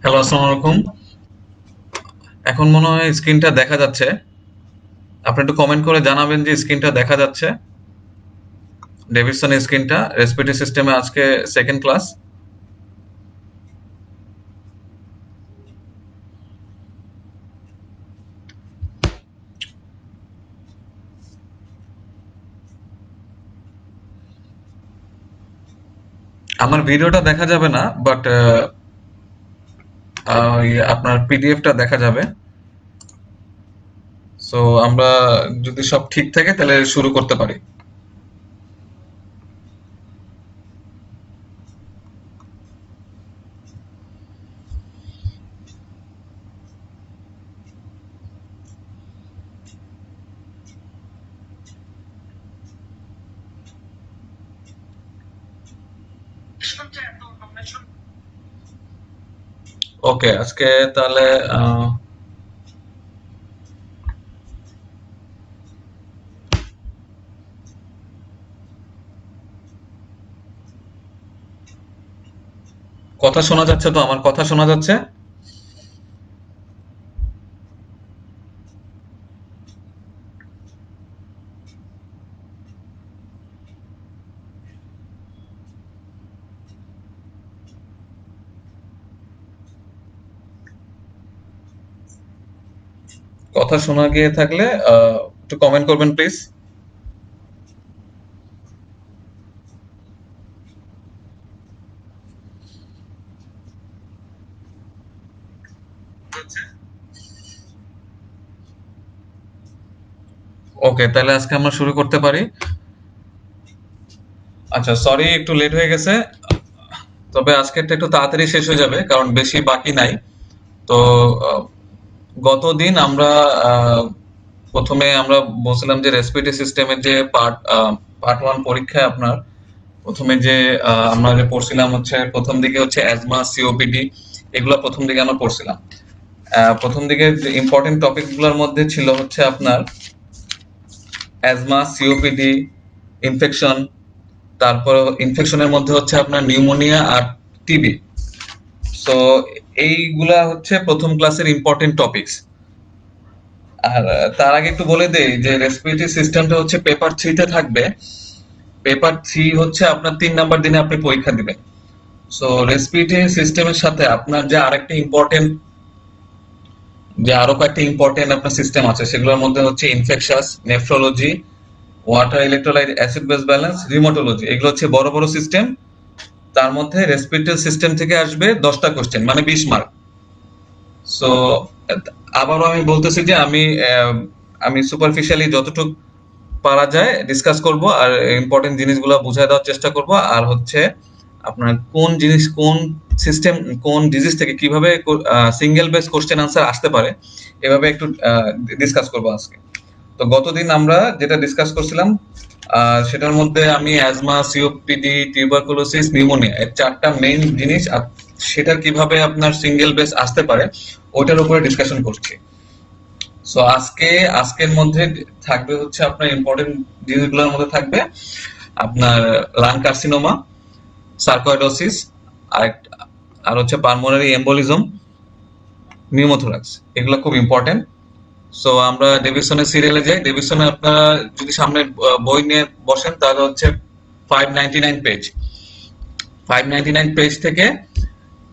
Hello, আসসালামু আলাইকুম। এখন মনে হয় স্ক্রিনটা দেখা যাচ্ছে। আপনি একটু কমেন্ট করে জানাবেন যে স্ক্রিনটা দেখা যাচ্ছে। ডেভিডসনের স্ক্রিনটা রেসপিরেটরি সিস্টেমে আজকে সেকেন্ড ক্লাস। আমার ভিডিওটা দেখা যাবে না, বাট আপনার পিডিএফটা দেখা যাবে। সো আমরা যদি সব ঠিক থাকে তাহলে শুরু করতে পারি। ওকে, আজকে তাহলে আহ, কথা শোনা যাচ্ছে তো? আমার কথা শোনা যাচ্ছে? কথা শোনা গিয়ে থাকলে একটু কমেন্ট করবেন প্লিজ। ওকে, তাহলে আজকে আমরা শুরু করতে পারি। আচ্ছা, সরি একটু লেট হয়ে গেছে। তবে আজকেরটা একটু তাড়াতাড়ি শেষ হয়ে যাবে কারণ বেশি বাকি নাই। তো আহ, গতদিন আমরা আহ, প্রথমে আমরা বলছিলাম যে রেসপিরেটরি সিস্টেমের যে পার্ট ওয়ান পরীক্ষায় আপনার প্রথমে যে আমরা যে পড়ছিলাম হচ্ছে প্রথম দিকে হচ্ছে অ্যাজমা, সিওপিডি, এগুলো প্রথম দিকে আমরা পড়ছিলাম। প্রথম দিকে যে ইম্পর্টেন্ট টপিক গুলোর মধ্যে ছিল হচ্ছে আপনার অ্যাজমা, সিওপিডি, ইনফেকশন, তারপর ইনফেকশনের মধ্যে হচ্ছে আপনার নিউমোনিয়া আর টিবি। সো এইগুলা হচ্ছে প্রথম ক্লাসের ইম্পর্টেন্ট টপিকস। আর তার আগে একটু বলে দেই যে রেসপিরেটরি সিস্টেমটা হচ্ছে পেপার থ্রিতে থাকবে। পেপার থ্রি হচ্ছে আপনার 3 নাম্বার দিনে আপনি পরীক্ষা দিবেন। সো রেসপিরেটরি সিস্টেমের সাথে আপনার যে আরেকটা ইম্পর্টেন্ট, যে আরো কয়েকটা ইম্পর্টেন্ট আপনার সিস্টেম আছে সেগুলোর মধ্যে হচ্ছে infectious, nephrology, water electrolyte, acid base balance, rheumatology, এগুলো হচ্ছে বড় বড় সিস্টেম। তার মধ্যে রেসপিরেটরি সিস্টেম থেকে আসবে 10টা কোশ্চেন, মানে 20 মার্ক। সো আবারও আমি বলতেছি যে আমি সুপারফিশিয়ালি যতটুকু পারা যায় ডিসকাস করব, আর ইম্পর্টেন্ট জিনিসগুলো বুঝায় দেওয়ার চেষ্টা করব। আর হচ্ছে আপনার কোন জিনিস, কোন সিস্টেম, কোন ডিজিজ থেকে কিভাবে সিঙ্গেল বেস কোশ্চেন আনসার আসতে পারে, এভাবে একটু ডিসকাস করব আজকে। তো গতদিন আমরা যেটা ডিসকাস করছিলাম সেটার মধ্যে আমি অ্যাজমা, সিওপিডি, টিউবারকুলোসিস, নিউমোনিয়া, এই 4টা মেইন জিনিস সেটার কিভাবে আপনার সিঙ্গেল বেস আসতে পারে ওটার উপরে ডিসকাশন করছি। সো আজকের মধ্যে থাকবে হচ্ছে আপনার ইম্পর্টেন্ট জিনিসগুলোর মধ্যে থাকবে আপনার লাং কার্সিনোমা, সার্কোইডোসিস, আর আর হচ্ছে পালমোনারি এম্বোলিজম, নিউমোথোরাক্স, এগুলো খুব ইম্পর্টেন্ট। সো আমরা ডেভিসনের সিরিয়ালে যাই। ডেভিসনে আপনারা যদি সামনে বই নিয়ে বসেন তাহলে হচ্ছে 599 পেজ। 599 পেজ থেকে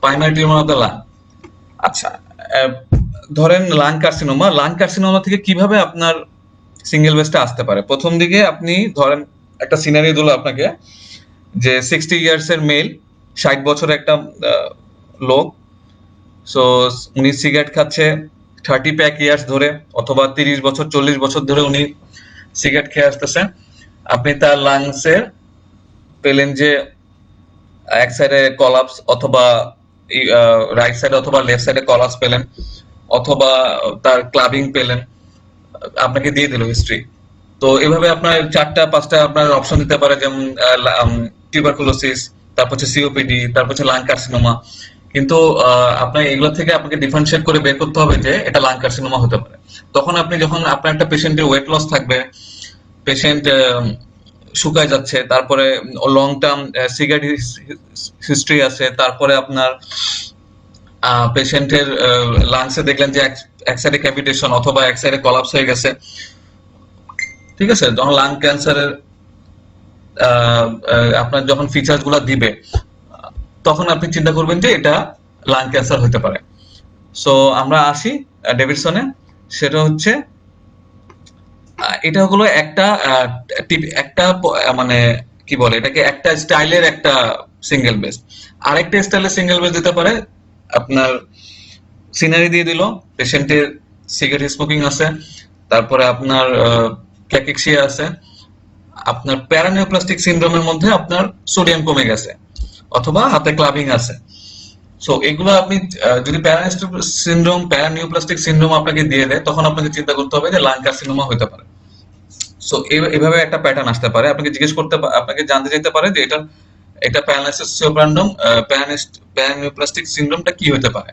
primary tumour of the lung. আচ্ছা, আহ, ধরেন লাং কার্সিনোমা থেকে কিভাবে আপনার সিঙ্গেল বেসটা আসতে পারে। প্রথম দিকে আপনি ধরেন একটা সিনারি দিল আপনাকে যে 60 ইয়ার্স এর মেল, 60 বছরের একটা লোক। সো উনি সিগারেট খাচ্ছে 30 প্যাক ইয়ার্স ধরে, অথবা 30 বছর 40 বছর ধরে উনি সিগারেট খেয়ে আসতেছে। আপনি তার লাংসে পেলেন যে এক সাইডে কলাপস, অথবা রাইট সাইডে অথবা লেফট সাইডে কলাপস পেলেন, অথবা তার ক্লাবিং পেলেন, আপনাকে দিয়ে দিল হিস্ট্রি। তো এভাবে আপনার 4টা 5টা আপনার অপশন দিতে পারে, যেমন টিউবারকুলোসিস, তারপর হচ্ছে সিওপিডি, তারপর হচ্ছে লাং কার্সিনোমা। কিন্তু আপনার এগুলো থেকে আপনাকে ডিফারেন্সিয়েট করে বের করতে হবে যে এটা লাং কার্সিনোমা হতে পারে। তখন আপনি যখন আপনার একটা পেশেন্টের ওয়েট লস থাকবে, পেশেন্ট শুকায় যাচ্ছে, তারপরে লং টার্ম সিগারেট হিস্ট্রি আছে, তারপরে আপনার পেশেন্টের লাংসে দেখলেন যে এক সাইডে ক্যাভিটেশন অথবা এক সাইডে কলাপস হয়ে গেছে, ঠিক আছে, যখন লাং ক্যান্সারের আপনার যখন ফিচার্স গুলা দিবে তখন আপনি চিন্তা করবেন যে এটা লাং ক্যান্সার হতে পারে। সো আমরা আসি ডেভিডসনে, সেটা হচ্ছে এটা হলো একটা মানে কি বলে এটাকে, একটা স্টাইলের একটা সিঙ্গেল বেস। আরেকটা স্টাইলের সিঙ্গেল বেস দিতে পারে আপনার সিনারি দিয়ে দিল, পেশেন্টের সিগারেট স্মোকিং আছে, তারপরে আপনার ক্যাকিক্সিয়া আছে, আপনার প্যারানিওপ্লাস্টিক সিনড্রোমের মধ্যে আপনার সোডিয়াম কমে গেছে, অথবা হাতে ক্লাবিং আছে। সো এগুলো আপনি যদি প্যারানিওপ্লাস্টিক সিনড্রোম আপনাকে দিয়ে দেয়, তখন আপনাকে চিন্তা করতে হবে যে লাং কার্সিনোমা হতে পারে। সো এভাবে একটা প্যাটার্ন আসতে পারে, আপনাকে আপনাকে জানতে চাইতে পারে যে এটা প্যারালাইসিসিওপ্রান্ডম প্যারানিওপ্লাস্টিক সিনড্রোমটা কি হতে পারে।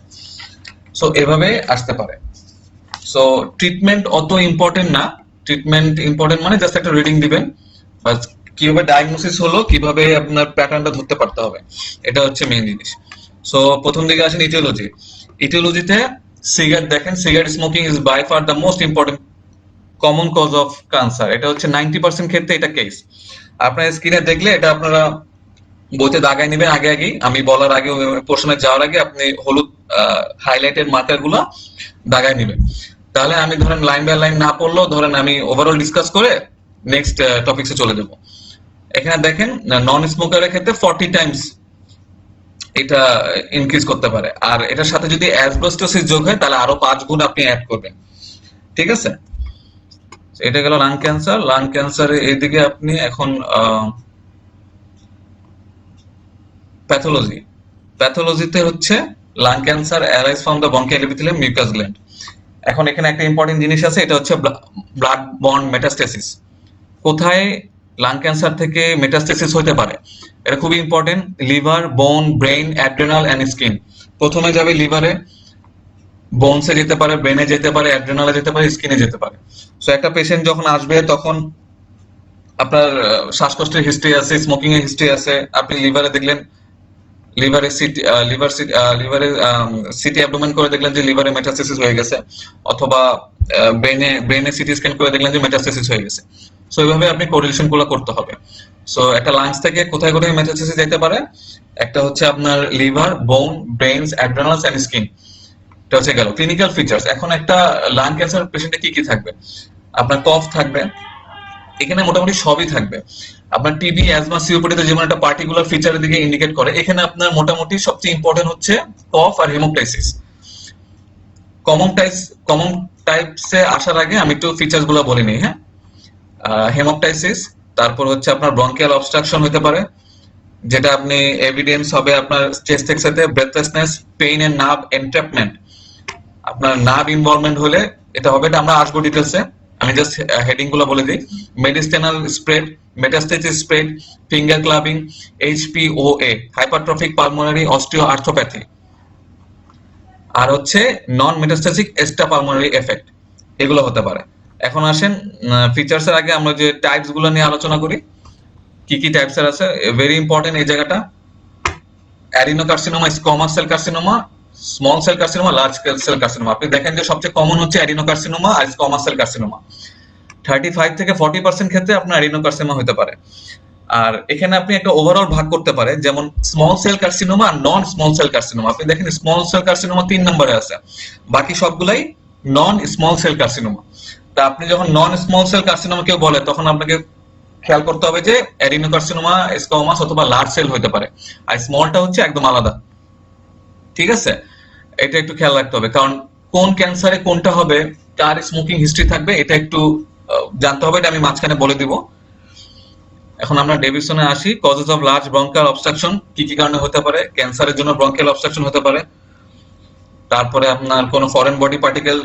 সো এভাবে আসতে পারে। সো ট্রিটমেন্ট অত ইম্পর্টেন্ট না, ট্রিটমেন্ট ইম্পর্টেন্ট মানে জাস্ট একটা রিডিং দিবেন, বাস কিভাবে ডায়াগনোসিস হলো, কিভাবে আপনার প্যাটার্নটা ধরতে পারতে হবে, এটা হচ্ছে মেইন জিনিস। সো প্রথম দিকে আসেন ইটিওলজি। ইটিওলজিতে সিগারেট দেখেন, cigarette smoking is by far the most important common cause of cancer. এটা হচ্ছে 90% ক্ষেত্রে এটা কেস। আপনার স্ক্রিনে দেখলে এটা আপনারা বইতে দাগাই নেবেন আগে আগে, আমি বলার আগে পোর্শনে যাওয়ার আগে আপনি হলুদ হাইলাইটের মার্কার গুলা দাগাই নেবেন। তাহলে আমি ধরেন লাইন বাই লাইন না পড়লেও ধরেন আমি ওভারঅল ডিসকাস করে নেক্সট টপিকসে চলে যাব। এখানে দেখেন নন স্মোকারের ক্ষেত্রে 40 টাইমস এটা ইনক্রিজ করতে পারে, আর এটার সাথে যদি অ্যাসবেস্টোসিস যোগ হয় তাহলে আরো 5 গুণ আপনি অ্যাড করবেন, ঠিক আছে। এটা গেল লাং ক্যান্সার। লাং ক্যান্সারে এইদিকে আপনি এখন প্যাথোলজি। প্যাথোলজিতে হচ্ছে lung cancer arise from the bronchial epithelium mucous gland. এখন এখানে একটা ইম্পর্টেন্ট জিনিস আছে, এটা হচ্ছে ব্লাড বর্ন মেটাস্টেসিস। কোথায় লাং ক্যান্সার থেকে মেটাস্টেসিস হতে পারে, এটা খুবই important. Liver, bone, brain, adrenal and skin. প্রথমে যাবে লিভারে, বোনসে যেতে পারে, ব্রেনে যেতে পারে, অ্যাড্রেনালে যেতে পারে, স্কিনে যেতে পারে। সো একটা পেশেন্ট যখন আসবে তখন আপনার শ্বাসকষ্টের হিস্ট্রি আছে, স্মোকিং এর হিস্ট্রি আছে, আপনি লিভারে দেখলেন, লিভারে সিটি অ্যাবডোমেন করে দেখলেন যে লিভারে মেটাস্টেসিস হয়ে গেছে, অথবা ব্রেনে সিটি স্ক্যান করে দেখলেন যে মেটাস্টেসিস হয়ে গেছে। সো এইভাবে আপনি কোরিলেশন গুলো করতে হবে। সো একটা লাংস থেকে কোথায় কোথায় মেটাস্টেসিস যেতে পারে, একটা হচ্ছে আপনার লিভার, বোন, ব্রেইনস, অ্যাড্রেনালস এন্ড স্কিন। এটা হচ্ছে গেল ক্লিনিক্যাল ফিচার্স। এখন একটা লাং ক্যান্সার পেশেন্টে কি কি থাকবে, আপনার কফ থাকবে, এখানে মোটামুটি সবই থাকবে। আপনার টিবি, অ্যাজমা, সিওপিডিতে যেমন একটা পার্টিকুলার ফিচারের দিকে ইন্ডিকেট করে, এখানে আপনার মোটামুটি সবচেয়ে ইম্পর্টেন্ট হচ্ছে কফ আর হেমোপ্টাইসিস। কমন টাইপসে আসার আগে আমি একটু ফিচার্স গুলো বলে নিই, হ্যাঁ। হেমোপ্টাইসিস, তারপর হচ্ছে আপনার ব্রঙ্কিয়াল অবস্ট্রাকশন হতে পারে, যেটা আপনি এভিডেন্স হবে আপনার চেস্ট এক্সরেতে, breathlessness, pain and nerve entrapment. আপনার নার্ভ ইনভলভমেন্ট হলে এটা হবে, এটা আমরা আসবো ডিটেলসে, আমি জাস্ট হেডিং গুলো বলে দিই। Mediastinal spread, metastasis spread, finger clubbing, HPOA, hypertrophic pulmonary osteoarthropathy, আর হচ্ছে non metastatic extra pulmonary effect, এগুলো হতে পারে। এখন আসেন ফিচার্স এর আগে আমরা যে টাইপস গুলো নিয়ে আলোচনা করি, কি কি টাইপস এর আছে, ভেরি ইম্পর্টেন্ট এই জায়গাটা। Adenocarcinoma, squamous cell carcinoma, small cell carcinoma, large cell carcinoma. আপনি দেখেন যে সবচেয়ে কমন হচ্ছে অ্যাডিনোকার্সিনোমা আর স্কোয়ামাস সেল কার্সিনোমা। 35 থেকে 40% ক্ষেত্রে আপনার অ্যাডিনোকার্সিনোমা হতে পারে। আর এখানে আপনি একটা ওভারঅল ভাগ করতে পারে, যেমন স্মল সেল কার্সিনোমা আর নন স্মল সেল কার্সিনোমা। আপনি দেখেন স্মল সেল কার্সিনোমা 3 নম্বরে আছে, বাকি সবগুলাই নন স্মল সেল কার্সিনোমা। তা আপনি যখন নন স্মল সেল কার্সিনোমা কেউ বলে, তখন আপনাকে খেয়াল করতে হবে যে অ্যাডিনোকার্সিনোমা, স্কোয়ামাস অথবা লার্জ সেল হতে পারে, আর স্মলটা হচ্ছে একদম আলাদা, ঠিক আছে। এটা একটু খেয়াল রাখতে হবে, কারণ কোন ক্যান্সারে কোনটা হবে, কার স্মোকিং হিস্ট্রি থাকবে, এটা একটু জানতে হবে, এটা আমি মাঝখানে বলে দিব। এখন আমরা ডেভিডসনে আসি। Causes of large bronchial obstruction, কি কি কারণে হতে পারে। ক্যান্সারের জন্য ব্রঙ্কিয়াল অবস্ট্রাকশন হতে পারে, তারপরে আপনার কোনো ফরেন বডি পার্টিকেল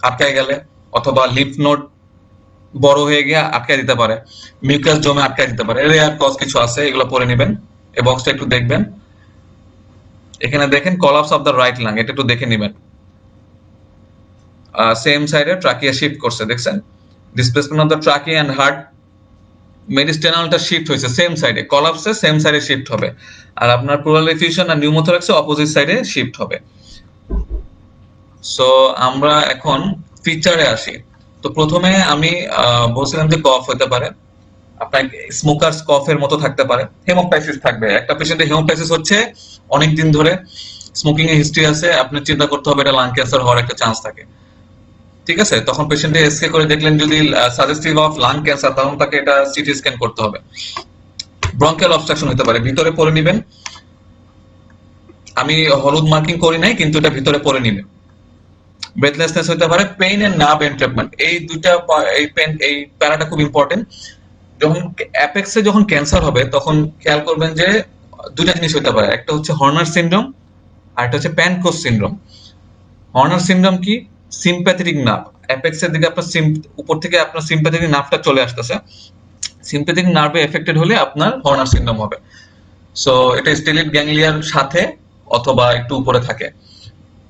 আটকায় গেলে, অথবা লিম্ফ নোড বড় হয়ে গিয়ে আটকায় দিতে পারে, মিউকাস জমে আটকায় দিতে পারে। রেয়ার কজ কিছু আছে, এগুলো পড়ে নেবেন, এই বক্সটা একটু দেখবেন। এখানে দেখেন collapse of the right lung, এটা একটু দেখে নেবেন। সেম সাইডে ট্রাকিয়া শিফট করছে, দেখছেন, displacement of the trachea and heart, মেডিস্টেনালটা শিফট হয়েছে সেম সাইডে, কলাপসে সেম সাইডে শিফট হবে। আর আপনার প্লুরাল এফিউশন আর নিউমোথোরাক্সে অপোজিট সাইডে শিফট হবে। সো আমরা এখন ফিচারে আসি। তো প্রথমে আমি বলছিলাম যে কফ হতে পারে, আপনার স্মোকার্স কফের মতো থাকতে পারে, হেমোপ্টাইসিস থাকবে। একটা পেশেন্টের হেমোপ্টাইসিস হচ্ছে অনেক দিন ধরে স্মোকিং এর হিস্ট্রি আছে, আপনার চিন্তা করতে হবে এটা লাং ক্যান্সার হওয়ার একটা চান্স থাকে। ঠিক আছে, তখন পেশেন্টের এসকে করে দেখলেন যদি সাজেস্টিভ অফ লাং ক্যান্সার, তখন তাকে এটা সিটি স্ক্যান করতে হবে। ব্রঙ্কিয়াল অবস্ট্রাকশন হতে পারে, ভিতরে পড়ে নিবেন, আমি হলুদ মার্কিং করি নাই কিন্তু এটা ভিতরে পড়ে নিবে। ব্রেথলেসনেস হতে পারে, পেইন এন্ড নার্ভ এন্ট্রাপমেন্ট, এই দুইটা এই পেন এই প্যারাটা খুব ইম্পর্টেন্ট। যখন অ্যাপেক্সে যখন ক্যান্সার হবে তখন খেয়াল করবেন যে দুইটা জিনিস হতে পারে, একটা হচ্ছে হর্নার সিনড্রোম আর একটা হচ্ছে প্যানক্রোস সিনড্রোম। হর্নার সিনড্রোম কি? সিম্প্যাথেটিক নার্ভ, অ্যাপেক্সের দিকে আপনার উপর থেকে আপনার সিম্প্যাথেটিক নার্ভটা চলে আসতেছে, সিম্প্যাথেটিক নার্ভে এফেক্টেড হলে আপনার হর্নার সিনড্রোম হবে। সো এটা স্টেলিড গ্যাংলিয়ার সাথে অথবা একটু উপরে থাকে।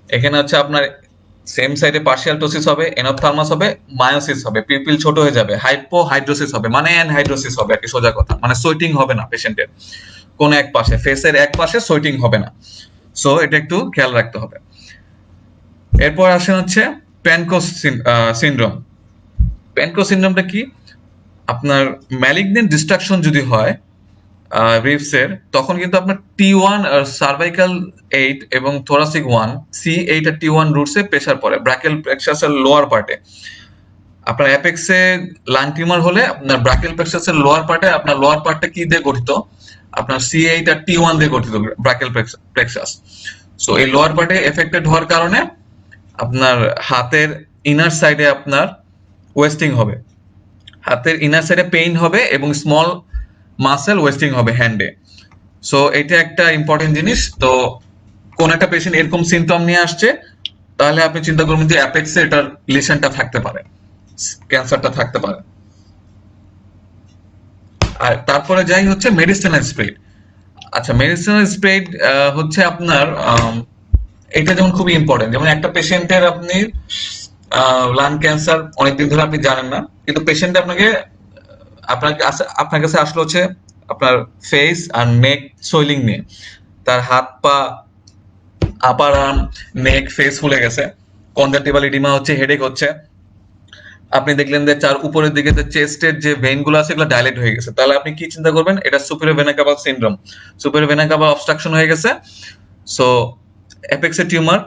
এখানে হচ্ছে আপনার সেম সাইডে পার্শিয়াল টোসিস হবে, এনোপথালমাস হবে, মায়োসিস হবে, পিপিল ছোট হয়ে যাবে, হাইপোহাইড্রোসিস হবে, মানে অ্যানহাইড্রোসিস হবে আর কি, সোজা কথা, মানে সোয়েটিং হবে না পেশেন্টের কোন এক পাশে, ফেসের এক পাশে সোয়েটিং হবে না। সো এটা একটু খেয়াল রাখতে হবে। এরপর আসেন হচ্ছে প্যানক্রোস সিনড্রোম। প্যানক্রোস সিনড্রোমটা কি? আপনার ম্যালিগনেন্ট ডিস্ট্রাকশন যদি হয় রিবসের, তখন কিন্তু আপনার T1 আর সার্ভাইকাল 8 এবং থোরাসিক 1 C8 আর T1 রুটসে প্রেসার পড়ে, ব্রাকিয়াল প্লেক্সাসের লোয়ার পার্টে। আপনার অ্যাপেক্সে লাং টিউমার হলে আপনার ব্রাকিয়াল প্লেক্সাসের লোয়ার পার্টে, আপনার লোয়ার পার্টটা কি দিয়ে গঠিত? আপনার C8 আর T1 দিয়ে গঠিত ব্রাকিয়াল প্লেক্সাস। সো এই লোয়ার পার্টে এফেক্টেড হওয়ার কারণে আপনার হাতের ইনার সাইডে আপনার ওয়েস্টিং হবে, হাতের ইনার সাইডে পেইন হবে এবং স্মল মাসেল ওয়েস্টিং হবে হ্যান্ডে। সো এটা একটা ইম্পর্টেন্ট জিনিস। তো কোন একটা পেশেন্ট এরকম সিমটম নিয়ে আসছে, তাহলে আপনি চিন্তা করবেন যে অ্যাপেক্সে এটার লিশনটা থাকতে পারে, ক্যান্সারটা থাকতে পারে। আর তারপরে যাই হচ্ছে মেডিসিনাল স্প্রেড। আচ্ছা, মেডিসিনাল স্প্রেড হচ্ছে আপনার এটা যেমন খুবই ইম্পর্টেন্ট, যেমন একটা পেশেন্টের আপনি লাং ক্যান্সার অনেকদিন ধরে আপনি জানেন না, কিন্তু পেশেন্ট আপনার কাছে আসলো হচ্ছে আপনার ফেস আর নেক সোয়েলিং নিয়ে, তার হাত পা, আপার আর্ম, নেক, ফেস ফুলে গেছে, কনজাক্টিভাল ইডিমা হচ্ছে, হেডেক হচ্ছে। আপনি দেখলেন যে তার উপরের দিকে যে চেস্টের যে ভেইন গুলো আছে এগুলো ডাইলেট হয়ে গেছে, তাহলে আপনি কি চিন্তা করবেন? এটা superior vena CAVA syndrome, superior vena CAVA obstruction হয়ে গেছে। সো অ্যাপেক্সের টিউমার,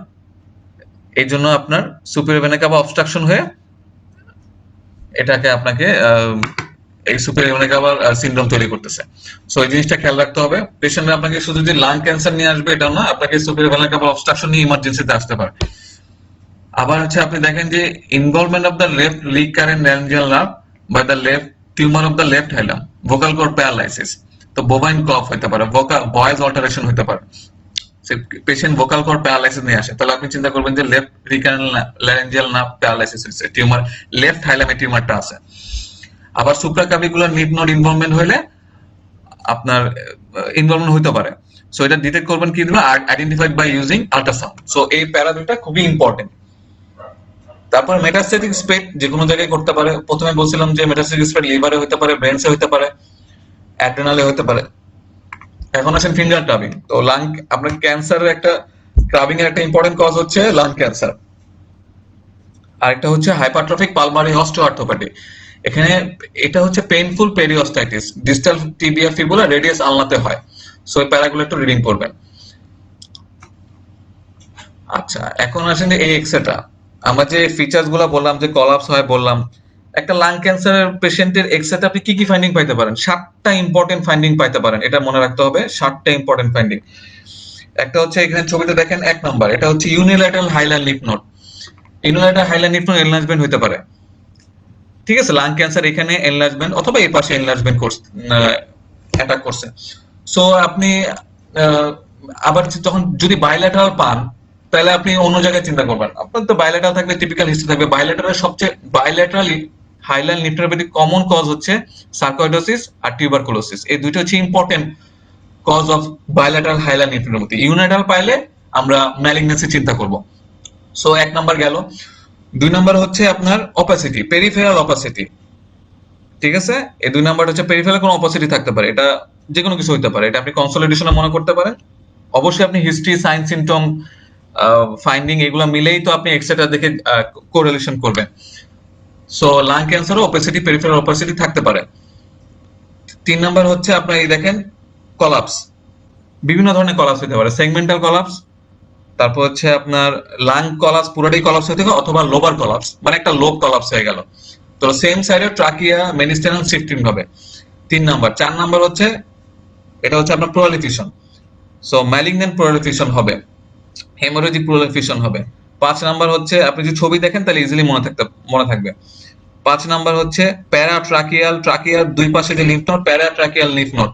এই জন্য আপনার সুপিরিয়র ভেনা কাভা অবস্ট্রাকশন হয়ে এটাকে আপনাকে এই সুপিরিয়র ভেনা কাভা সিনড্রোম তৈরি করতেছে। সো এই জিনিসটা খেয়াল রাখতে হবে। পেশেন্ট আপনাকে শুধু যে লাং ক্যান্সার নিয়ে আসবে এটা না, আপনাকে সুপিরিয়র ভেনা কাভা অবস্ট্রাকশন নিয়ে ইমার্জেন্সিতে আসতে পারে। আবার হচ্ছে আপনি দেখেন যে involvement of the left recurrent laryngeal nerve বা the left tumour of the left hilum, vocal cord paralysis. তো বোভাইন কফ হতে পারে, ভয়েস অল্টারেশন হতে পারে। পেশেন্ট ভোকাল কর্ড প্যারালাইসিস নিয়ে আসে, তাহলে আপনি চিন্তা করবেন যে left recurrent laryngeal nerve paralysis হয়েছে, টিউমার লেফট হাইলামে টিউমারটা আছে। আবার সুপ্রাক্লাভিকুলার নিড নোড ইনভলভমেন্ট হলে আপনার ইনভলভমেন্ট হতে পারে। সো এটা ডিটেক্ট করবেন কি দিবেন? Identified by using ultrasound. So এই প্যারা দুটো খুবই ইম্পর্টেন্ট। তারপর মেটাস্ট্যাটিক স্প্রেড যে কোনো জায়গায় করতে পারে। প্রথমে বলছিলাম যে মেটাস্ট্যাটিক স্প্রেড লিভারে হতে পারে, ব্রেনসে হতে পারে, অ্যাড্রেনালে হতে পারে। এখন আসেন ফিঙ্গার ক্রাবিং। তো লাং, আপনার ক্যান্সারের একটা ক্রাবিং এর একটা ইম্পর্টেন্ট কজ হচ্ছে লাং ক্যান্সার। আরেকটা হচ্ছে হাইপারট্রফিক পালমারি অস্টিওআর্থ্রোপ্যাথি। এখানে এটা হচ্ছে painful periostitis, distal tibia fibula radius আলনাতে হয়। সো এই প্যারাগুলো একটু রিডিং করবেন। আচ্ছা, এখন আসেন এই এক্সেটা। আমরা যে ফিচার্স গুলা বললাম, যে কলাপস হয় বললাম, একটা লাং ক্যান্সারের পেশেন্টের এক্সেতে আপনি কি কি ফাইন্ডিং পাইতে পারেন? 7টা ইম্পর্টেন্ট ফাইন্ডিং পাইতে পারেন, এটা মনে রাখতে হবে। 7টা ইম্পর্টেন্ট ফাইন্ডিং। একটা হচ্ছে এখানে ছবিতে দেখেন 1 নাম্বার, এটা হচ্ছে unilateral hilar lymph node. Unilateral hilar lymph node enlargement হতে পারে। ঠিক আছে, লাং ক্যান্সার এখানে এনলার্জমেন্ট অথবা এই পাশে এনলার্জমেন্ট করছে, অ্যাটাক করছে। সো আপনি আবার যখন যদি বাইল্যাটারাল পান, তাহলে আপনি অন্য জায়গায় চিন্তা করবেন। আপনার তো বাইল্যাটারাল থাকলে টিপিক্যাল হিস্ট্রি থাকবে। বাইল্যাটারাল হাইলার লিফনোপ্যাথি কমন কজ হচ্ছে সার্কোইডোসিস আর টিউবারকুলোসিস। এই দুটো হচ্ছে ইম্পর্টেন্ট কজ অফ বাইল্যাটারাল হাইলার লিফনোপ্যাথি। ইউনাইটারাল পাইলে আমরা ম্যালিগন্যান্সি চিন্তা করব। সো 1 নাম্বার গেল। 2 নাম্বার হচ্ছে আপনার অপাসিটি, পেরিফেরাল অপাসিটি। ঠিক আছে, এই 2 নাম্বার হচ্ছে পেরিফেরাল কোনো অপাসিটি থাকতে পারে, এটা যে কোনো কিছু হতে পারে। এটা আপনি কনসলিডেশনে মনে করতে পারেন। অবশ্যই আপনি হিস্ট্রি, সাইন, সিমটম ফাইন্ডিং এগুলো মিলেই তো আপনি এক্সরেটা দেখে কোরিলেশন করবেন। সো লাং ক্যান্সারও ওপেসিটি, পেরিফেরাল ওপেসিটি থাকতে পারে। 3 নাম্বার হচ্ছে আপনার এই দেখেন কলাপস, বিভিন্ন ধরনের কলাপস হতে পারে, সেগমেন্টাল কলাপস, তারপর হচ্ছে আপনার লাং কলাপস, পুরোটাই কলাপস হতে পারে, অথবা লোবার কলাপস মানে একটা লোব কলাপস হয়ে গেল। তো সেম সাইডে ট্রাকিয়া, মেডিস্টেনাল শিফটিং হবে 3 নাম্বার। 4 নাম্বার হচ্ছে এটা হচ্ছে আপনার প্রলিফিশন। সো ম্যালিগন্যান্ট প্রলিফিশন হবে, হেমোরেজিক প্রলিফিশন হবে। 5 নাম্বার হচ্ছে আপনি যদি ছবি দেখেন তাহলে ইজিলি মনে থাকবে। 5 নাম্বার হচ্ছে প্যারাট্রাকিয়াল, ট্রাকিয়ার দুই পাশে যে lymph node, paratracheal lymph node.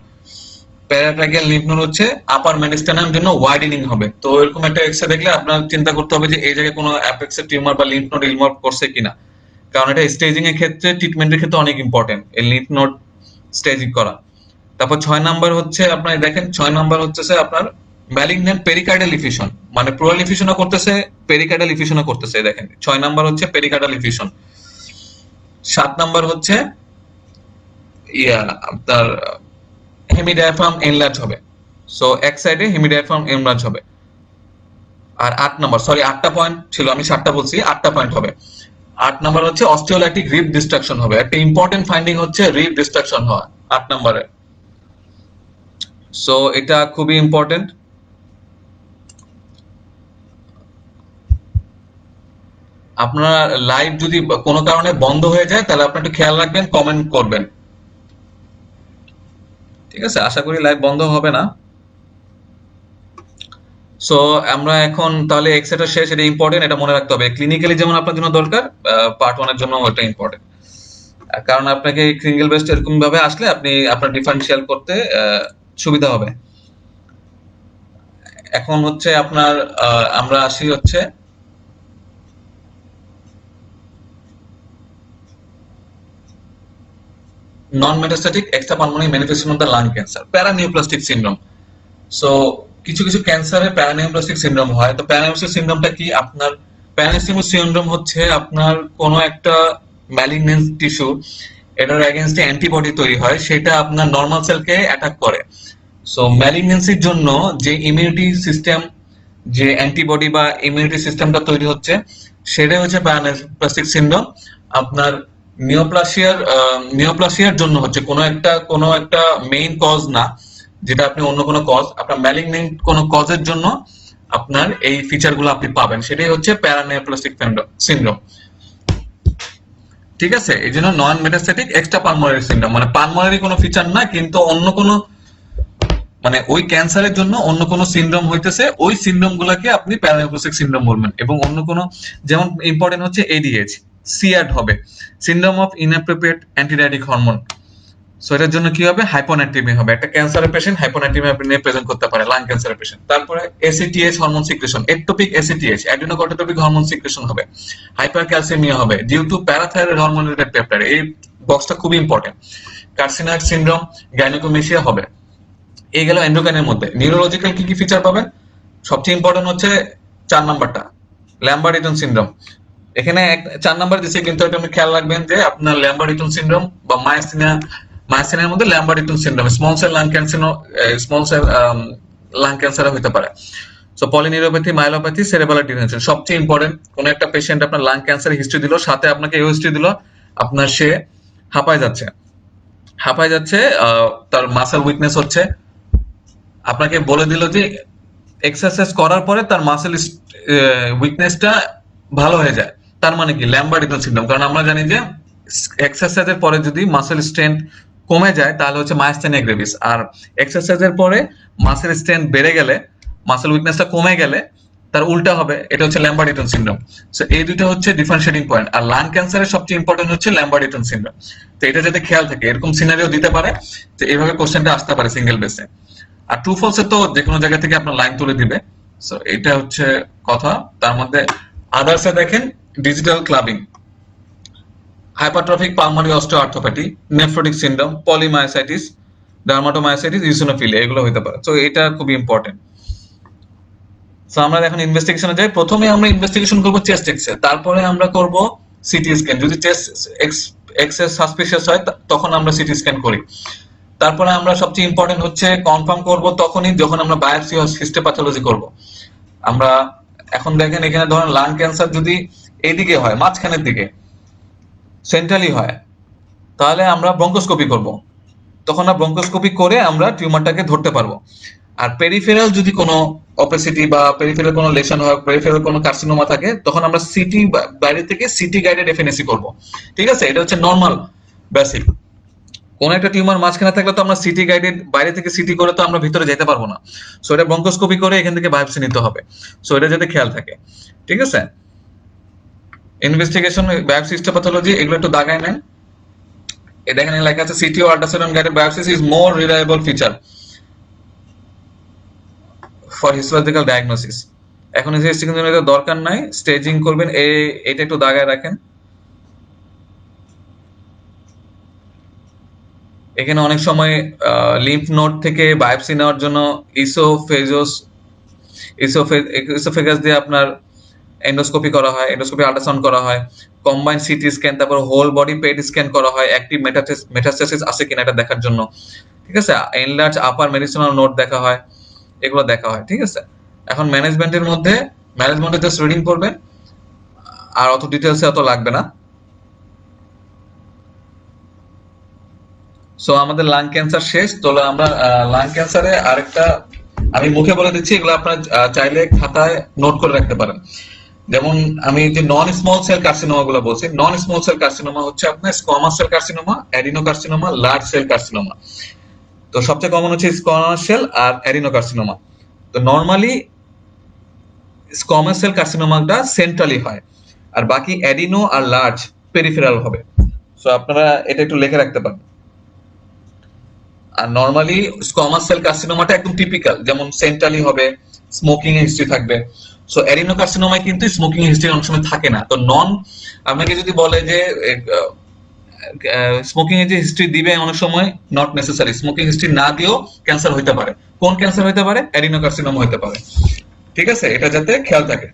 Paratracheal lymph node হচ্ছে আপার মেডিস্টেনাম জন্য ওয়াইডেনিং হবে। তো এরকম একটা এক্সরে দেখলে আপনার চিন্তা করতে হবে যে এই জায়গায় কোনো অ্যাপেক্সের টিউমার বা লিম্ফ নোড ইনভলভ করছে কিনা, কারণ এটা স্টেজিং এর ক্ষেত্রে, ট্রিটমেন্টের ক্ষেত্রে অনেক ইম্পর্টেন্ট এই লিম্ফ নোড স্টেজিং করা। তারপর 6 নাম্বার হচ্ছে আপনার দেখেন, 6 নাম্বার হচ্ছে আপনার ম্যালিগন্যান্ট পেরিকার্ডাল ইফিউশন, মানে প্লুরাল ইফিউশনও করতেছে, পেরিকার্ডাল ইফিউশনও করতেছে। দেখেন 6 নাম্বার হচ্ছে পেরিকার্ডাল ইফিউশন। 7 নাম্বার হচ্ছে আপনার হেমিডায়াফ্রাম এনলার্জ হবে। সো এক সাইডে হেমিডায়াফ্রাম এনলার্জ হবে। আর 8 নাম্বার, সরি 8টা পয়েন্ট ছিল, আমি 7টা বলছি, 8টা পয়েন্ট হবে। 8 নাম্বার হচ্ছে অস্টিওলাইটিক রিব ডিস্ট্রাকশন হবে। একটা ইম্পর্টেন্ট ফাইন্ডিং হচ্ছে রিব ডিস্ট্রাকশন হওয়া 8 নাম্বারে। সো এটা খুবই ইম্পর্টেন্ট। আপনার লাইভ যদি কোনো কারণে বন্ধ হয়ে যায় তাহলে আপনি একটু খেয়াল রাখবেন, কমেন্ট করবেন। ঠিক আছে, আশা করি লাইভ বন্ধ হবে না। সো আমরা এখন তাহলে এক্সেটা শেষ, এটা ইম্পর্টেন্ট, এটা মনে রাখতে হবে। ক্লিনিক্যালি যেমন আপনার জন্য দরকার, পার্ট 1 এর জন্য এটা ইম্পর্টেন্ট। কারণ আপনাকে সিঙ্গেল বেস্ট এরকম ভাবে আসলে আপনি আপনার ডিফারেন্সিয়াল করতে সুবিধা হবে। এখন হচ্ছে আপনার আমরা আসি হচ্ছে non metastatic extrapulmonary manifestation of the lung cancer, paraneoplastic syndrome. So কিছু কিছু ক্যান্সারে প্যারানিউপ্লাস্টিক সিনড্রোম হয়। তো প্যারানিউপ্লাস্টিক সিনড্রোমটা কি? আপনার প্যারানিউপ্লাস্টিক সিনড্রোম হচ্ছে আপনার কোনো একটা ম্যালিগন্যান্ট টিস্যু, এটার এগেইনস্টে অ্যান্টিবডি তৈরি হয়, সেটা আপনার নর্মাল সেলকে অ্যাটাক করে। সো ম্যালিগন্যান্সির জন্য যে ইমিউনিটি সিস্টেম, যে অ্যান্টিবডি বা ইমিউনিটি সিস্টেমটা তৈরি হচ্ছে, সেটাই হচ্ছে প্যারানিউপ্লাস্টিক সিনড্রোম। আপনার নিওপ্লাসিয়ার জন্য হচ্ছে কোনো একটা মেইন কজ না, যেটা আপনি অন্য কোনো কজ, আপনার ম্যালিগন্যান্ট কোনো কজের জন্য আপনার এই ফিচারগুলো আপনি পাবেন, সেটাই হচ্ছে প্যারানিউপ্লাস্টিক সিনড্রোম। ঠিক আছে, এই জন্য নন মেটাস্ট্যাটিক এক্সট্রা পালমোনারি সিনড্রোম, মানে পালমোনারি কোনো ফিচার না, কিন্তু অন্য কোনো, মানে ওই ক্যান্সারের জন্য অন্য কোনো সিনড্রোম হইতেছে, ওই সিনড্রোম গুলাকে আপনি প্যারানিউপ্লাস্টিক সিনড্রোম বলবেন। এবং অন্য কোনো, যেমন ইম্পর্টেন্ট হচ্ছে এডিএইচ, সিঅ্যাড হবে, syndrome of inappropriate antidiabetic hormone. So এটার জন্য কি হবে? হাইপোনাট্রিমিয়া হবে। একটা ক্যান্সারের পেশেন্ট হাইপোনাট্রিমিয়া নিয়ে প্রেজেন্ট করতে পারে, লাং ক্যান্সারের পেশেন্ট। তারপরে ACTH hormone secretion, ectopic ACTH, adrenocorticotropic hormone secretion হবে, হাইপারক্যালসিমিয়া হবে due to parathyroid hormone related peptide. এই বক্সটা খুবই ইম্পর্টেন্ট। কার্সিনয়েড সিনড্রোম, গাইনোকোমেশিয়া হবে। এই গেল এন্ডোক্রাইনের মধ্যে। নিউরোলজিক্যাল কি কি ফিচার পাবেন? সবচেয়ে ইম্পর্টেন্ট হচ্ছে 4 নাম্বারটা, ল্যাম্বার্ট ইটন সিনড্রোম। এখানে 4 নাম্বার দিচ্ছে, কিন্তু এটা আপনি খেয়াল রাখবেন যে আপনার ল্যাম্বার্ট ইটন সিনড্রোম বা মায়াসিনিয়ার মধ্যে Lambert Eaton syndrome, small cell lung cancer হতে পারে। So polyneuropathy, myelopathy, cerebral degeneration. সবচেয়ে ইম্পর্টেন্ট, কোন একটা পেশেন্ট আপনার লাং ক্যান্সার হিস্ট্রি দিল, সাথে আপনাকে এই হিস্ট্রি দিল আপনার সে হাঁপায় যাচ্ছে, তার মাসেল উইকনেস হচ্ছে, আপনাকে বলে দিল যে এক্সারসাইজ করার পরে তার মাসেল উইকনেসটা ভালো হয়ে যায়। তার মানে কি? Lambert Eaton syndrome. কারণ আমরা জানি যে এক্সারসাইজের পরে যদি মাসেল স্ট্রেংথ কমে যায় তাহলে হচ্ছে মায়াস্থেনিয়া গ্রেভিস, আর এক্সারসাইজের পরে মাসেল স্ট্রেংথ বেড়ে গেলে, মাসেল উইকনেসটা কমে গেলে তার উল্টা হবে, এটা হচ্ছে ল্যাম্বার্ট ইটন সিনড্রোম। সো এই দুটো হচ্ছে ডিফারেন্সিয়েটিং পয়েন্ট। আর লাং ক্যান্সারের সবচেয়ে ইম্পর্টেন্ট হচ্ছে ল্যাম্বার্ট ইটন সিনড্রোম। তো এটা যাতে খেয়াল থাকে, এরকম সিনারিও দিতে পারে, তো এইভাবে কোশ্চেনটা আসতে পারে সিঙ্গেল বেসে। আর ট্রু ফলসে তো যে কোনো জায়গা থেকে আপনার লাইন তুলে দিবে। সো এটা হচ্ছে কথা। তার মধ্যে আদার্সে দেখেন digital clubbing, hypertrophic pulmonary osteoarthropathy, nephrotic syndrome, polymyositis, dermatomyositis, eosinophilia, এগুলো হতে পারে। তো এটা খুবই ইম্পর্টেন্ট। সো আমরা এখন ইনভেস্টিগেশনে যাই। প্রথমে আমরা ইনভেস্টিগেশন করব চেস্ট এক্স-রে, তারপরে আমরা করব সিটি স্ক্যান। যদি চেস্ট এক্স-রে সাসপিশিয়াস হয় তখন আমরা সিটি স্ক্যান করি। তারপরে আমরা সবচেয়ে ইম্পর্টেন্ট হচ্ছে কনফার্ম করব তখনই যখন আমরা বায়োপসি ও হিস্টোপ্যাথোলজি করব। আমরা এখন দেখেন এখানে ধরেন লাং ক্যান্সার যদি এইদিকে হয়, মাঝখানের দিকে সেন্ট্রালি হয়, তাহলে আমরা ব্রঙ্কোস্কোপি করব। তখন আমরা ব্রঙ্কোস্কোপি করে আমরা টিউমারটাকে ধরতে পারবো। আর পেরিফেরাল যদি কোনো অপেসিটি বা পেরিফেরাল কোনো লেশন হয়, পেরিফেরাল কোনো কার্সিনোমা থাকে, তখন আমরা সিটি বাইরে থেকে সিটি গাইডেড এফএনএসি করব। ঠিক আছে, এটা হচ্ছে নর্মাল বেসিক। কোন একটা টিউমার মাঝখানে থাকলে তো আমরা সিটি গাইডেড বাইরে থেকে সিটি করে তো আমরা ভিতরে যেতে পারবো না। সো এটা ব্রঙ্কোস্কোপি করে এখান থেকে বায়োপসি নিতে হবে। সো এটা যাতে খেয়াল থাকে। ঠিক আছে, ইনভেস্টিগেশন, বায়োপসি, হিস্টোপ্যাথোলজি এগুলো একটু দাগায় নেন। এটা এখানে লেখা আছে সিটি ও ultrasound guided biopsies is more reliable feature for histological diagnosis. এখন ইনভেস্টিগেশনের দরকার নাই, স্টেজিং করবেন, এটা একটু দাগায় রাখেন। এখানে অনেক সময় লিম্ফ নোড থেকে বায়োপসি নেওয়ার জন্য ইসোফেগাস দিয়ে আপনার এন্ডোস্কোপি করা হয়, এন্ডোস্কোপি আল্ট্রাসাউন্ড করা হয়, কম্বাইন সিটি স্ক্যান, তারপর হোল বডি পেট স্ক্যান করা হয় অ্যাক্টিভ মেটাস্টাসিস আছে কিনা এটা দেখার জন্য। ঠিক আছে, এনলার্জ আপার মেডিসিনাল নোড দেখা হয়, এগুলো দেখা হয়। ঠিক আছে, এখন ম্যানেজমেন্টের জাস্ট রিডিং করবেন, আর অত ডিটেলসে অত লাগবে না। সো আমাদের লাং ক্যান্সার শেষ। তো আমরা লাং ক্যান্সারে আরেকটা আমি মুখে বলে দিচ্ছি, এগুলো আপনারা চাইলে খাতায় নোট করে রাখতে পারেন। যেমন আমি যে নন স্মল সেল কার্সিনোমা গুলো বলছি, নন স্মল সেল কার্সিনোমা হচ্ছে আপনার squamous cell carcinoma, adeno carcinoma, large cell carcinoma. তো সবচেয়ে কমন হচ্ছে স্কোয়ামাস সেল আর অ্যাডিনো কার্সিনোমা। তো নর্মালি স্কোয়ামাস সেল কার্সিনোমাটা সেন্ট্রালি হয়, আর বাকি অ্যাডিনো আর লার্জ পেরিফেরাল হবে। সো আপনারা এটা একটু লিখে রাখতে পারেন। আর নরমালি স্কোয়ামাস সেল কার্সিনোমাটা একদম টিপিক্যাল, যেমন সেন্ট্রালি হবে, স্মোকিং হিস্ট্রি থাকবে। সো অ্যাডিনোকার্সিনোমায় কিন্তু স্মোকিং হিস্ট্রি অনেক সময় থাকে না। তো আপনাকে যদি বলে যে স্মোকিং এর যে হিস্ট্রি দিবে, অনেক সময় নট নেসেসারি, স্মোকিং হিস্ট্রি না দিয়েও ক্যান্সার হইতে পারে। কোন ক্যান্সার হইতে পারে? অ্যাডিনোকার্সিনোমা হইতে পারে। ঠিক আছে, এটা যাতে খেয়াল থাকে।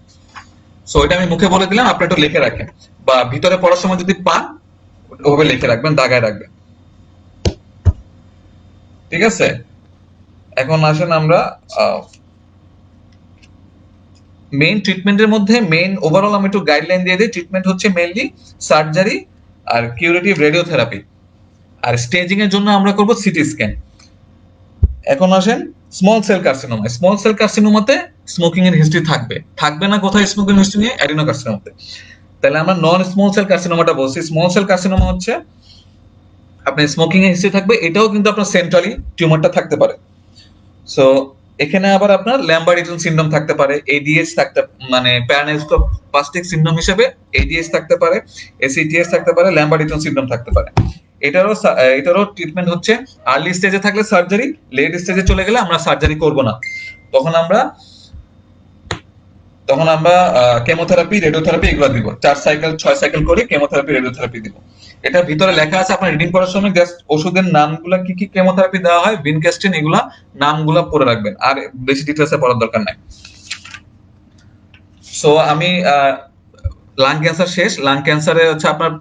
সো এটা আমি মুখে বলে দিলাম, আপনি একটু লিখে রাখেন, বা ভিতরে পড়ার সময় যদি পান ওভাবে লিখে রাখবেন, দাগায় রাখবেন। ঠিক আছে, এখন আসেন আমরা মেইন ট্রিটমেন্টের মধ্যে ওভারঅল আমি একটু গাইডলাইন দিয়ে দিই। ট্রিটমেন্ট হচ্ছে মেইনলি সার্জারি আর কিউরেটিভ রেডিওথেরাপি, আর স্টেজিং এর জন্য আমরা করব সিটি স্ক্যান। এখন আসেন small cell carcinoma. Small cell কার্সিনোমাতে স্মোকিং এর হিস্ট্রি থাকবে না। কোথায় স্মোকিং হিস্ট্রি নিয়ে? অ্যাডিনোকার্সিনোমাতে। তাহলে আমরা নন স্মল সেল কার্সিনোমাটা বলছি। স্মল সেল কার্সিনোমা হচ্ছে আপনার স্মোকিং এর হিস্ট্রি থাকবে, এটাও কিন্তু আপনার সেন্ট্রালি টিউমারটা থাকতে পারে। সো এখানে আবার আপনার ল্যাম্বার্ট-ইটন সিনড্রোম থাকতে পারে, এডিএইচ মানে প্যারানেফ্রোপাস্টিক সিনড্রোম হিসেবে এডিএইচ থাকতে পারে, এসিটিএস থাকতে পারে, ল্যাম্বার্ট-ইটন সিনড্রোম থাকতে পারে। এটারও ট্রিটমেন্ট হচ্ছে আর্লি স্টেজে থাকলে সার্জারি, লেট স্টেজে চলে গেলে আমরা সার্জারি করব না। তখন আমরা কেমোথেরাপি, রেডিওথেরাপি এগুলো দিব। 4 সাইকেল 6 সাইকেল করে কেমোথেরাপি, রেডিওথেরাপি দিব। এটা ভিতরে লেখা আছে, আপনার রিডিং করার সময় জাস্ট ওষুধের নামগুলা কি কি কেমোথেরাপি দেওয়া হয়, ভিনক্যাস্টিন, এগুলা নামগুলা পড়ে রাখবেন, আর বেশি ডিটেইলসে পড়ার দরকার নাই। সো আমি লাং ক্যান্সার শেষ। লাং ক্যান্সারে হচ্ছে আপনার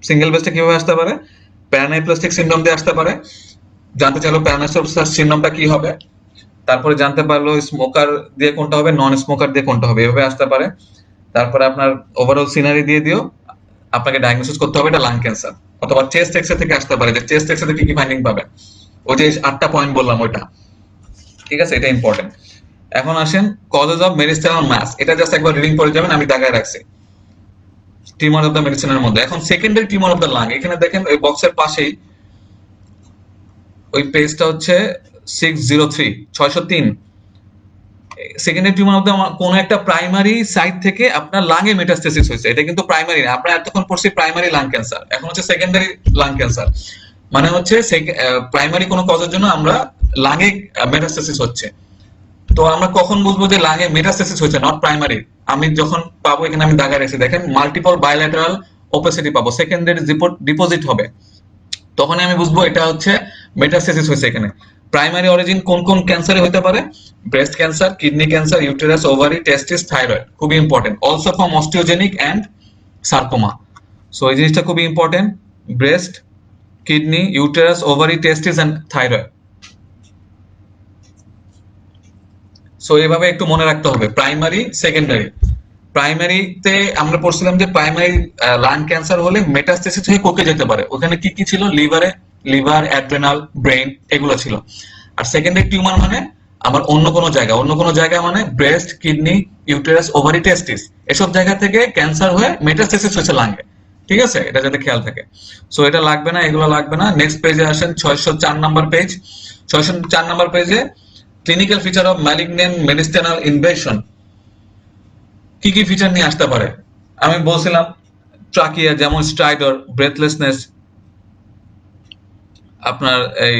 সিঙ্গেল বেস্টে কিভাবে আসতে পারে? প্যারানাইপ্লাস্টিক সিনড্রোম দিয়ে আসতে পারে। জানতে চাইলো প্যারানাইপ্লাস্টিক সিনড্রোমটা কি হবে, তারপরে জানতে পারলো স্মোকার দিয়ে কোনটা হবে, নন স্মোকার দিয়ে কোনটা হবে, এভাবে আসতে পারে। তারপরে আপনার ওভারঅল সিনারি দিয়ে দিও, আপনাকে ডায়াগনোসিস করতে হবে এটা লাং ক্যান্সার। অথবা চেস্ট এক্স থেকে আসতে পারে, যে চেস্ট এক্স কি কি ফাইন্ডিং পাবে, ওই যে 8টা পয়েন্ট বললাম ওইটা। ঠিক আছে, এটা ইম্পর্টেন্ট। এখন আসেন কজেস অফ মেরিস্টেমাল মাস, এটা জাস্ট একবার রিডিং করে যাবেন, আমি দাগায় রাখছি টিউমার অফ দ্য মেডিসিনের মধ্যে। এখন secondary tumour of the lung, এখানে দেখেন ওই বক্সের পাশেই ওই পেজটা হচ্ছে 603 603। সেকেন্ডারি টিউমার অফ দ্য কোন একটা প্রাইমারি সাইট থেকে আপনার লাংয়ে মেটাস্টেসিস হয়েছে, এটা কিন্তু প্রাইমারি না। আমরা এতক্ষণ পড়ছি প্রাইমারি লাং ক্যান্সার, এখন হচ্ছে সেকেন্ডারি লাং ক্যান্সার। মানে হচ্ছে প্রাইমারি কোনো কজের জন্য আমরা লাংয়ে মেটাস্টেসিস হচ্ছে। তো আমরা কখন বুঝবো যে লাংয়ে মেটাস্টেসিস হয়েছে, নট প্রাইমারি? আমি যখন পাবো, এখানে আমি দাগা রেখেছি দেখেন, মাল্টিপল বাইল্যাটারাল ওপেসিটি পাবো, সেকেন্ডারি ডিপোজিট হবে, তখনই আমি বুঝবো এটা হচ্ছে মেটাস্টেসিস হয়েছে এখানে। প্রাইমারি অরিজিন কোন কোন ক্যান্সারে হতে পারে? Breast cancer, kidney cancer, uterus, ovary, testis, thyroid, খুবই important. Also from osteogenic and sarcoma. So এই জিনিসটা খুবই important, breast, kidney, uterus, ovary, testis and thyroid. So এভাবে একটু মনে রাখতে হবে, প্রাইমারি সেকেন্ডারি। প্রাইমারিতে আমরা পড়ছিলাম যে প্রাইমারি লাং ক্যান্সার হলে মেটাস্টেসিস হয়ে কোকে যেতে পারে, ওখানে কি কি ছিল, লিভার, অ্যাড্রেনাল, ব্রেন, এগুলো ছিল। আর সেকেন্ডারি টিউমার মানে আমার অন্য কোনো জায়গা মানে ব্রেস্ট, কিডনি, ইউটেরাস, ওভারি, টেস্টিস, এসব জায়গা থেকে ক্যান্সার হয়ে মেটাস্টেসিস হয়েছে লাঙ্গে। ঠিক আছে, এটা যাতে খেয়াল থাকে। সো এটা লাগবে না, এগুলো লাগবে না। নেক্সট পেজে আসেন, 604 নম্বর পেজ। 604 নম্বর পেজে clinical feature of malignant mediastinal invasion, কি কি ফিচার নিয়ে আসতে পারে। আমি বলছিলাম ট্রাকিয়া, যেমন স্ট্রাইডর, ব্রেথলেসনেস, আপনার এই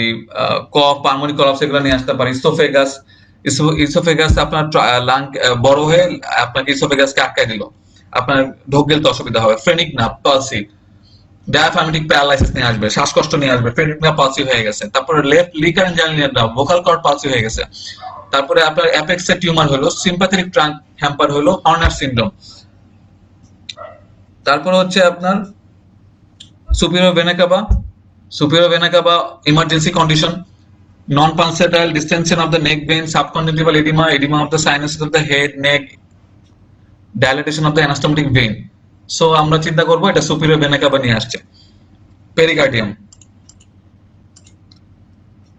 কফ, পালমোনারি কলাপস, এগুলো নিয়ে আসতে পারে। ইসোফেগাস, ইসোফেগাস আপনার লাং বড় হয়ে আপনাকে ইসোফেগাসকে আটকায় দিল, আপনার ঢোক গেলতে অসুবিধা হবে। Phrenic nerve palsy, diaphragmatic paralysis নিয়ে আসবে, শ্বাসকষ্ট নিয়ে আসবে, ফ্রেনিক নার্ভ পালসি হয়ে গেছে। তারপরে left recurrent laryngeal nerve, vocal cord palsy হয়ে গেছে। তারপরে আপনার অ্যাপেক্সের টিউমার হলো, সিম্পাথেটিক ট্রাঙ্ক হ্যাম্পার হলো, হর্নার সিনড্রোম। তারপরে হচ্ছে আপনার superior vena cava, emergency condition, non-pulsatile distension of the neck vein, subconjunctival edema, edema of the sinuses of the head, neck, dilatation of the anastomotic vein. So আমরা চিন্তা করব এটা superior vena CAVA নিয়ে আসছে। Pericardium,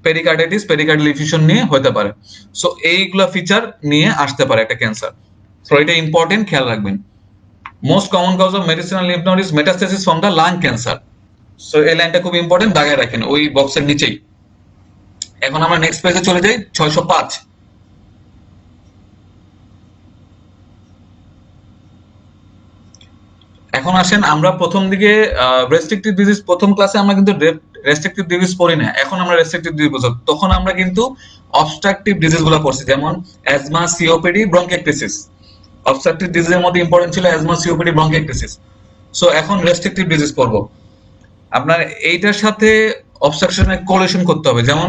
pericarditis, pericardial effusion নিয়ে হতে পারে। So এইগুলা ফিচার নিয়ে আসতে পারে একটা ক্যান্সার। সো এটা ইম্পর্টেন্ট, খেয়াল রাখবেন। Most common cause of medicinal lymph node is metastasis from the lung cancer. So এই লাইনটা খুব ইম্পর্টেন্ট, দাগায় রাখেন ওই বক্সের নিচেই। এখন আমরা নেক্সট পেজে চলে যাই, 605। এখন আসেন, আমরা প্রথম দিকে রেস্ট্রিক্টিভ ডিজিজ, প্রথম ক্লাসে আমরা কিন্তু রেস্ট্রিক্টিভ ডিজিজ পড়ি না, এখন আমরা রেস্ট্রিক্টিভ ডিজিজ, তখন আমরা কিন্তু অবস্ট্রাকটিভ ডিজিজ গুলো পড়ছি, যেমন অ্যাজমা, সিওপিডি, ব্রঙ্কাইটিস। অবস্ট্রাকটিভ ডিজিজের মধ্যে ইম্পর্টেন্ট ছিল অ্যাজমা, সিওপিডি, ব্রঙ্কাইটিস। সো এখন রেস্ট্রিক্টিভ ডিজিজ পড়বো। আপনার এইটার সাথে অবস্ট্রাকশনের কোরিলেশন করতে হবে, যেমন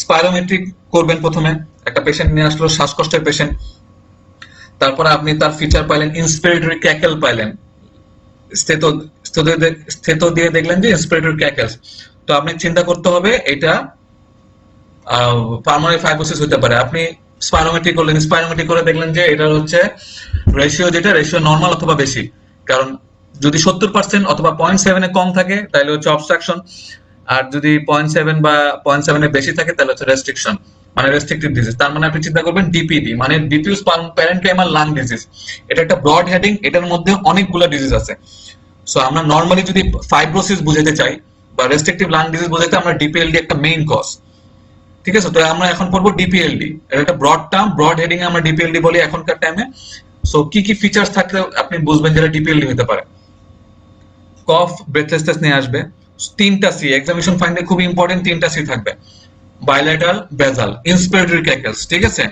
স্পাইরোমেট্রি করবেন। প্রথমে একটা পেশেন্ট নিয়ে আসলো, শ্বাসকষ্টের পেশেন্ট, তারপরে আপনি তার ফিচার পাইলেন, ইন্সপিরেটরি ক্যাকেল পাইলেন, স্থেত দিয়ে দেখলেন যে ইন্সপিরেটরি ক্যাকেলস। তো আপনি চিন্তা করতে হবে এটা পালমোনারি ফাইব্রোসিস হতে পারে। আপনি স্পাইরোমেট্রি করলেন, স্পাইরোমেট্রি করে দেখলেন যে এটা হচ্ছে রেশিও নর্মাল অথবা বেশি। কারণ যদি 70% অথবা 0.7 কম থাকে তাহলে হচ্ছে অবস্ট্রাকশন, আর যদি 0.7 বা 0.7 বেশি থাকে তাহলে হচ্ছে রেস্ট্রিকশন, মানে রেস্ট্রিক্টিভ ডিজিজ। তার মানে আপনি চিন্তা করবেন ডিপিডি, মানে ডিফিউজ প্যারেনকাইমাল লাং ডিজিজ। এটা একটা ব্রড হেডিং, এটার মধ্যে অনেকগুলো ডিজিজ আছে। সো আমরা নর্মালি যদি ফাইব্রোসিস বুঝাতে চাই বা রেস্ট্রিক্টিভ লাং ডিজিজ বুঝাতে, আমরা ডিপিএলডি একটা মেইন কজ। ঠিক আছে, তো আমরা এখন পড়বো ডিপিএলডি। এটা একটা ব্রড টার্ম, ব্রড হেডিং এ আমরা ডিপিএলডি বলি এখনকার টাইমে। সো কি কি ফিচার্স থাকলে আপনি বুঝবেন যেটা ডিপিএলডি হতে পারে। কফ, ব্রেথলেসনেস নিয়ে আসবে। তিনটা সি, এক্সামিনেশন ফাইন্ডে খুব ইম্পর্টেন্ট, তিনটা সি থাকবে। বাইলেটারাল, বেজাল, ইন্সপিরেটরি ক্যাকেলস। ঠিক আছে,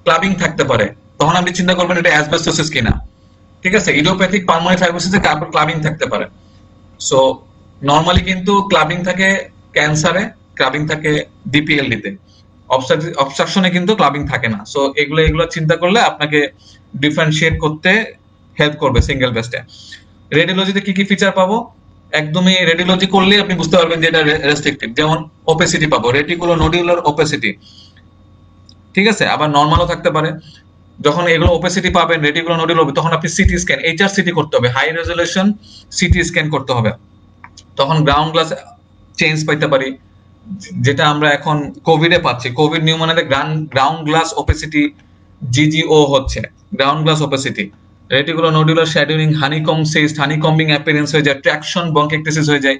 ক্লাবিং থাকতে পারে, তখন আপনি চিন্তা করবেন এটা অ্যাসবেস্টোসিস কিনা। ঠিক আছে, ইডিওপ্যাথিক পালমোনারি ফাইব্রোসিসে ক্লাবিং থাকতে পারে। সো নরমালি কিন্তু ক্লাবিং থাকে ক্যান্সারে, ক্লাবিং থাকে ডিপিএলডি তে, অবস্ট্রাকশনে কিন্তু ক্লাবিং থাকে না। সো এগুলো চিন্তা করলে আপনাকে ডিফারেন্সিয়েট করতে হেল্প করবে সিঙ্গেল বেস্টে। রেডিওলজিতে কি কি ফিচার পাবো, একদমই রেডিওলজি করলে আপনি বুঝতে পারবেন যে এটা রেস্ট্রিক্টিভ। যেমন ওপেসিটি পাবো, রেটিকুলো নোডুলার ওপেসিটি। ঠিক আছে, আবার নর্মালও থাকতে পারে। যখন এগুলো ওপেসিটি পাবেন, রেটিকুলো নোডুলার হবে, তখন আপনি সিটি স্ক্যান, এইচআরসিটি করতে হবে, হাই রেজলিউশন সিটি স্ক্যান করতে হবে। তখন গ্রাউন্ড গ্লাস চেঞ্জ পাইতে পারি, যেটা আমরা এখন কোভিডে পাচ্ছি। কোভিড নিউমোনিয়াতে গ্রাউন্ড গ্লাস ওপেসিটি, জিজিও হচ্ছে ground glass opacity. Reticulonodular shadowing, honeycomb cyst, honeycombing appearance হয়ে যায়, ট্র্যাকশন ব্রঙ্কাইটিস হয়ে যায়।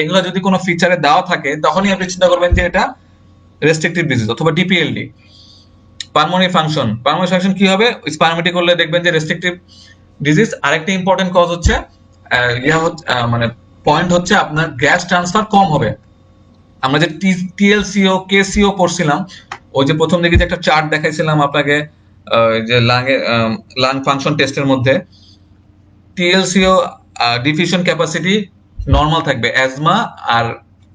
এগুলো যদি কোনো ফিচারে দেওয়া থাকে তখনই আপনি চিন্তা করবেন যে এটা রেস্ট্রিক্টিভ ডিজিজ অথবা ডিপিএলডি। পালমোনারি ফাংশন কি হবে, স্পাইরোমেট্রি করলে দেখবেন যে রেস্ট্রিক্টিভ ডিজিজ। আরেকটা ইম্পর্টেন্ট কজ হচ্ছে মানে পয়েন্ট হচ্ছে আপনার গ্যাস ট্রান্সফার কম হবে। আমরা যে টিএলসিও, কেসিও পড়ছিলাম, ওই যে প্রথম দিকে যে একটা চার্ট দেখাইছিলাম আপনাকে, যে লাং ফাংশন টেস্টের মধ্যে টিএলসিও ডিফিউশন ক্যাপাসিটি নরমাল থাকবে অ্যাজমা আর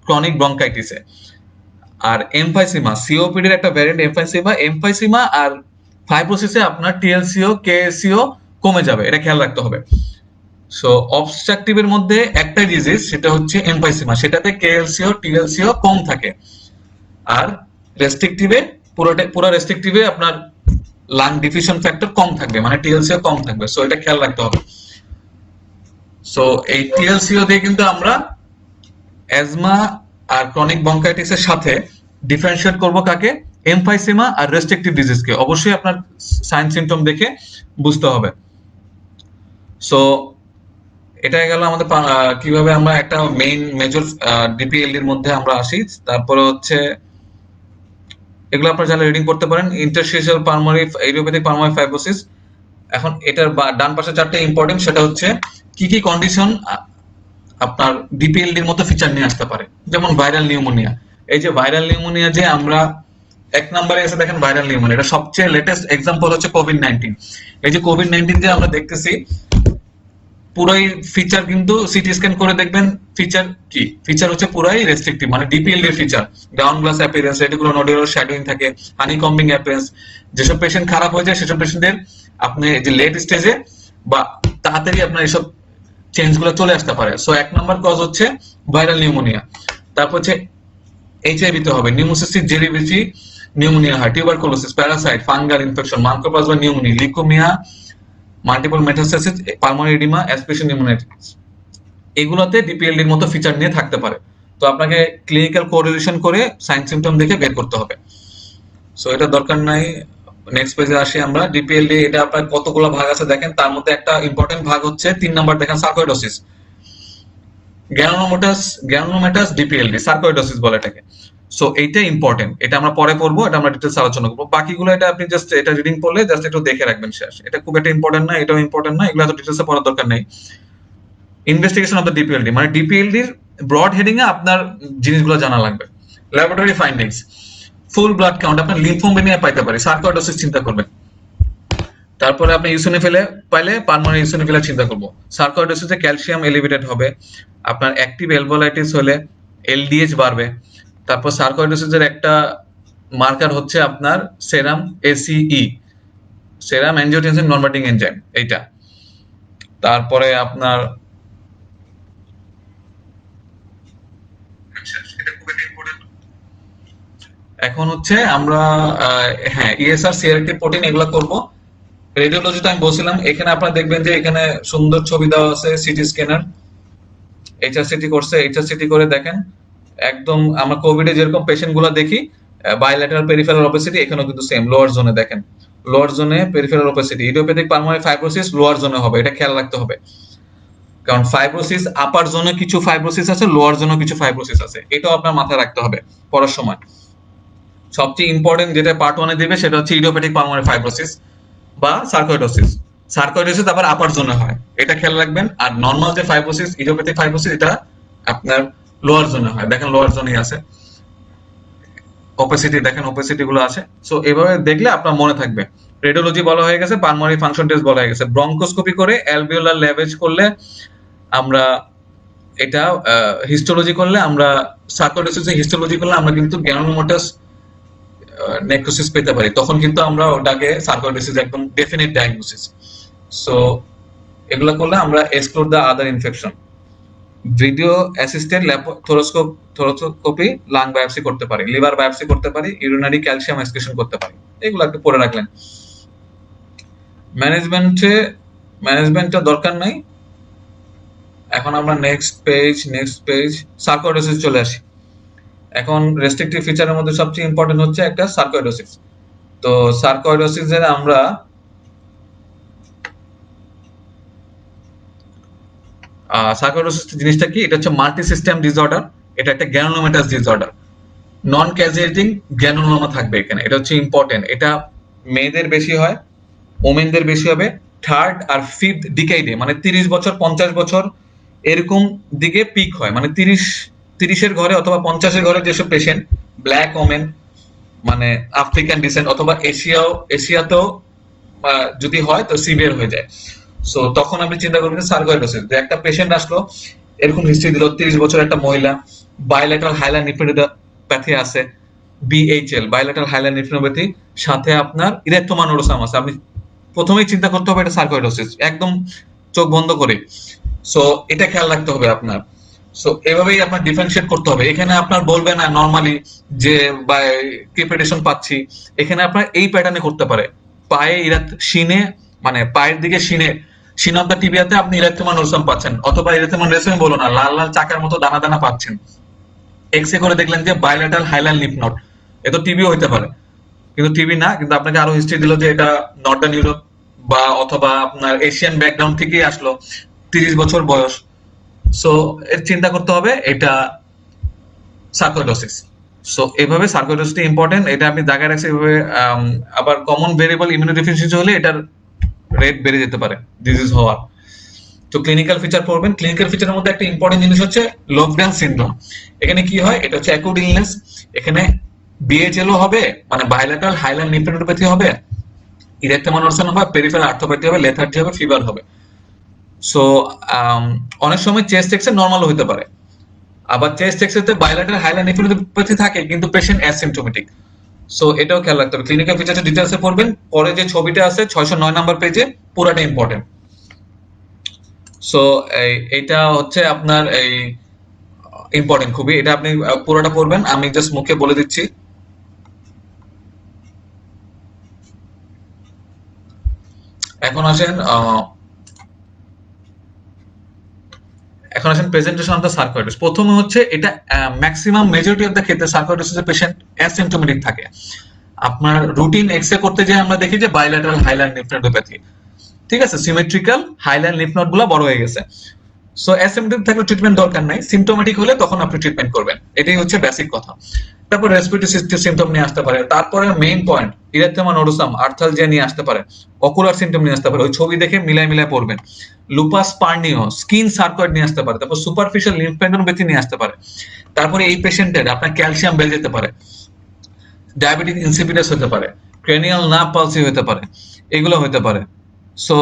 ক্রনিক ব্রঙ্কাইটিসে। আর এমফাইসিমা, সিওপিডির একটা ভ্যারিয়েন্ট এমফাইসিমা আর ফাইব্রোসিসে আপনার টিএলসিও, কেএসিও কমে যাবে, এটা খেয়াল রাখতে হবে। সো অবস্ট্রাকটিভের মধ্যে একটা ডিজিজ, সেটা হচ্ছে এমফাইসিমা, সেটাতে কেএলসিও, টিএলসিও কম থাকে। আর রেস্ট্রিকটিভে পুরো রেস্ট্রিকটিভে আপনার লাং ডিফিউশন ফ্যাক্টর কম থাকবে, মানে টিএলসিও কম থাকবে। সো এটা খেয়াল রাখতে হবে। সো এই টিএলসিও দিয়ে কিন্তু আমরা অ্যাজমা আর ক্রনিক ব্রঙ্কাইটিসের সাথে ডিফারেন্সিয়েট করব কাকে? এমফাইসিমা আর রেস্ট্রিকটিভ ডিজিজকে। অবশ্যই আপনার সাইন সিমটম দেখে বুঝতে হবে। সো এটা গেল আমাদের কিভাবে আমরা একটা মেইন মেজর ডিপিএলডির মধ্যে আমরা আসি। তারপরে হচ্ছে এগুলো আপনারা চাইলে রিডিং করতে পারেন। Interstitial pulmonary idiopathic pulmonary fibrosis. এখন এটার ডান পাশে চারটে ইম্পর্টেন্ট, সেটা হচ্ছে কি কি কন্ডিশন আপনার ডিপিএলডির মতো ফিচার নিয়ে আসতে পারে। যেমন ভাইরাল নিউমোনিয়া। এই যে ভাইরাল নিউমোনিয়া যে আমরা এক নম্বরে এসে দেখেন ভাইরাল নিউমোনিয়া, এটা সবচেয়ে লেটেস্ট এক্সাম্পল হচ্ছে কোভিড-19। এই যে কোভিড-19 যে আমরা দেখতেছি, পুরাই ফিচার কিন্তু সিটি স্ক্যান করে দেখবেন ফিচার কি, ফিচার হচ্ছে পুরাই রেস্ট্রিকটিভ, মানে DPLD feature. Ground glass appearance, reticular nodular shadowing থাকে, হানিকম্বিং অ্যাপিয়ারেন্স। যেসব পেশেন্ট খারাপ হয়ে যায় সেসব পেশেন্টের আপনি যে লেট স্টেজে বা তাড়াতাড়ি আপনার এসব চেঞ্জ গুলো চলে আসতে পারে। সো এক নম্বর কজ হচ্ছে ভাইরাল নিউমোনিয়া। তারপর হচ্ছে এইচআইভি তে হবে, নিউমোসিস্টিক জেরিবেসি নিউমোনিয়া হয়, tuberculosis, Parasite, fungal infection, mycoplasma pneumonia, leukaemia, multiple metastasis, pulmonary oedema, aspiration pneumonitis. এগুলোতে ডিপিএলডি এর মতো ফিচার নিয়ে থাকতে পারে। তো আপনাকে ক্লিনিক্যাল কোরিলেশন করে সাইন সিমটম দেখে বের করতে হবে। সো এটা দরকার নাই। নেক্সট পেজে আসি আমরা। ডিপিএলডি এটা আপনার কতগুলো ভাগ আছে দেখেন, তার মধ্যে একটা ইম্পর্টেন্ট ভাগ হচ্ছে 3 নাম্বার দেখেন, সার্কোইডোসিস। গ্রানুলোমাটাস ডিপিএলডি, সার্কোইডোসিস বলে এটাকে। সো এইটা ইম্পর্টেন্ট, এটা আমরা পরে পড়বো, এটা আমরা ডিটেইলস আলোচনা করবো। বাকিগুলো এটা আপনি জাস্ট এটা রিডিং করলে জাস্ট একটু দেখে রাখবেন, শেষ। এটা খুব একটা ইম্পর্টেন্ট না, এটাও ইম্পর্টেন্ট না, এগুলো এত ডিটেইলসে পড়ার দরকার নেই। ইনভেস্টিগেশন অফ দ্য ডিপিএলডি, মানে ডিপিএলডির ব্রড হেডিং এ আপনার জিনিসগুলো জানা লাগবে। ল্যাবরেটরি ফাইন্ডিংস, ফুল ব্লাড কাউন্ট, আপনার লিম্ফোমেনিয়া পাইতে পারে, সার্কোইডোসিস চিন্তা করবেন। তারপরে আপনি ইউসিনোফিলে পাইলে পালমোনারি ইউসিনোফিলা চিন্তা করব। সার্কোইডোসিসে ক্যালসিয়াম এলিভেটেড হবে। আপনার অ্যাক্টিভ এলভোলাইটিস হলে এলডিএইচ বাড়বে। তারপর সার্কোইডোসিসের একটা মার্কার হচ্ছে আপনার সেরাম এসিই, সেরাম অ্যাঞ্জিওটেনসিন ননবার্টিং এনজাইম, এইটা। তারপরে আপনার এখন হচ্ছে আমরা হ্যাঁ ইএসআর সিআরটি প্রোটিন এগুলো করব। রেডিওলজিটা আমি বলছিলাম, এখানে আপনারা দেখবেন যে এখানে সুন্দর ছবি দেওয়া আছে সিটি স্ক্যানার। এইচআরসিটি করছে, এইচআরসিটি করে দেখেন একদম আমরা কোভিডে যেরকম পেশেন্ট গুলা দেখি বাইল্যাটারাল পেরিফেরাল ওপেসিটি, এখানেও কিন্তু সেম লোয়ার জোনে দেখেন, লোয়ার জোনে peripheral opacity. Idiopathic pulmonary fibrosis lower জোনে হবে, এটা খেয়াল রাখতে হবে। কারণ ফাইব্রোসিস আপার জোনে কিছু ফাইব্রোসিস আছে, লোয়ার জোনে কিছু ফাইব্রোসিস আছে, এটাও আপনার মাথায় রাখতে হবে পড়ার সময়। সবচেয়ে ইম্পর্টেন্ট যেটা পার্ট 1 এ দিবে সেটা হচ্ছে ইডিওপ্যাথিক পালমোনারি ফাইব্রোসিস বা সার্কোইডোসিস। সার্কোইডোসিস আবার আপার জোনে হয়, এটা খেয়াল রাখবেন। আর নরমাল যে ফাইব্রোসিস ইডিওপ্যাথিক ফাইব্রোসিস এটা আপনার লোয়ার জোনে হয়, দেখেন লোয়ার জোনেই আছে। ওপেসিটি দেখেন, ওপেসিটি গুলো আছে। সো এভাবে দেখলে আপনার মনে থাকবে। রেডিওলজি বলা হয়ে গেছে, পালমোনারি ফাংশন টেস্ট বলা হয়ে গেছে। ব্রঙ্কোস্কোপি করে অ্যালভিওলার লেভেজ করলে আমরা এটা, হিস্টোলজি করলে আমরা সার্কোইডোসিসে হিস্টোলজি করলে আমরা কিন্তু গ্রানুলোমাটাস নেক্রোসিস পেতে পারি, তখন কিন্তু আমরা ওটাকে সার্কোইডোসিস একদম ডেফিনিট ডায়াগনোসিস। সো এগুলো করলে আমরা explore the other infection. Video assisted thoracoscopy, lung biopsy করতে পারি, লিভার বায়োপসি করতে পারি, ইউরিনারি ক্যালসিয়াম এক্সক্রিশন করতে পারি। এগুলো একটু পড়ে রাখলেন। ম্যানেজমেন্টটা দরকার নাই। এখন আমরা নেক্সট পেজ সার্কোইডোসিস চলে আসি। এখন রেস্ট্রিকটিভ ফিচারের মধ্যে সবচেয়ে ইম্পর্টেন্ট হচ্ছে একটা সার্কোইডোসিস। তো সার্কোইডোসিসের আমরা সার্কোইডোসিস জিনিসটা কি? এটা হচ্ছে মাল্টি সিস্টেম ডিসঅর্ডার, এটা একটা গ্রানুলোমাটাস ডিসঅর্ডার। নন ক্যাজুয়েটিং গ্রানুলোমা থাকবে এখানে, এটা হচ্ছে ইম্পর্টেন্ট। এটা মেয়েদের বেশি হয়, ওমেনদের বেশি হবে থার্ড আর ফিফথ ডিকেডে, মানে 30 বছর 50 বছর এরকম দিকে পিক হয়। মানে 30-এর ঘরে অথবা 50-এর ঘরে যেসব পেশেন্ট ব্ল্যাক ওমেন, মানে আফ্রিকান ডিসেন্ট অথবা এশিয়াতেও যদি হয় তো সিভিয়ার হয়ে যায়। সো তখন আপনি চিন্তা করবেন সার্কোইডোসিস। যে একটা পেশেন্ট আসলো, এরকম হিস্ট্রি দিল, 30 বছর একটা মহিলা, বাইল্যাটারাল হাইলার নিফ্রিনোপ্যাথি আছে, বিএইচএল বাইল্যাটারাল হাইলার নিফ্রিনোপ্যাথি, সাথে আপনার ইরেক্টোমা নোডোসাম আছে। আপনি প্রথমেই চিন্তা করতে হবে এটা সার্কোইডোসিস, একদম চোখ বন্ধ করে। সো এটা খেয়াল রাখতে হবে আপনার। সো এভাবেই আপনার ডিফারেন্সিয়েট করতে হবে। এখানে আপনার বলবে না নরমালি যে ক্রিপেটেশন পাচ্ছি, এখানে আপনার এই প্যাটার্নে করতে পারে। পায়ে শিনে, মানে পায়ের দিকে শিন অফ দ্য টিবিয়াতে আপনি ইরেথ্রোমা নোডুসাম পাচ্ছেন, অথবা ইরেথ্রোমা রেসম বলো না, লাল লাল চাকার মতো দানা দানা পাচ্ছেন। এক্স রে করে দেখলেন যে বাইলেটারাল হাইলার লিম্ফ নোড, এ তো টিবিও হইতে পারে, কিন্তু টিবি না, কিন্তু আপনাকে আরো হিস্ট্রি দিল যে এটা নর্দার্ন ইউরোপ বা অথবা আপনার এশিয়ান ব্যাকগ্রাউন্ড থেকেই আসলো, 30 বছর বয়স। সো এর চিন্তা করতে হবে এটা সার্কোইডোসিস। সো এভাবে সার্কোইডোসিস ইম্পর্টেন্ট, এটা আপনি জায়গায় রাখছেন এভাবে। আবার কমন ভেরিয়েবল ইমিউনোডেফিসিয়েন্সি হলে এটার রেট বেড়ে যেতে পারে ডিজিজ হওয়ার। তো ক্লিনিক্যাল ফিচার পড়বেন। ক্লিনিক্যাল ফিচারের মধ্যে একটা ইম্পর্টেন্ট জিনিস হচ্ছে লোভগ্রেন সিনড্রোম। এখানে কি হয়, এটা হচ্ছে অ্যাকুট ইলনেস। এখানে বিএইচএলও হবে, মানে বায়োলেটারাল হাইলার লিম্ফোডেনোপ্যাথি হবে, ইরেথ্রোমা নোডুসাম হবে, পেরিফেরাল আর্থ্রোপ্যাথি হবে, লেথার্জি হবে, ফিভার হবে। সো অনেক সময় চেস্ট এক্সরে নরমাল হতে পারে, আবার চেস্ট এক্সরেতে বায়োলেটারাল হাইলার লিম্ফোডেনোপ্যাথি থাকে কিন্তু পেশেন্ট অ্যাসিম্পটোমেটিক। সো এটাও খেয়াল রাখতে হবে। ক্লিনিক্যাল ফিচারটা ডিটেইলসে পড়বেন, পরে যে ছবিটা আছে 609 নাম্বার পেজে, পুরাটা ইম্পর্টেন্ট। সো এইটা হচ্ছে আপনার এই ইম্পর্টেন্ট খুবই, এটা আপনি পুরোটা পড়বেন, আমি জাস্ট মুখে বলে দিচ্ছি। এখন আসেন প্রেজেন্টেশন অফ দ্য সার্কোইডোসিস। প্রথমে হচ্ছে এটা ম্যাক্সিমাম মেজরিটি অফ দ্য ক্ষেত্রে সার্কোইডোসিসের পেশেন্ট অ্যাসিম্পটোমেটিক থাকে। আপনার রুটিন এক্সরে করতে যে আমরা দেখি যে বাইলেটারাল হাইলার লিম্ফোডেনোপ্যাথি, ঠিক আছে, সিমেট্রিক্যাল হাইলার লিম্ফ নোড গুলো বড় হয়ে গেছে। সো অ্যাসিম্পটোমেটিক থাকলে ট্রিটমেন্ট দরকার নাই, সিমটোমেটিক হলে তখন আপনি ট্রিটমেন্ট করবেন, এটাই হচ্ছে বেসিক কথা। তারপর রেসপিরেটরি সিমটম নিয়ে আসতে পারে, তারপরে মেইন পয়েন্ট ইরেথ্রোমা নোডুসাম আর্থালজিয়া নিয়ে আসতে পারে, অকুলার সিমটম নিয়ে আসতে পারে, ওই ছবি দেখে মিলাই মিলাই পড়বেন। লুপাস পার্নিও, স্কিন সার্কয়েড নিয়ে আসতে পারে, তারপর সুপারফিশিয়াল লিম্ফোডেনোপ্যাথি নিয়ে আসতে পারে। তারপরে এই পেশেন্টের আপনার ক্যালসিয়াম বেড়ে যেতে পারে, ডায়াবেটিক ইনসিপিডাস হতে পারে, ক্রেনিয়াল নার্ভ পালসি হতে পারে, এগুলো হতে পারে। সো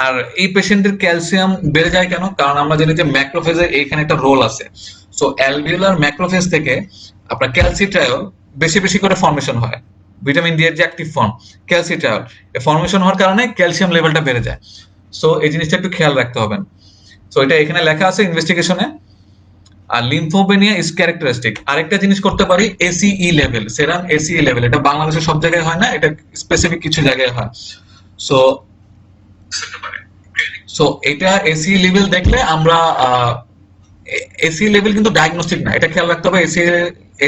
আর এই পেশেন্টের ক্যালসিয়াম বেড়ে যায় কেন? কারণ আমরা জানি যে ম্যাক্রোফেজের এইখানে একটা রোল আছে। সো অ্যালভিওলার ম্যাক্রোফেজ থেকে আপনার ক্যালসিট্রায়ল বেশি বেশি করে ফর্মেশন হয়, ভিটামিন ডি এর যে অ্যাক্টিভ ফর্ম ক্যালসিট্রায়ল, এই ফর্মেশন হওয়ার কারণে ক্যালসিয়াম লেভেলটা বেড়ে যায়। সো এই জিনিসটা একটু খেয়াল রাখতে হবে। সো এটা এখানে লেখা আছে ইনভেস্টিগেশনে। আর লিম্ফোপেনিয়া ইজ ক্যারেক্টারিস্টিক। আরেকটা জিনিস করতে পারি এসিই লেভেল, সেরাম এসিই লেভেল, এটা বাংলাদেশের সব জায়গায় হয় না, এটা স্পেসিফিক কিছু জায়গায় হয়। সো সো এটা এসি লেভেল দেখলে আমরা এসি লেভেল কিন্তু ডায়াগনস্টিক না, এটা খেয়াল রাখতে হবে।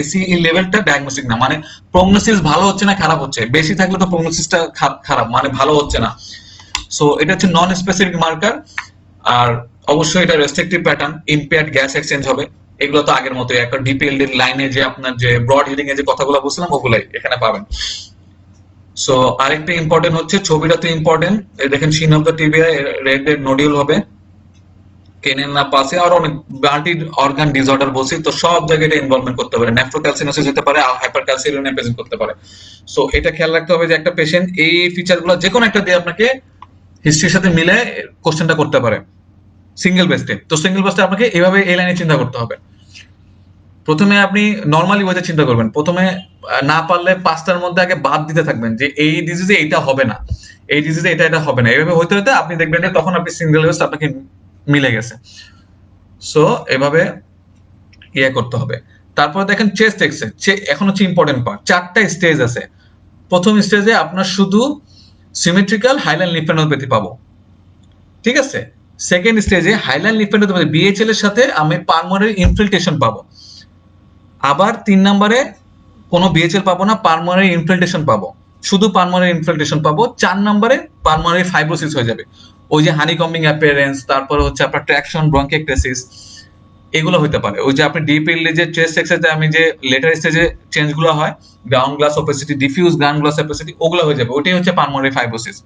এসি লেভেলটা ডায়াগনস্টিক না, মানে প্রগনোসিস ভালো হচ্ছে না খারাপ হচ্ছে, বেশি থাকলে তো প্রগনোসিসটা খারাপ, মানে ভালো হচ্ছে না। সো এটা হচ্ছে নন স্পেসিফিক মার্কার। আর অবশ্যই এটা restrictive pattern, impaired gas exchange হবে, এগুলো তো আগের মতোই। একটা ডিপিএলডি লাইনে যে আপনার যে ব্রড হিডিং এর যে কথাগুলো বলছিলাম ওগুলাই এখানে পাবেন। সো আরেকটা ইম্পর্টেন্ট হচ্ছে ছবিটা তো ইম্পর্টেন্ট, দেখেন shin of the tibia, red red nodule হবে, কেনেন না পাশে, আর অনেক মাল্টি অর্গান ডিসঅর্ডার বলছি, তো সব জায়গায় ইনভলভমেন্ট করতে পারে, নেফ্রোক্যালসিনোসিস হতে পারে, হাইপারক্যালসিউরিয়া প্রেজেন্ট করতে পারে। সো এটা খেয়াল রাখতে হবে যে একটা পেশেন্ট এই ফিচারগুলো যে কোনো একটা দিয়ে আপনাকে হিস্ট্রির সাথে মিলে কোশ্চেনটা করতে পারে সিঙ্গেল বেস্টে। তো সিঙ্গেল বেস্টে আপনাকে এইভাবে এই লাইনে চিন্তা করতে হবে। প্রথমে আপনি নর্মালি ওয়েতে চিন্তা করবেন, প্রথমে না পারলে 5টার মধ্যে আগে বাদ দিতে থাকবেন যে এই ডিজিজে এইটা হবে না, এই ডিজিজে এটা এটা হবে না, এইভাবে হইতে হইতে আপনি দেখবেন যে তখন আপনি সিঙ্গেল বেস্ট আপনাকে মিলে গেছে। সো এভাবে ইয়ে করতে হবে। তারপরে দেখেন চেস্ট এক্সরে, এখন হচ্ছে ইম্পর্টেন্ট পার্ট, 4টা স্টেজ আছে। প্রথম স্টেজে আপনার শুধু সিমেট্রিক্যাল হাইলার লিম্ফোডেনোপ্যাথি পাবো, ঠিক আছে। সেকেন্ড স্টেজে হাইলার লিম্ফোডেনোপ্যাথি বিএইচএল এর সাথে আমি পালমোনারি ইনফিল্ট্রেশন পাবো। আবার 3 নম্বরে কোনো বিএইচএল পাবো না, পালমোনারি ইনফিল্ট্রেশন পাবো, শুধু পালমোনারি ইনফিল্ট্রেশন পাবো। 4 নম্বরে পালমোনারি ফাইব্রোসিস হয়ে যাবে, ওই যে হানিকম্বিং অ্যাপিয়ারেন্স, তারপরে হচ্ছে আপনার ট্র্যাকশন ব্রঙ্কিয়েক্টেসিস, এগুলো হতে পারে। ওই যে আপনি ডিপিএলডি যে চেস্ট এক্সরে আমি যে লেটার স্টেজে চেঞ্জ গুলো হয়, ground glass opacity, diffuse ground glass opacity, ওগুলো হয়ে যাবে, ওটাই হচ্ছে pulmonary fibrosis.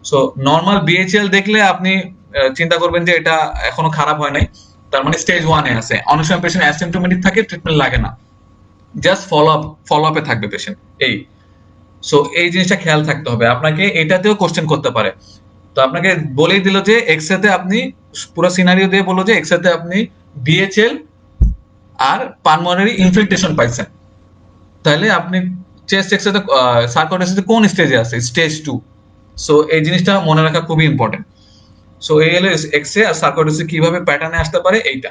So normal BHL দেখলে আপনি চিন্তা করবেন যে এটা এখনো খারাপ হয় নাই, তার মানে স্টেজ 1 এ আছে। অনেক সময় পেশেন্ট অ্যাসিম্পটোমেটিক থাকে, ট্রিটমেন্ট লাগে না, জাস্ট ফলো আপে থাকবে পেশেন্ট এই। সো এই জিনিসটা খেয়াল থাকতে হবে আপনাকে, এটাতেও কোশ্চেন করতে পারে। তো আপনাকে বলেই দিল যে এক্সরেতে আপনি পুরো সিনারিও দিয়ে বললো যে এক্সরেতে আপনি বিএইচএল আর পালমোনারি ইনফিল্ট্রেশন পাইছেন, তাহলে আপনি চেস্ট এক্সরেতে সার্কোইডোসিসে কোন স্টেজে আছে, স্টেজ 2। সো এই জিনিসটা মনে রাখা খুবই ইম্পর্টেন্ট। সো এই হলো এক্সরে আর সার্কোইডোসিস কিভাবে প্যাটার্নে আসতে পারে এইটা।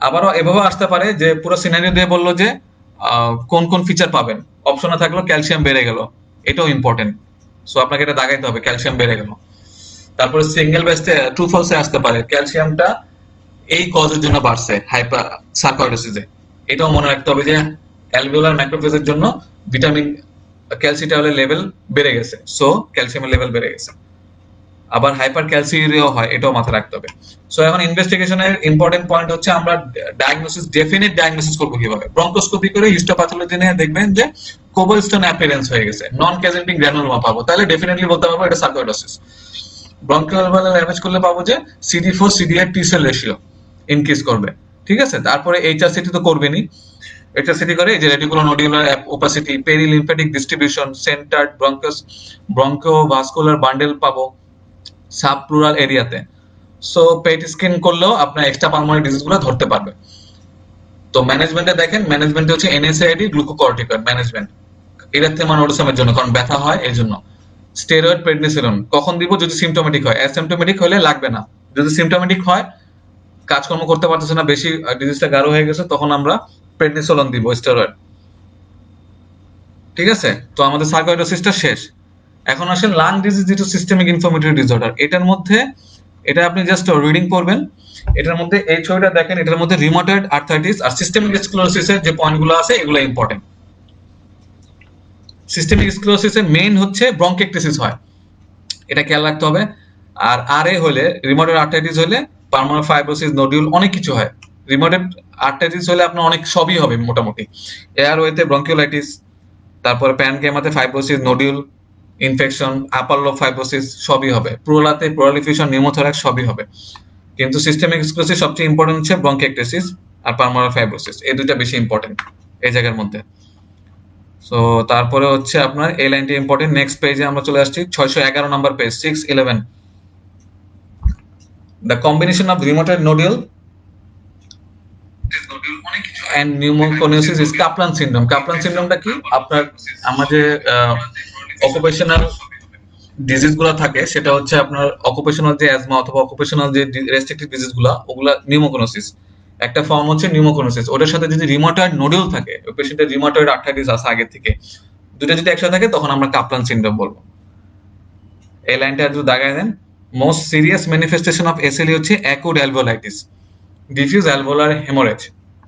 আবারও এভাবে আসতে পারে যে পুরো সিনারিও দিয়ে বললো যে কোন কোন ফিচার পাবেন, অপশনে থাকলো ক্যালসিয়াম বেড়ে গেল, এটাও ইম্পর্টেন্ট। সো আপনাকে এটা দাগাইতে হবে ক্যালসিয়াম বেড়ে গেল। তারপরে সিঙ্গেল বেসে ট্রু ফলসে আসতে পারে ক্যালসিয়ামটা এই কজের জন্য বাড়ছে হাইপার সার্কোইডোসিসে। এটাও মনে রাখতে হবে যে অ্যালভিওলার ম্যাক্রোফেজের জন্য ভিটামিন ক্যালসিটলের লেভেল বেড়ে গেছে, সো ক্যালসিয়ামের লেভেল বেড়ে গেছে। আবার হাইপার ক্যালসিউরিয়াও হয়, এটাও মাথায় রাখতে হবে। সো এখন ইনভেস্টিগেশনের ইম্পর্টেন্ট পয়েন্ট হচ্ছে আমরা ডায়াগনোসিস, ডেফিনিট ডায়াগনোসিস করবো কিভাবে। ব্রঙ্কোস্কোপি করে হিস্টোপ্যাথোলজি নিয়ে দেখবেন যে কোবলস্টোন অ্যাপিয়ারেন্স হয়ে গেছে, নন ক্যাজেন্টিক গ্র্যানুলোমা পাবো, তাহলে ডেফিনেটলি বলতে পারবো এটা সার্কোইডোসিস। ব্রঙ্কিওলভাল ড্যামেজ করলে পাবো যে CD4 CD8 টি সেল রেশিও ইনক্রিজ করবে, ঠিক আছে। তারপরে এইচআরসিটি তো করবেনই, এইচআরসিটি করে যে reticulonodular opacity, perilymphatic distribution, centred bronchus bronchovascular bundle পাবো সাবপ্লুরাল এরিয়াতে। সো পেট স্ক্যান করলেও আপনার এক্সট্রা পালমোনারি ডিজিজ গুলো ধরতে পারবে। তো ম্যানেজমেন্টে দেখেন, ম্যানেজমেন্টে হচ্ছে এনএসএআইডি গ্লুকোকর্টিকয়েড ম্যানেজমেন্ট ইরাথেমা নোডোসামের জন্য, কারণ ব্যথা হয় এই জন্য। স্টেরয়েড প্রেডনিসোলন কখন দিব? যদি সিমটোমেটিক হয়। অ্যাসিমটোমেটিক হলে লাগবে না। যদি সিমটোমেটিক হয়, কাজকর্ম করতে পারতেছে না, বেশি ডিজিজটা গাঢ় হয়ে গেছে, তখন আমরা প্রেডনিসোলন দিব, স্টেরয়েড, ঠিক আছে। তো আমাদের সার্কোইডোসিসটা শেষ। এখন আসেন লাং ডিজিজ যেটা সিস্টেমিক ইনফ্লামেটরি ডিসঅর্ডার। এটার মধ্যে এটা আপনি জাস্ট রিডিং করবেন। এটার মধ্যে এই ছবিটা দেখেন, এটার মধ্যে রিউমাটয়েড আর্থ্রাইটিস আর সিস্টেমিক স্ক্লেরোসিসের যে পয়েন্টগুলো আছে এগুলো ইম্পর্টেন্ট। সিস্টেমিক স্ক্লেরোসিসের মেইন হচ্ছে ব্রঙ্কেকটেসিস হয়, এটা খেয়াল রাখতে হবে। আর আরএ হলে, রিউমাটয়েড আর্থ্রাইটিস হলে পালমোনারি ফাইব্রোসিস, নোডিউল, অনেক কিছু হয়। রিউমাটয়েড আর্থ্রাইটিস হলে আপনার অনেক সবই হবে মোটামুটি। এয়ারওয়েতে ব্রঙ্কিওলাইটিস, তারপরে প্যানকেমাতে ফাইব্রোসিস, নোডিউল, ইনফেকশন, আপার লোব ফাইব্রোসিস সবই হবে। প্লুরাতে প্রলিফেশন, নিউমোথোরাক্স সবই হবে। কিন্তু সিস্টেমিক স্ক্লেরোসিস সবচেয়ে ইম্পর্টেন্ট হচ্ছে ব্রঙ্কিওলাইটিস আর পালমোনারি ফাইব্রোসিস, এই দুইটা বেশি ইম্পর্টেন্ট এই জায়গার মধ্যে। সো তারপরে হচ্ছে আপনার এই লাইনটি ইম্পর্টেন্ট। নেক্সট পেজে আমরা চলে আসছি, 611 number page, 611। The combination of rheumatoid nodule and pneumoconiosis is Kaplan syndrome. Kaplan syndromeটা কি? আপনার আমাদের অকুপেশনাল ডিজিজ গুলো থাকে, সেটা হচ্ছে আপনার অকুপেশনাল যে অ্যাজমা অথবা অকুপেশনাল যে রেস্ট্রিক্টেড ডিজিজ গুলা, ওগুলা নিউমোকোনোসিস। একটা ফর্ম হচ্ছে নিউমোকোনোসিস, ওটার সাথে যদি রিউমাটয়েড নোডিউল থাকে, ওই পেশেন্টের রিউমাটয়েড আর্থ্রাইটিস আছে আগে থেকে, দুটো যদি একসাথে থাকে তখন আমরা কাপলান সিনড্রোম বলবো। এই লাইনটা একটু দাগায় দেন। Most serious manifestation of SLE হচ্ছে acute alveolitis, diffuse alveolar haemorrhage.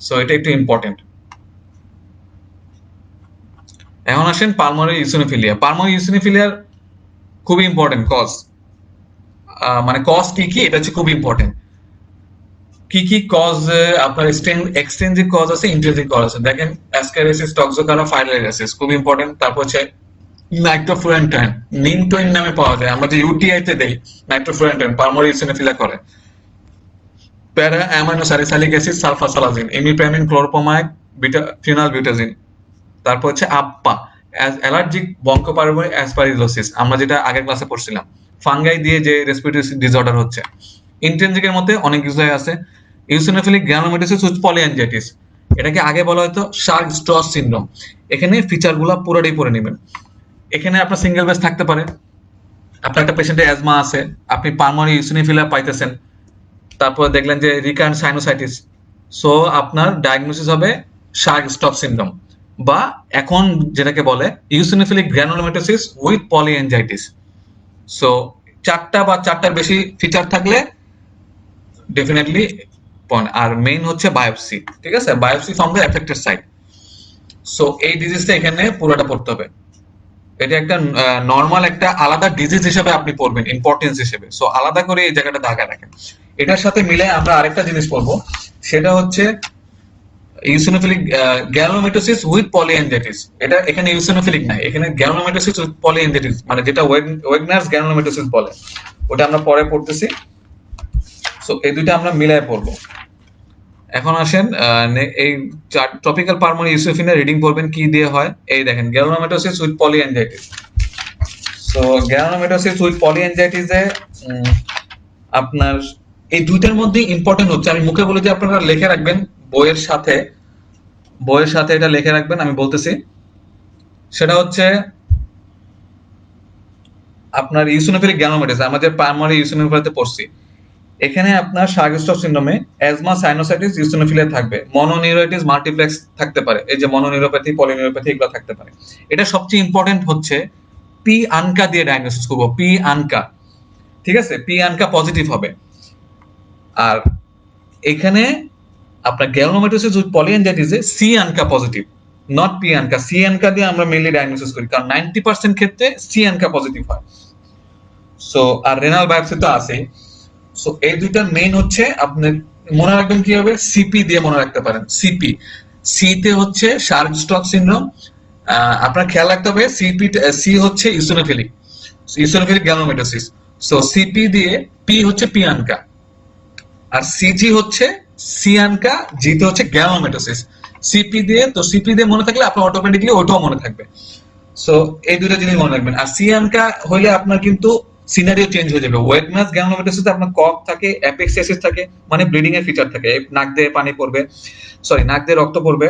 So এটা একটু ইম্পর্টেন্ট। এখন আসেন পালমোনারি ইওসিনোফিলিয়া। পালমোনারি ইওসিনোফিলিয়ার খুবই ইম্পর্টেন্ট কজ, মানে কজ কি কি, এটা হচ্ছে খুব ইম্পর্টেন্ট। কি কি কজ আপনার এক্সটেনজিভ কজ আছে, ইন্ট্রিনসিক কজ আছে। দেখেন অ্যাসকারিয়াসিস, টক্সোকারা, ফাইলারিয়াসিস খুব ইম্পর্টেন্ট। তারপর হচ্ছে নাইট্রোফুরেন্টাইন, নিমটোইন নামে পাওয়া যায়, আমরা যে ইউটিআই তে দেই নাইট্রোফুরেন্টাইন, পালমোনারি ইওসিনোফিলিয়া করে। Para amino salicylic acid, sulfasalazine, imipramine, chlorpropamide, phenylbutazone. তারপর হচ্ছে আপ্পা, অ্যালার্জিক বঙ্কোপারবনিক অ্যাসপারিলোসিস, আমরা যেটা আগের ক্লাসে পড়ছিলাম, ফাঙ্গাই দিয়ে যে রেসপিরেটরি ডিসঅর্ডার হচ্ছে। ইন্ট্রিনসিকের মধ্যে অনেক কিছু আছে। ইওসিনোফিলিক গ্রানুলোমাটোসিস উইথ পলিঅ্যাঞ্জাইটিস, এটাকে আগে বলা হতো শার্ক স্ট্রস সিনড্রোম। এখানে ফিচারগুলো পুরোটাই পড়ে নেবেন। এখানে আপনার সিঙ্গেল বেস থাকতে পারে, আপনার একটা পেশেন্টের অ্যাজমা আছে, আপনি পালমোনারি ইওসিনোফিলিয়া পাইতেছেন, তারপর দেখলেন যে রিকারেন্ট সাইনোসাইটিস, সো আপনার ডায়াগনোসিস হবে শার্ক স্টপ সিনড্রোম, বা এখন যেটাকে বলে eosinophilic granulomatosis with polyangiitis. So চারটা বা চারটার বেশি ফিচার থাকলে ডেফিনেটলি পয়েন্ট। আর মেইন হচ্ছে বায়োপসি, ঠিক আছে, biopsy from the affected site. So এই ডিজিজটা এখানে পুরোটা পড়তে হবে। এটা একটা নর্মাল একটা আলাদা ডিজিজ হিসেবে আপনি পড়বেন, ইম্পর্টেন্স হিসেবে। সো আলাদা করে এই জায়গাটা দাগা রাখেন। এটার সাথে মিলে আমরা আরেকটা জিনিস পড়বো, সেটা হচ্ছে ইওসিনোফিলিক গ্রানুলোমাটোসিস উইথ পলিঅ্যাঞ্জাইটিস। এটা এখানে ইওসিনোফিলিক নাই, এখানে গ্রানুলোমাটোসিস উইথ পলিঅ্যাঞ্জাইটিস, মানে যেটা ওয়েগনারস গ্রানুলোমাটোসিস বলে, ওটা আমরা পরে পড়তেছি। সো এই দুইটা আমরা মিলায় পড়বো। এখন আসেন এই টপিক্যাল পালমোনারি ইওসিনোফিলিয়া রিডিং পড়বেন কি দিয়ে হয়। এই দেখেন granulomatosis with polyangiitis. So granulomatosis with পলিঅ্যাঞ্জাইটিসে আপনার এই দুইটার মধ্যে ইম্পর্টেন্ট হচ্ছে, আমি মুখে বলে যে আপনারা লিখে রাখবেন, বইয়ের সাথে এটা লিখে রাখবেন, আমি বলতেছি। সেটা হচ্ছে আপনার ইওসিনোফিলিক গ্রানুলোমাটোসিস, আমাদের প্রাইমারি ইওসিনোফিলিয়াতে পড়ছি। এখানে আপনার শার্গস্টপ সিনড্রোমে অ্যাজমা, সাইনোসাইটিস, ইওসিনোফিলিয়া থাকবে, মনোনিউরাইটিস, মাল্টিপ্লেক্স থাকতে পারে, এই যে মনোনিউরোপ্যাথি, পলিনিউরোপ্যাথি এগুলো থাকতে পারে। এটা সবচেয়ে ইম্পর্টেন্ট হচ্ছে পি আনকা দিয়ে ডায়াগনোসিস করবো, পি আনকা, ঠিক আছে, পি আনকা পজিটিভ হবে। আর এখানে আপনার গ্যানোমেটোসিস উইথ পলিঅ্যাঞ্জাইটিসে C ANCA positive, not P ANCA. C ANCA দিয়ে আমরা মেইনলি ডায়াগনোসিস করি, কারণ 90% ক্ষেত্রে সি আনকা পজিটিভ হয়। সো আর রেনাল বায়োপসি তো আছেই। সো এই দুইটা মেইন হচ্ছে আপনি মনে রাখবেন কি হবে, সিপি দিয়ে মনে রাখতে পারেন। সিপি, সি তে হচ্ছে শার্গস্টপ সিনড্রোম, আপনার খেয়াল রাখতে হবে সিপি, সি হচ্ছে ইওসিনোফিলিক, ইওসিনোফিলিক গ্যানোমেটোসিস। সো সিপি দিয়ে, পি হচ্ছে পি আনকা, আর সিজি হচ্ছে সিয়ানকা, জিতে হচ্ছে গ্যানোমেটোসিস। সিপি দিয়ে, তো সিপি দিয়ে মনে থাকলে আপনার অটোমেটিকলি ওটাও মনে থাকবে। সো এই দুটো জিনিস মনে রাখবেন। আর সিয়ানকা হইলে আপনার কিন্তু সিনারিও চেঞ্জ হয়ে যাবে। ওয়েট মাস গ্যানোমেটোসিসে আপনার কফ থাকে, অ্যাপেক্সিয়াসিস থাকে, মানে ব্লিডিং এর ফিচার থাকে, নাক দিয়ে পানি পড়বে, সরি নাক দিয়ে রক্ত পড়বে,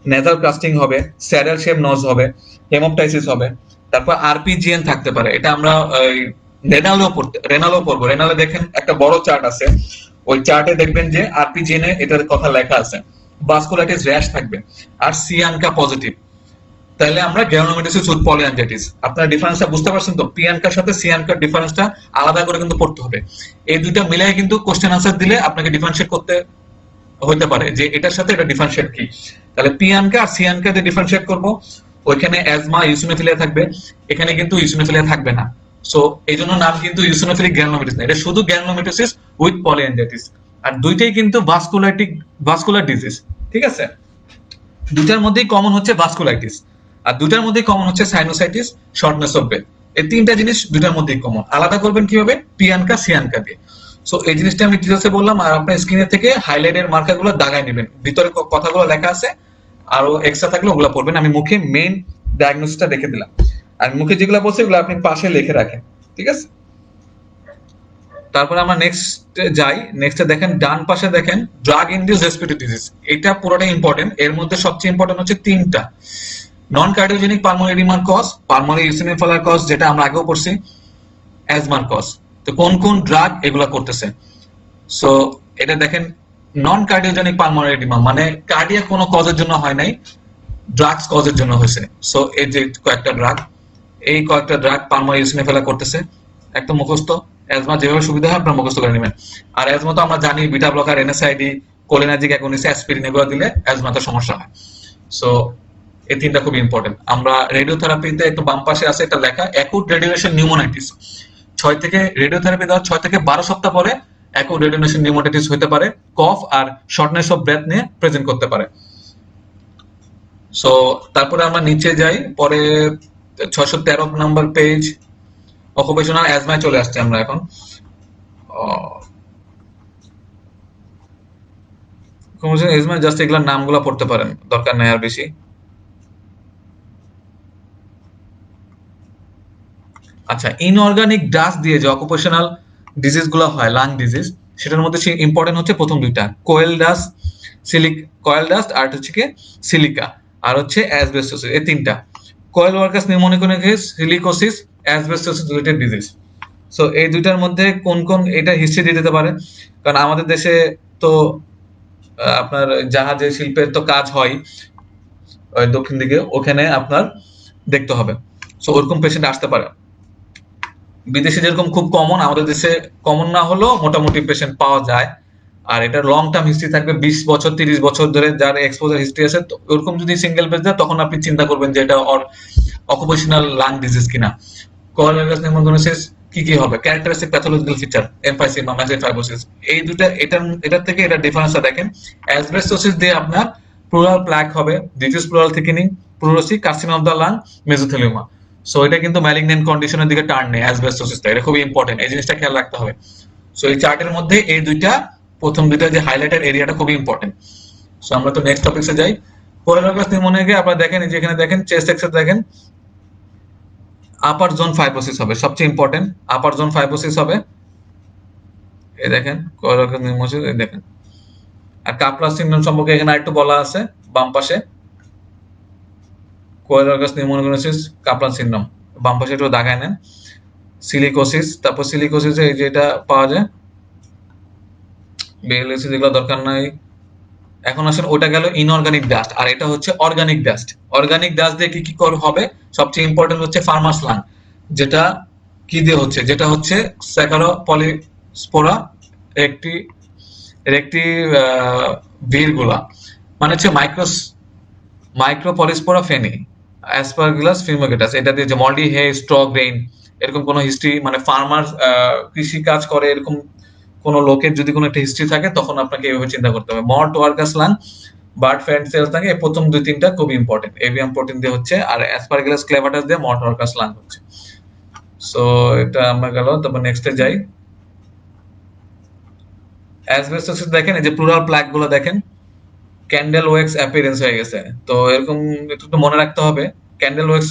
নেজাল ক্রাস্টিং হবে, স্যাডাল শেপ নজ হবে, হেমোপটাইসিস হবে, তারপর আরপিজিএন থাকতে পারে। এটা আমরা রেনালও পড়বো। রেনালে দেখেন একটা বড় চার্ট আছে, ওই চার্টে দেখবেন যে আরপিজিএন এ এটার কথা লেখা আছে। ভাস্কুলাইটিস র্যাশ থাকবে, আর সিয়ানকা পজিটিভ, তাহলে আমরা গ্যানোমেটোসিস উইথ পলিঅ্যাঞ্জাইটিস। আপনারা ডিফারেন্সটা বুঝতে পারছেন তো? পিয়ানকার সাথে সিয়ানকার ডিফারেন্সটা আলাদা করে কিন্তু পড়তে হবে। এই দুইটা মিলাই কিন্তু কোশ্চেন আনসার দিলে আপনাকে ডিফারেন্সিয়েট করতে হইতে পারে যে এটার সাথে এটা ডিফারেন্সিয়েট কি। তাহলে পিয়ানকা আর সিয়ানকা দিয়ে ডিফারেন্সিয়েট করব। ওইখানে অ্যাজমা, ইওসিনোফিলিয়া থাকবে, এখানে কিন্তু ইওসিনোফিলিয়া থাকবে না। সো এই জন্য নাম কিন্তু ইওসিনোফিলিক গ্যানোমেটোসিস না, এটা শুধু গ্যানোমেটোসিস উইথ পলিঅ্যাঞ্জাইটিস। আর দুইটাই কিন্তু ভাস্কুলার ডিজিজ, ঠিক আছে। দুটার মধ্যেই কমন হচ্ছে ভাস্কুলাইটিস, আর দুটার মধ্যেই কমন হচ্ছে সাইনোসাইটিস, শর্টনেস অফ ব্রেথ। এই তিনটা জিনিস দুটার মধ্যেই কমন। আলাদা করবেন কিভাবে? পিয়ানকা, সিয়ানকা দিয়ে। সো এই জিনিসটা আমি ডিটেলসে বললাম, আর আপনার স্ক্রিনে থেকে হাইলাইটের মার্কারগুলো দাগায় নেবেন, ভিতরে কথাগুলো লেখা আছে, আরো এক্সট্রা থাকলে ওগুলো পড়বেন। আমি মুখে মেইন ডায়াগনোসিসটা দেখে দিলাম, আর মুখে যেগুলো বলছি ওগুলো আপনি পাশে লিখে রাখেন, ঠিক আছে। তারপরে আমরা নেক্সট যাই। নেক্সটে দেখেন ডান পাশে দেখেন ড্রাগ ইনডিউস রেসপিরেটরি ডিজিজ। এটা পুরোটাই ইম্পর্টেন্ট। এর মধ্যে সবচেয়ে ইম্পর্টেন্ট হচ্ছে তিনটা: নন কার্ডিওজেনিক পালমোনারি এডিমার কজ, পালমোনারি ইওসিনোফিলিয়ার কজ যেটা আমরা আগেও পড়ছি, অ্যাজমার কজ। তো কোন কোন ড্রাগ এগুলা করতেছে? সো এটা দেখেন, নন কার্ডিওজেনিক পালমোনারি এডিমা মানে কার্ডিয়াক কোনো কজের জন্য হয় নাই, ড্রাগস কজের জন্য হয়েছে। সো এই যে কয়েকটা ড্রাগ, এই কয়েকটা ড্রাগ পালমোনারি ইওসিনোফিলিয়া করতেছে, একদম মুখস্থ। অ্যাজমা যেভাবে সুবিধা হয় আপনারা মুখস্থ করে নেবেন। আর অ্যাজমা তো আমরা জানি beta blocker, NSAID, cholinergic against, aspirin এগুলো দিলে অ্যাজমাতে সমস্যা হয়। সো এই তিনটা খুব ইম্পর্টেন্ট। আমরা রেডিওথেরাপিতে একটু বাম পাশে আছে একটা লেখা, অ্যাকুট রেডিয়েশন নিউমোনাইটিস। 6 থেকে রেডিওথেরাপি দেওয়ার 6 থেকে 12 সপ্তাহ পরে অ্যাকুট রেডিয়েশন নিউমোনাইটিস হতে পারে, কফ আর শর্টনেস অফ ব্রেথ নিয়ে প্রেজেন্ট করতে পারে। সো তারপরে আমরা নিচে যাই, পরে 613 নম্বর পেজ, অকুপেশনাল অ্যাজমায় চলে আসছে আমরা এখন। অ্যাজমা জাস্ট এগুলোর নামগুলো পড়তে পারেন, দরকার নাই আর বেশি। আচ্ছা, ইনঅর্গানিক ডাস্ট দিয়ে যে অকুপেশনাল ডিজিজ গুলো হয়, লাং ডিজিজ, সেটার মধ্যে ইম্পর্টেন্ট হচ্ছে প্রথম দুইটা, কোয়েল ডাস্ট, কয়েল ডাস্ট, আর হচ্ছে কি সিলিকা, আর হচ্ছে অ্যাসবেস্টোসিস। এই তিনটা, coal workers pneumoconiosis, silicosis, asbestosis related disease. So এই দুইটার মধ্যে কোন কোন, এটা হিস্ট্রি দিয়ে দিতে পারে, কারণ আমাদের দেশে তো আপনার জাহাজের শিল্পের তো কাজ হয় ওই দক্ষিণ দিকে, ওখানে আপনার দেখতে হবে। সো ওরকম পেশেন্ট আসতে পারে। বিদেশে যেরকম খুব কমন, আমাদের দেশে কমন না হলেও মোটামুটি পেশেন্ট পাওয়া যায়। আর এটা লং টার্ম হিস্ট্রি থাকবে, 20 বছর 30 বছর ধরে যার এক্সপোজার হিস্ট্রি আছে। তো ওরকম যদি সিঙ্গেল পেজ দেয় তখন আপনি চিন্তা করবেন যে এটা অকুপেশনাল লাং ডিজিজ কিনা। কোয়ালিয়াস নিউমোনিকোসিস কি কি হবে? Characteristic pathological feature, emphysema, massive fibrosis. এই দুটা, এটার থেকে এটা ডিফারেন্সটা দেখেন। অ্যাসবেস্টোসিস দিয়ে আপনার প্লুরাল প্লাক হবে, diffuse pleural thickening, pleurisy, carcinoma of the lung, mesothelioma. So এটা কিন্তু ম্যালিগন্যান্ট কন্ডিশনের দিকে টার্ন নেই অ্যাসবেস্টোসিসটা, এটা খুবই ইম্পর্টেন্ট, এই জিনিসটা খেয়াল রাখতে হবে। সো এই চার্টের মধ্যে এই দুইটা, প্রথম দুইটা যে হাইলাইটের এরিয়াটা খুবই ইম্পর্টেন্ট। সো আমরা তো নেক্সট টপিকসে যাই। কোয়ালিয়াস নিউমোনিয়া আপনারা দেখেন, এই যে এখানে দেখেন চেস্ট এক্সরে দেখেন, আপার জোন ফাইব্রোসিস হবে সবচেয়ে ইম্পর্টেন্ট, আপার জোন ফাইব্রোসিস হবে। এই দেখেন কোয়ালিয়াস নিউমোনিয়া, এই দেখেন। আর কাপলার সিনড্রোম সম্পর্কে এখানে আরেকটু বলা আছে বাম পাশে, কোয়ালিয়াস নিউমোনিয়াসিস, কাপলার সিনড্রোম বাম পাশে একটু দাগায় নেন। সিলিকোসিস, তারপর সিলিকোসিসে এই যেটা পাওয়া যায় বিএলএসি যেগুলো দরকার নাই। এখন আসলে ওটা গেল ইনঅর্গানিক ডাস্ট, আর এটা হচ্ছে অর্গানিক ডাস্ট। অর্গানিক ডাস্ট দিয়ে কি কি হবে, সবচেয়ে ইম্পর্টেন্ট হচ্ছে ফার্মাস লাং, যেটা কি দিয়ে হচ্ছে, যেটা হচ্ছে স্যাকারো পলিস্পোরা একটি একটি ভিরগুলা, মানে হচ্ছে মাইক্রোপলিস্পোরা ফেনি, অ্যাসপারগিলাস ফিউমিগেটাস, এটা দিয়ে যে মল্ডি হে স্ট্র গ্রেইন, এরকম কোনো হিস্ট্রি, মানে ফার্মার কৃষি কাজ করে এরকম কোনো লোকের যদি কোনো একটা হিস্ট্রি থাকে, তখন আপনাকে এইভাবে চিন্তা করতে হবে। Malt worker's lung, bird fat cells থাকে, এই প্রথম দুই তিনটা খুব ইম্পর্টেন্ট। এভিয়াম প্রোটিন দিয়ে হচ্ছে, আর অ্যাসপারগিলাস ক্লেভাটাস দিয়ে মর্ট ওয়ার্কাস লাং হচ্ছে। সো এটা আমরা গেল, তারপর নেক্সটে যাই। অ্যাসবেস্টস দেখেন, এই যে প্লুরাল প্লাগ গুলো দেখেন, ক্যান্ডেল ওয়েক্স অ্যাপিয়ারেন্স হয়ে গেছে। তো এরকম একটু মনে রাখতে হবে, ক্যান্ডেল ওয়েক্স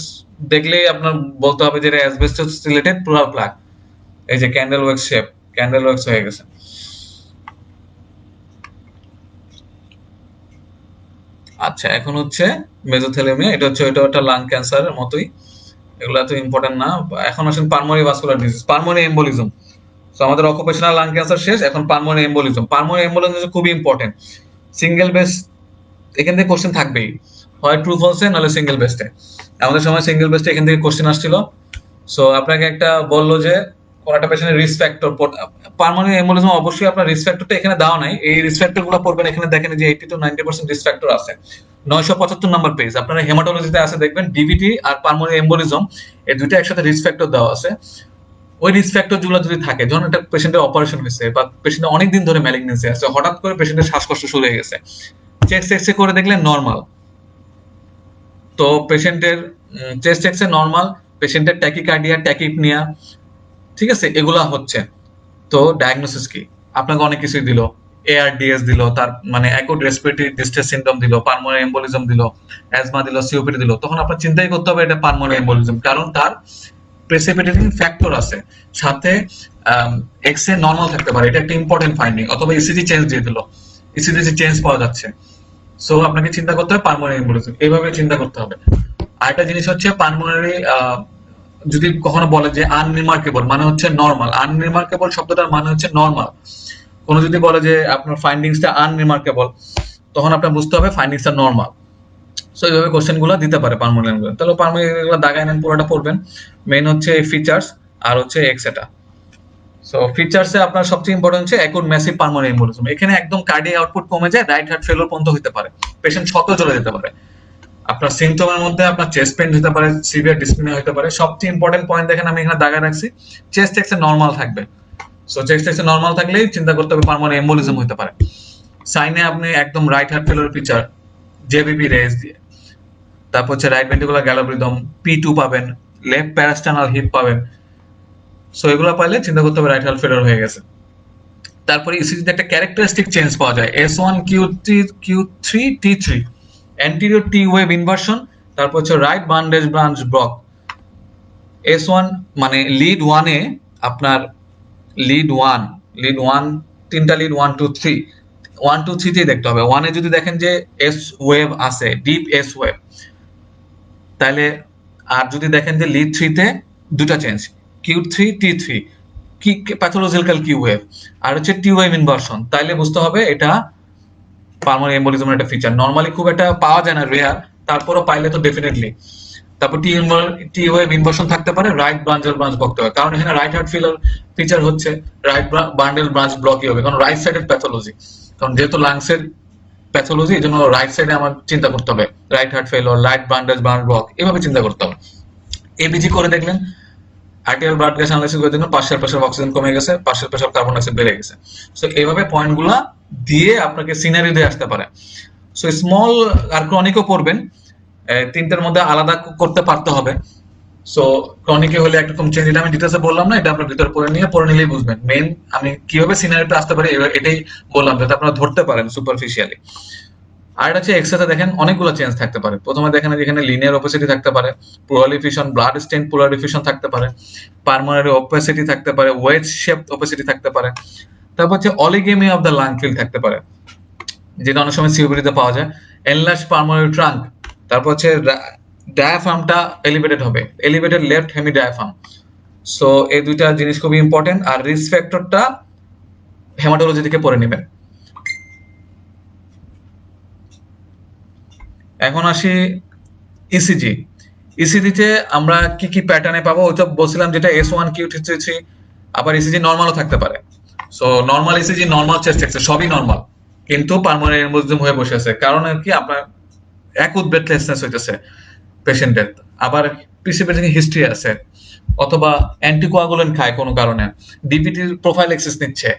দেখলেই আপনার বলতে হবে যে এটা অ্যাসবেস্টস রিলেটেড প্লুরাল প্লাগ। এই যে ক্যান্ডেল ওয়েক্স শেপ, ক্যান্ডেল ওয়েক্স হয়ে গেছে। আচ্ছা, এখন হচ্ছে মেজোথেলিমিয়া, এটা হচ্ছে ওইটা একটা লাং ক্যান্সারের মতোই, এগুলো এত ইম্পর্টেন্ট না। এখন আসেন pulmonary vascular disease, pulmonary embolism. তো আমাদের অকুপেশনাল লাং ক্যান্সার শেষ, এখন পালমোনারি এম্বোলিজম। পালমোনারি এম্বোলিজম খুবই ইম্পর্টেন্ট, সিঙ্গেল বেস, এখান থেকে কোশ্চেন থাকবেই, হয় ট্রু ফলসে নাহলে সিঙ্গেল বেস্টে। আমাদের সময় সিঙ্গেল বেস্টে এখান থেকে কোশ্চেন আসছিল। সো আপনাকে একটা বললো যে কোন একটা পেশেন্টের রিস্ক ফ্যাক্টর, পার্মানেন্ট এম্বোলিজম অবশ্যই আপনার রিস্ক ফ্যাক্টরটা এখানে দেওয়া নাই, এই রিস্ক ফ্যাক্টর গুলো পড়বেন। এখানে দেখেন যে 80 to 90% রিস্ক ফ্যাক্টর আছে, 975 নাম্বার পেজ। আপনারা হেমাটোলজিতে আছে দেখবেন, ডিভিটি আর পার্মানেন্ট এম্বোলিজম এই দুইটা একসাথে রিস্ক ফ্যাক্টর দেওয়া আছে। ওই রিস্ক ফ্যাক্টর যেগুলো যদি থাকে, যখন একটা পেশেন্টের অপারেশন হয়েছে বা পেশেন্টের অনেকদিন ধরে ম্যালিগনেন্সি আছে, হঠাৎ করে পেশেন্টের শ্বাসকষ্ট শুরু হয়ে গেছে, চেস্ট এক্স করে দেখলেন নর্মাল, তো পেশেন্টের চেস্ট এক্সে নর্মাল, পেশেন্টের ট্যাকিকার্ডিয়া, ট্যাকিপনিয়া, ঠিক আছে, এগুলা হচ্ছে। তো ডায়াগনোসিস কি, আপনাকে অনেক কিছুই দিল, এআরডিএস দিল, তার মানে অ্যাকুট রেসপিরেটরি ডিস্ট্রেস সিনড্রোম দিল, পালমোনারি এম্বোলিজম দিল, অ্যাজমা দিল, সিওপিডি দিল, তখন আপনার চিন্তাই করতে হবে এটা পালমোনারি এম্বোলিজম, কারণ তার প্রেসিপিটেটিং ফ্যাক্টর আছে, সাথে এক্স এ নর্মাল থাকতে পারে, এটা একটা ইম্পর্টেন্ট ফাইন্ডিং। অথবা ইসিজি চেঞ্জ দিয়ে দিল, ইসিজি চেঞ্জ পাওয়া যাচ্ছে। সো আপনাকে চিন্তা করতে হবে পালমোনারি এম্বোলিজম, এইভাবে চিন্তা করতে হবে। আরেকটা জিনিস হচ্ছে পালমোনারি, যদি কখনো বলে যে আনরিমার্কেবল মানে হচ্ছে নর্মাল, আনরিমার্কেবল শব্দটার মানে হচ্ছে নর্মাল। কোনো যদি বলে যে আপনার ফাইন্ডিংসটা আনরিমার্কেবল, তখন আপনার বুঝতে হবে ফাইন্ডিংসটা নর্মাল। সো এইভাবে কোশ্চেন গুলো দিতে পারে পালমোনারি। তাহলে পালমোনারি এগুলো দাগায় নেন, পুরোটা পড়বেন। মেইন হচ্ছে ফিচার্স আর হচ্ছে এক্সেটা। সো ফিচার্সে আপনার সবচেয়ে ইম্পর্টেন্ট হচ্ছে অ্যাকুট ম্যাসিভ পালমোনারি এম্বোলিজম। এখানে একদম কার্ডিয়াক আউটপুট কমে যায়, রাইট হার্ট ফেলিওর পর্যন্ত হতে পারে, পেশেন্ট শত চলে যেতে পারে। আপনার সিমটমের মধ্যে আপনার চেস্ট পেইন হতে পারে, সিভিয়ার ডিসপিনিয়া হতে পারে। সবচেয়ে ইম্পর্টেন্ট পয়েন্ট দেখেন, আমি এখানে দাগায় রাখছি, চেস্ট এক্সে নরমাল থাকবে। সো চেস্ট এক্সে নরমাল থাকলেই চিন্তা করতে হবে পালমোনারি এম্বোলিজম হতে পারে। সাইনে আপনি একদম right heart failure feature, JVP raise দিয়ে, তারপর হচ্ছে রাইট ভেন্ট্রিকুলার গ্যালোরিদম, পি2 পাবেন, লেফট প্যারাস্টানাল হিপ পাবেন। সো এগুলো পাইলে চিন্তা করতে হবে রাইট হার্ট ফেলিওর হয়ে গেছে। তারপরে ইসিজিতে একটা ক্যারেক্টারিস্টিক চেঞ্জ পাওয়া যায়, S1Q3T3, anterior T wave inversion, তারপর হচ্ছে right bundle branch block. S1 মানে লিড ওয়ানে আপনার, লিড ওয়ান, তিনটা লিড 1 2 3, 1 2 3 দেখতে হবে। ওয়ানে যদি দেখেন যে এস ওয়েভ আছে, ডিপ এস ওয়েভ, তাহলে, আর যদি দেখেন যে লিড 3-তে দুটা চেঞ্জ, Q3T3, কি প্যাথোলজিক্যাল কিউ ওয়েভ, আর হচ্ছে টি ওয়েভ ইনভার্সন, তাইলে বুঝতে হবে এটা পালমোনারি এম্বোলিজমের একটা ফিচার। নরমালি খুব একটা পাওয়া যায় না, রেয়ার, তারপরও পাইলে তো ডেফিনেটলি। তারপর টি ওয়েভ ইনভার্সন থাকতে পারে, রাইট ব্রাঞ্চের ব্রাঞ্চ ব্লক হবে, কারণ এখানে রাইট হার্ট ফেলিওর ফিচার হচ্ছে রাইট বান্ডেল ব্রাঞ্চ ব্লকই হবে, কারণ রাইট সাইডের প্যাথোলজি, কারণ যেহেতু লাংসের প্যাথোলজি, এই জন্য রাইট সাইডে আমার চিন্তা করতে হবে right heart failure, right bundle branch block, এভাবে চিন্তা করতে হবে। এবিজি করে দেখলেন, আর্টিরিয়াল ব্লাড গ্যাস অ্যানালাইসিস করে দেখলেন, পার্শিয়াল প্রেসার অক্সিজেন কমে গেছে, পার্শিয়াল প্রেসার কার্বন ডাইঅক্সাইড বেড়ে গেছে। সো এইভাবে পয়েন্টগুলা দিয়ে আপনাকে সিনারি দিয়ে আসতে পারে। সো স্মল আর ক্রনিকও পড়বেন, তিনটার মধ্যে আলাদা করতে পারতে হবে। সো ক্রনিকে হলে একরকম চেঞ্জ, এটা আমি ডিটেলসে বললাম না, এটা আপনার ভিতরে পড়ে নিলেই বুঝবেন। মেইন আমি কিভাবে সিনারিতে আসতে পারি এটাই বললাম, যাতে আপনারা ধরতে পারেন সুপারফিশিয়ালি। আর এটা হচ্ছে এক্সরেতে দেখেন অনেকগুলো চেঞ্জ থাকতে পারে। প্রথমে দেখেন যেখানে লিনিয়ার ওপেসিটি থাকতে পারে, পোলারিফিকেশন, ব্লাড স্টেন পোলারিফিকেশন থাকতে পারে, পালমোনারি ওপেসিটি থাকতে পারে, ওয়েজ শেপ ওপেসিটি থাকতে পারে। তারপর হচ্ছে অলিগেমি অফ দ্য লাং ফিল থাকতে পারে, যেটা অনেক সময় সিওপিডিতে পাওয়া যায়, এনলার্জ পালমোনারি ট্রাঙ্ক। তারপর হচ্ছে ডায়াফ্রামটা এলিভেটেড হবে, elevated left hemi diaphragm. So এই দুইটা জিনিস খুবই ইম্পর্টেন্ট। আর রিস্ক ফ্যাক্টরটা হেমাটোলজি থেকে পড়ে নেবেন। এখন আসি ইসিজি। ইসিজিতে আমরা কি কি প্যাটার্নে পাবো, ওইটা বলছিলাম, যেটা S1 Q33, আবার ইসিজি নর্মালও থাকতে পারে। So normal ECG, normal chest X ray সবই নর্মাল, কিন্তু পালমোনারি এমবোলিজম হয়ে বসে আছে, কারণ আর কি আপনার অ্যাকুট ব্রেথলেসনেস হইতেছে পেশেন্টের, আবার প্রিসিপিটেটিং হিস্ট্রি আছে, অথবা অ্যান্টিকোয়াগুলেন্ট খায় কোনো কারণে, ডিবিটির প্রোফাইলেক্সিস নিচ্ছে,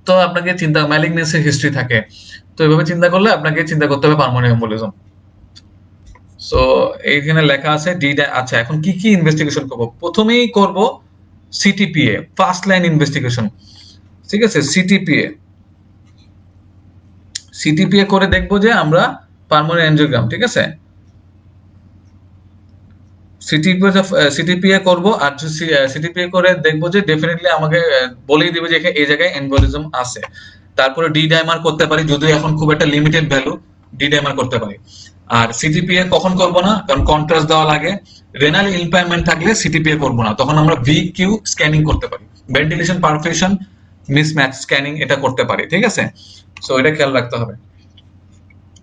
তো আপনাকে চিন্তা, ম্যালিগনেন্সির হিস্ট্রি থাকে, তো এইভাবে চিন্তা করলে আপনাকে চিন্তা করতে হবে পালমোনারি এমবোলিজম। সো এইখানে লেখা আছে ডি। আচ্ছা, এখন কি কি ইনভেস্টিগেশন করব? প্রথমেই করব সিটিপিএ, ফার্স্ট লাইন ইনভেস্টিগেশন। ঠিক আছে, সিটিপিএ। সিটিপিএ করে দেখবো যে আমরা পালমোনারি এনজিওগ্রাম, ঠিক আছে, সিটিপিএ করব, আর সিটিপিএ করে দেখবো যে ডেফিনেটলি আমাকে বলেই দিবে যে এই জায়গায় এমবোলিজম আছে। তারপরে ডি ডাইমার করতে পারি, যদিও এখন খুব একটা লিমিটেড ভ্যালু, ডি ডাইমার করতে পারি। আর সিটিপিএ কখন করব না, কারণ কন্ট্রাস্ট দেওয়া লাগে। রেনাল ইম্পায়ারমেন্ট থাকলে সিটিপিএ করব না, তখন আমরা ভিকিউ স্ক্যানিং করতে পারি, ভেন্টিলেশন পারফিউশন মিসম্যাচ স্ক্যানিং, এটা করতে পারি। ঠিক আছে, সো এটা খেয়াল রাখতে হবে,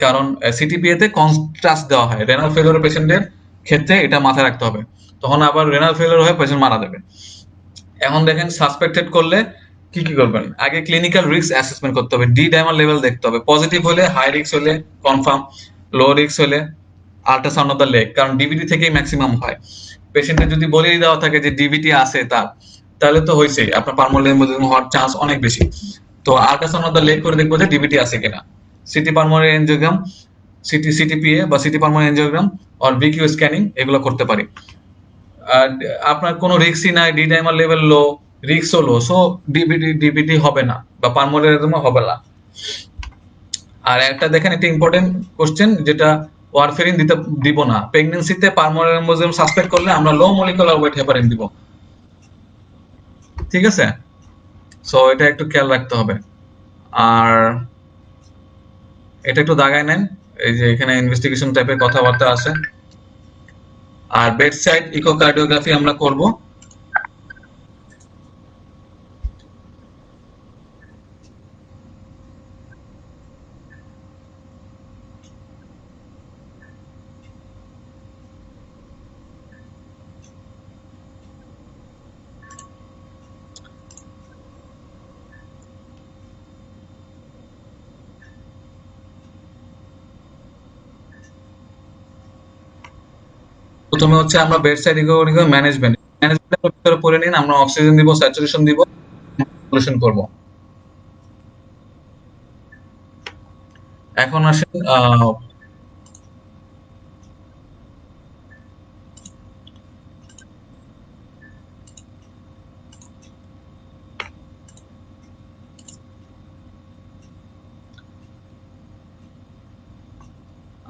কারণ সিটিপিএ তে কন্ট্রাস্ট দেওয়া হয়, রেনাল ফেলিওর পেশেন্টের ক্ষেত্রে এটা মাথায় রাখতে হবে, তখন আবার রেনাল ফেলিওর হয়ে পেশেন্ট মারা যাবে। এখন দেখেন, সাসপেক্টেড করলে কি কি করবেন? আগে ক্লিনিক্যাল রিস্ক অ্যাসেসমেন্ট করতে হবে, ডি ডাইমার লেভেল দেখতে হবে, পজিটিভ হলে হাই রিস্ক, হলে কনফার্ম, লো রিস্ক হলে আল্ট্রাসাউন্ড অফ দ্য লেগ, কারণ ডিবিটি থেকেই ম্যাক্সিমাম হয়। পেশেন্টের যদি বলেই দেওয়া থাকে যে ডিবিটি আছে তার, তাহলে তো হয়েছেই, আপনার পালমোনারি এমবোলিজম হওয়ার চান্স অনেক বেশি। তো আল্ট্রাসাউন্ড অফ দ্য লেগ করে দেখবো যে ডিবিটি আছে কিনা। সিটি পালমোনারি এনজিওগ্রাম, সিটিপিএ বা সিটি পালমোনারি এনজিওগ্রাম আর ভিকিউ স্ক্যানিং, এগুলো করতে পারি। আর আপনার কোনো রিস্কই নাই, ডি ডাইমার লেভেল লো, রিস্কও লো, সো ডিবিটি হবে না বা পালমোনারি এনজিওগ্রাম হবে না। আর একটা দেখেন, একটা ইম্পর্টেন্ট কোশ্চেন, যেটা ওয়ারফেরিন দিব না প্রেগন্যান্সিতে। পালমোনারি এমবোলিজম সাসপেক্ট করলে আমরা লো মলিকুলার ওয়েট হেপারিন দিব। ঠিক আছে, সো এটা একটু খেয়াল রাখতে হবে। আর এটা একটু দাগায় নেন, এই যে এখানে ইনভেস্টিগেশন টাইপের কথাবার্তা আছে। আর বেডসাইড ইকোকার্ডিওগ্রাফি আমরা করব। প্রথমে হচ্ছে আমরা বেডসাইড ইকোকার্ডিওগ্রাফি ম্যানেজমেন্টের ভিতরে পড়ে নিন। আমরা অক্সিজেন দিব, স্যাচুরেশন দিব, সলিউশন করব। এখন আসেন,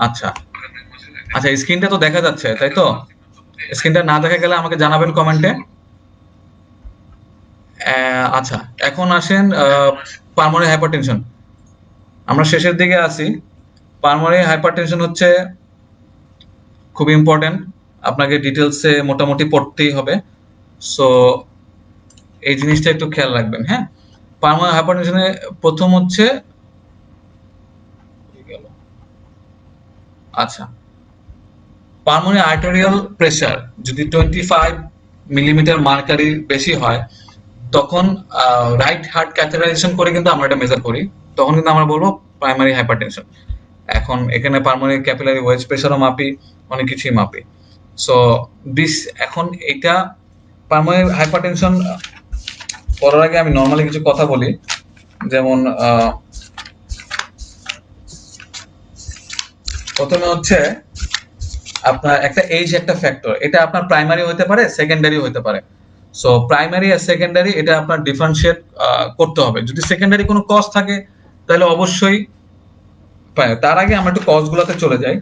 আচ্ছা আচ্ছা, স্ক্রিনটা তো দেখা যাচ্ছে, তাই তো? স্ক্রিনটা না দেখা গেলে আমাকে জানাবেন কমেন্টে। আচ্ছা, এখন আসেন পালমোনারি হাইপারটেনশন। আমরা শেষের দিকে আছি। পালমোনারি হাইপারটেনশন হচ্ছে খুব ইম্পর্টেন্ট, আপনাকে ডিটেলসে মোটামুটি পড়তেই হবে। সো এই জিনিসটা একটু খেয়াল রাখবেন। হ্যাঁ, পালমোনারি হাইপারটেনশনে প্রথম হচ্ছে, আচ্ছা, পালমোনারি আর্টেরিয়াল প্রেসার যদি 25 মিলিমিটার মার্কারি বেশি হয়, তখন রাইট হার্ট ক্যাথেটারাইজেশন করে কিন্তু আমরা এটা মেজার করি, তখন কিন্তু আমরা বলবো প্রাইমারি হাইপারটেনশন। এখন এখানে পালমোনারি ক্যাপিলারি ওয়েজ প্রেসারও মাপি, অনেক কিছুই মাপি। সো দিস, এখন এটা পালমোনারি হাইপারটেনশন করার আগে আমি নর্মালি কিছু কথা বলি, যেমন প্রথমে হচ্ছে আপনার একটা এইজ একটা ফ্যাক্টর, এটা আপনার প্রাইমারি হতে পারে, সেকেন্ডারি হতে পারে। সো প্রাইমারি আর সেকেন্ডারি এটা আপনার ডিফারেন্সিয়েট করতে হবে। যদি সেকেন্ডারি কোনো কজ থাকে তাহলে অবশ্যই, তার আগে আমরা একটু কজগুলোতে চলে যাই।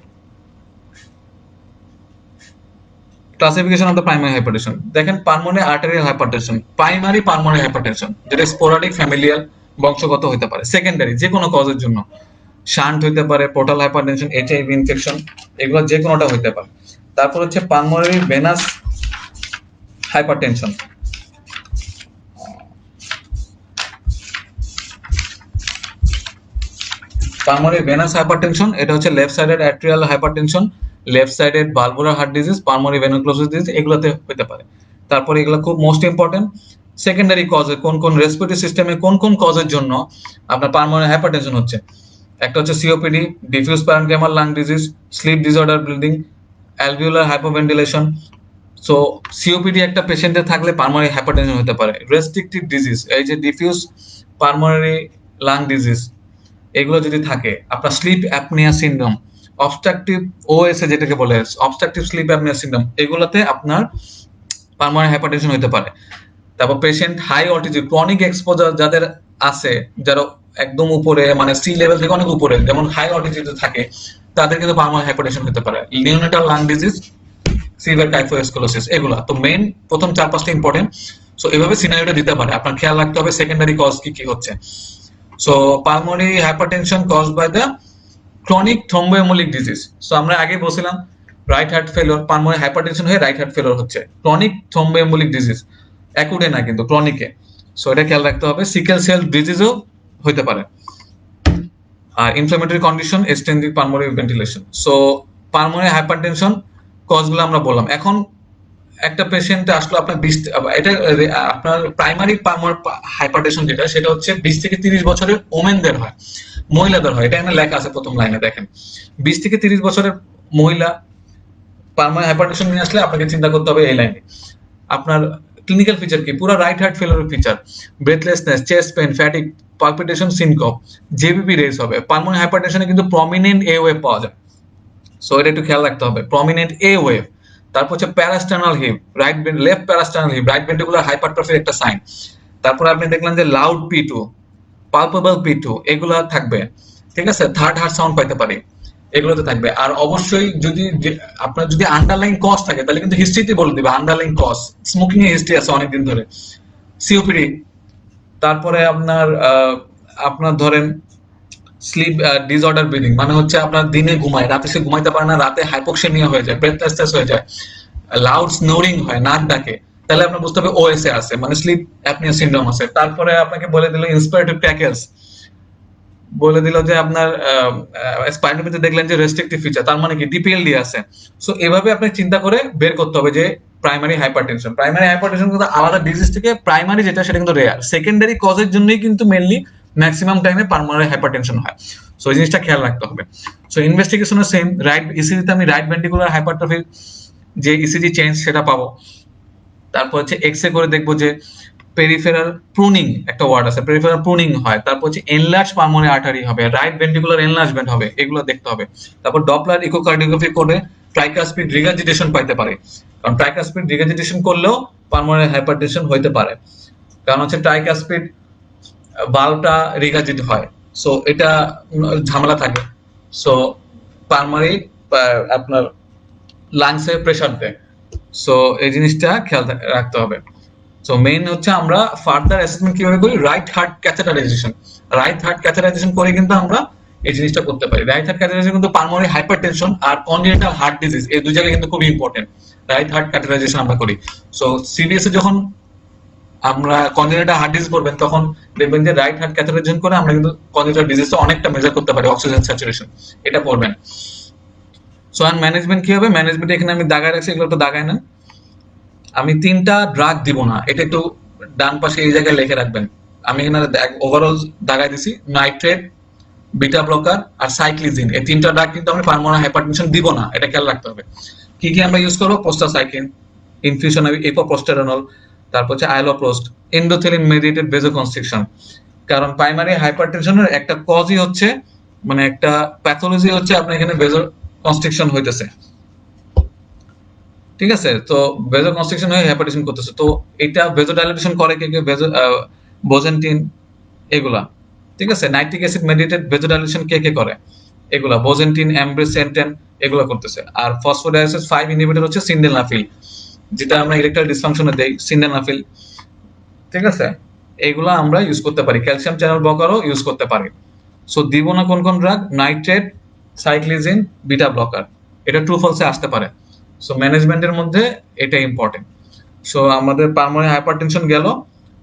Classification of the primary hypertension, দেখেন pulmonary arterial hypertension, primary pulmonary hypertension যেটা স্পোরাডিক ফ্যামিলিয়াল বংশগত হতে পারে, সেকেন্ডারি যে কোনো কজের জন্য, শান্ট হইতে পারে, পোর্টাল হাইপারটেনশন, এইচআইভি ইনফেকশন, এগুলো যে কোনোটা হইতে পারে। তারপর হচ্ছে pulmonary venous hypertension, pulmonary venous hypertension, এটা হচ্ছে left sided atrial hypertension, left sided valvular heart disease, pulmonary venoocclusive disease, এগুলোতে হতে পারে। তারপরে এগুলো খুব মোস্ট ইম্পর্টেন্ট, সেকেন্ডারি কজে কোন কোন রেসপিরেটরি সিস্টেমে কোন কোন কজের জন্য আপনার পালমোনারি হাইপারটেনশন হচ্ছে। একটা হচ্ছে COPD, diffuse parenchymal lung disease, sleep disorder bleeding, alveolar hypoventilation. So COPD একটা পেশেন্টের থাকলে পালমোনারি হাইপারটেনশন হতে পারে। রেস্ট্রিকটিভ ডিজিজ, এই যে ডিফিউজ পালমোনারি লাং ডিজিজ, এগুলো যদি থাকে, আপনার স্লিপ অ্যাপনিয়া সিনড্রোম, অবস্ট্রাকটিভ ওএসএ যেটাকে বলে অবস্ট্রাকটিভ স্লিপ অ্যাপনিয়া সিনড্রোম, এগুলোতে আপনার পালমোনারি হাইপারটেনশন হতে পারে। তারপর patient high altitude chronic exposure যাদের আছে, যারা একদম উপরে মানে সি লেভেল থেকে অনেক উপরে, যেমন হাই অল্টিটিউডে থাকে, তাদের কিন্তু পালমোনারি হাইপারটেনশন হতে পারে। নিওনেটাল লাং ডিজিজ, সিভিয়ার টাইফয়েডস্কুলোসিস, এগুলা তো মেইন প্রথম 4-5টা ইম্পর্টেন্ট। সো এভাবে সিনারিওটা দিতে পারে, আপনার খেয়াল রাখতে হবে সেকেন্ডারি কজ কি কি হচ্ছে। So pulmonary hypertension caused by the chronic thromboembolic disease. So আমরা আগে বলছিলাম right heart failure, pulmonary hypertension হয়ে রাইট হার্ট ফেলিওর হচ্ছে ক্রনিক থ্রম্বোএমোলিক ডিজিজ, অ্যাকুটে না কিন্তু ক্রনিকে। সো এটা খেয়াল রাখতে হবে। সিকেল সেল ডিজিজও হতে পারে। আর inflammatory condition, extensive pulmonary ventilation. So pulmonary hypertension কজগুলো আমরা বললাম। এখন একটা পেশেন্ট আসলো আপনার 20, এটা আপনার প্রাইমারি পালমোনারি হাইপারটেনশন যেটা, সেটা হচ্ছে 20 থেকে 30 বছরের ওমেনদের হয়, মহিলাদের হয়। এটা এখানে লেখা আছে প্রথম লাইনে, দেখেন 20 থেকে 30 বছরের মহিলা পালমোনারি হাইপারটেনশন নিয়ে আসলে আপনাকে চিন্তা করতে হবে এই লাইনে। আপনার ক্লিনিক্যাল ফিচার কি? পুরো right heart failure feature, breathlessness, chest pain, fatigue, palpitation, syncope, JVP raised হবে। পালমোনারি হাইপারটেনশনে কিন্তু প্রমিনেন্ট এ ওয়েভ পাওয়া যায়। সো এটা একটু খেয়াল রাখতে হবে, প্রমিনেন্ট এ ওয়েভ। তারপর হচ্ছে parasternal heave, right left parasternal heave, right ventricular হাইপারট্রফির একটা সাইন। তারপর আপনি দেখলেন যে লাউড P2, পালপেবল P2, এগুলা থাকবে। ঠিক আছে, থার্ড হার্ট সাউন্ড পাইতে পারি, এগুলোতে থাকবে। আর অবশ্যই যদি আপনার যদি আন্ডারলাইন কজ থাকে, তাহলে কিন্তু হিস্ট্রিতে বলে দিবে আন্ডারলাইন কজ। স্মোকিং এর হিস্ট্রি আছে অনেকদিন ধরে, সিওপিডি। তারপরে আপনার আপনার ধরেন স্লিপ ডিসঅর্ডার ব্রিদিং, মানে হচ্ছে আপনার দিনে ঘুমায়, রাতে সে ঘুমাইতে পারে না, রাতে হাইপোক্সেমিয়া হয়ে যায়, ব্রেথলেসনেস হয়ে যায়, লাউড স্নোরিং হয়, নাক ডাকে, তাহলে আপনার বুঝতে হবে ওএসএ আছে, মানে স্লিপ অ্যাপনিয়া সিনড্রোম আছে। তারপরে আপনাকে বলে দিল ইন্সপিরেটিভ ট্যাকেলস, বলে দিল যে আপনার স্পাইনোপিতে দেখলেন যে রেস্ট্রিকটিভ ফিচার, তার মানে কি ডিপিএলডি আছে। সো এভাবে আপনি চিন্তা করে বের করতে হবে যে প্রাইমারি হাইপারটেনশন। প্রাইমারি হাইপারটেনশন কিন্তু আলাদা ডিজিজ থেকে, প্রাইমারি যেটা সেটা কিন্তু রেয়ার, সেকেন্ডারি কজের জন্যই কিন্তু মেইনলি ম্যাক্সিমাম টাইমে পালমোনারি হাইপারটেনশন হয়। সো এই জিনিসটা খেয়াল রাখতে হবে। সো ইনভেস্টিগেশনের সেম, রাইট ইসিজিতে আমি রাইট ভেন্ট্রিকুলার হাইপারট্রফি যে ইসিজি চেঞ্জ সেটা পাবো। তারপর হচ্ছে এক্সরে করে দেখবো যে পেরিফেরাল প্রুনিং, একটা ওয়ার্ড আছে, পেরিফেরাল প্রুনিং হয়। তারপর হচ্ছে এনলার্জ পালমোনারি আর্টারি হবে, রাইট ভেন্ট্রিকুলার এনলার্জমেন্ট হবে, এগুলো দেখতে হবে। তারপর ডপলার ইকোকার্ডিওগ্রাফি করে ট্রাইকাসপিড রিগার্জিটেশন পাইতে পারে, কারণ ট্রাইকাসপিড রিগার্জিটেশন করলেও পালমোনারি হাইপারটেনশন হইতে পারে, কারণ হচ্ছে ট্রাইকাসপিড বাল্বটা রিগার্জিট হয়। সো এটা ঝামেলা থাকে। সো পালমোনারি আপনার লাংসে প্রেসার দেয়। সো এই জিনিসটা খেয়াল রাখতে হবে। সো মেইন হচ্ছে আমরা ফার্দার অ্যাসেসমেন্ট কিভাবে করি, right heart catheterization. Right heart catheterization করে কিন্তু আমরা এই জিনিসটা করতে পারি। রাইট হার্ট ক্যাথেটারাইজেশন কিন্তু পালমোনারি হাইপারটেনশন আর কনজেনিটাল হার্ট ডিজিজ, এই দুই জায়গায় কিন্তু খুব ইম্পর্টেন্ট। রাইট হার্ট ক্যাথেটারাইজেশন আমরা করি। সো সিরিয়াসে যখন আমরা কনজেনিটাল হার্ট ডিজিজ করবেন, তখন দেখবেন যে রাইট হার্ট ক্যাথেটারাইজেশন করে আমরা কিন্তু কনজেনিটাল ডিজিজটা অনেকটা মেজার করতে পারি, অক্সিজেন স্যাচুরেশন, এটা পড়বেন। সো আর ম্যানেজমেন্ট কি হবে, ম্যানেজমেন্ট এখানে আমি দাগায় রাখছি, এগুলো একটু দাগায় নেন। আমি 3টা ড্রাগ দিব না, এটা একটু ডান পাশে এই জায়গায় লিখে রাখবেন। আমি এখানে ওভারঅল দাগাই দিছি, নাইট্রেট, বিটা ব্লকার আর সাইক্লিজিন, এই 3টা ড্রাগ কিন্তু আমরা পালমোনারি হাইপারটেনশন দিব না, এটা খেয়াল রাখতে হবে। কি কি আমরা ইউজ করব, প্রোস্টাসাইক্লিন, ইনফিউশন এপোপ্রোস্টেরনল, তারপর হচ্ছে আইলোপ্রোস্ট, এন্ডোথেলিন মেডিয়েটেড ভেজোকনস্ট্রিকশন। কারণ প্রাইমারি হাইপারটেনশনের একটা কজই হচ্ছে, মানে একটা প্যাথোলজি হচ্ছে আপনার এখানে ভেজোকনস্ট্রিকশন হইতেছে। ঠিক আছে, তো ভেজোকনস্ট্রিকশন হয়ে হাইপারটেনশন করতেছে। তো এটা ভেজোডাইলেটেশন করে কে কে, বোজেন্টিন, এগুলা। ঠিক আছে, নাইট্রিক অ্যাসিড মেডিয়েটেড ভেজোডাইলেশন কে কে করে, এগুলা বোজেন্টিন, অ্যাম্ব্রেসেন্টেন, এগুলা করতেছে। আর ফসফোডাইএসেস 5 ইনহিবিটর হচ্ছে সিন্ডেলনাফিল, যেটা আমরা ইরেকটাইল ডিসফাংশনে দেই, সিন্ডেলনাফিল। ঠিক আছে, এগুলা আমরা ইউজ করতে পারি, ক্যালসিয়াম চ্যানেল ব্লকারও ইউজ করতে পারি। সো দিব না কোন কোন ড্রাগ, নাইট্রেট, সাইক্লিজিন, বিটা ব্লকার, এটা ট্রু ফলসে আসতে পারে। সো ম্যানেজমেন্টের মধ্যে এটা ইম্পর্টেন্ট। সো আমাদের পালমোনারি হাইপারটেনশন গেল।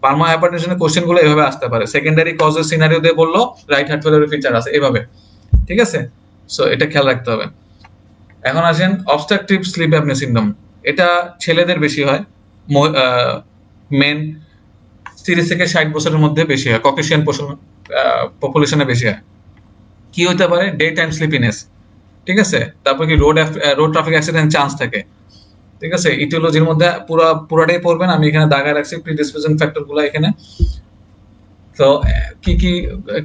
পালমোনারি হাইপারটেনশনের কোশ্চেন গুলো এভাবে আসতে পারে, সেকেন্ডারি কজের সিনারিও দিয়ে বললো রাইট হার্ট ফেলিওর ফিচার আছে এভাবে। ঠিক আছে? সো এটা খেয়াল রাখতে হবে। এখন আসেন অবস্ট্রাকটিভ স্লিপ অ্যাপনিয়া সিনড্রোম। এটা ছেলেদের বেশি হয়, মেন 30 থেকে 60 বছরের মধ্যে বেশি হয়, ককেশিয়ান পপুলেশনে বেশি হয়। কি হতে পারে? ডে টাইম স্লিপিনেস, ঠিক আছে? তারপর কি রোড ট্রাফিক অ্যাক্সিডেন্ট চান্স থাকে, ঠিক আছে? ইটিওলজির মধ্যে পুরাটাই পড়বেন, আমি এখানে দাগায় রাখছি প্রিডিসপোজিং ফ্যাক্টর গুলো এখানে। তো কি কি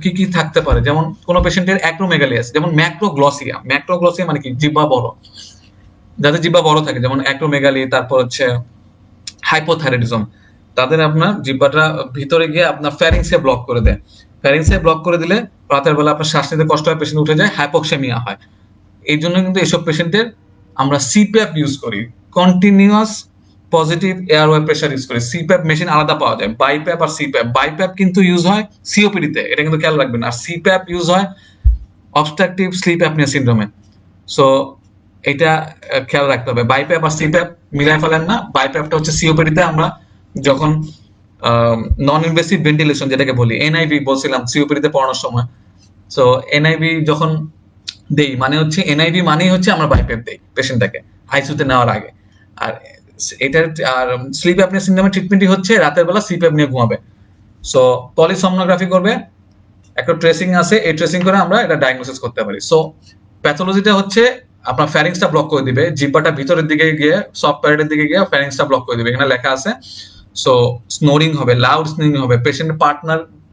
কি কি থাকতে পারে, যেমন কোন পেশেন্টের অ্যাক্রোমেগালি আছে, যেমন ম্যাক্রোগ্লসিয়া মানে কি, জিহ্বা বড়, যাদের জিহ্বা বড় থাকে যেমন অ্যাক্রোমেগালি, তারপর হচ্ছে হাইপোথাইরয়েডিজম, তাদের আপনার জিহ্বাটা ভিতরে গিয়ে আপনার ফ্যারিংসে ব্লক করে দেয়। ফ্যারিংসে ব্লক করে দিলে রাতের বেলা আপনার শ্বাস নিতে কষ্ট হয়, পেশেন্ট উঠে যায়, হাইপোক্সেমিয়া হয়। এই জন্য কিন্তু এসব পেশেন্টের আমরা সিপ্যাপ ইউজ করি, continuous positive airway pressure use করি। সিপ্যাপ মেশিন আলাদা পাওয়া যায়, বাইপ্যাপ আর সিপ্যাপ। বাইপ্যাপ কিন্তু ইউজ হয় সিওপিডি তে, এটা কিন্তু খেয়াল রাখবেন, আর সিপ্যাপ ইউজ হয় অবস্ট্রাকটিভ স্লিপ অ্যাপনিয়া সিনড্রোমে। সো এটা খেয়াল রাখতে হবে, বাইপ্যাপ আর সিপ্যাপ মিলাই ফেলেন না। বাইপ্যাপটা হচ্ছে সিওপিডি তে আমরা যখন নন ইনভেসিভ ভেন্টিলেশন যেটাকে বলি, এনআইভি বলছিলাম সিওপিডি তে পড়ানোর সময়। সো এনআইভি যখন দেই মানে হচ্ছে, এনআইভি মানেই হচ্ছে আমরা বাইপ্যাপ দেই পেশেন্টটাকে আইসিইউতে নেওয়ার আগে। আর এটার আর স্লিপ অ্যাপনিয়া সিনড্রোমের ট্রিটমেন্টই হচ্ছে রাতের বেলা সিপ্যাপ নিয়ে ঘুমাবে। সো পলিসomnography করবে, একটা ট্রেসিং আছে, এই ট্রেসিং করে আমরা এটা ডায়াগনোসিস করতে পারি। সো প্যাথোলজিটা হচ্ছে আপনার ফ্যারিংসটা ব্লক করে দিবে, জিহ্বাটা ভিতরের দিকে গিয়ে সফট প্যারেটের দিকে গিয়ে ফ্যারিংসটা ব্লক করে দিবে, এখানে লেখা আছে। সো স্নোরিং হবে, লাউড স্নোরিং হবে, পেশেন্ট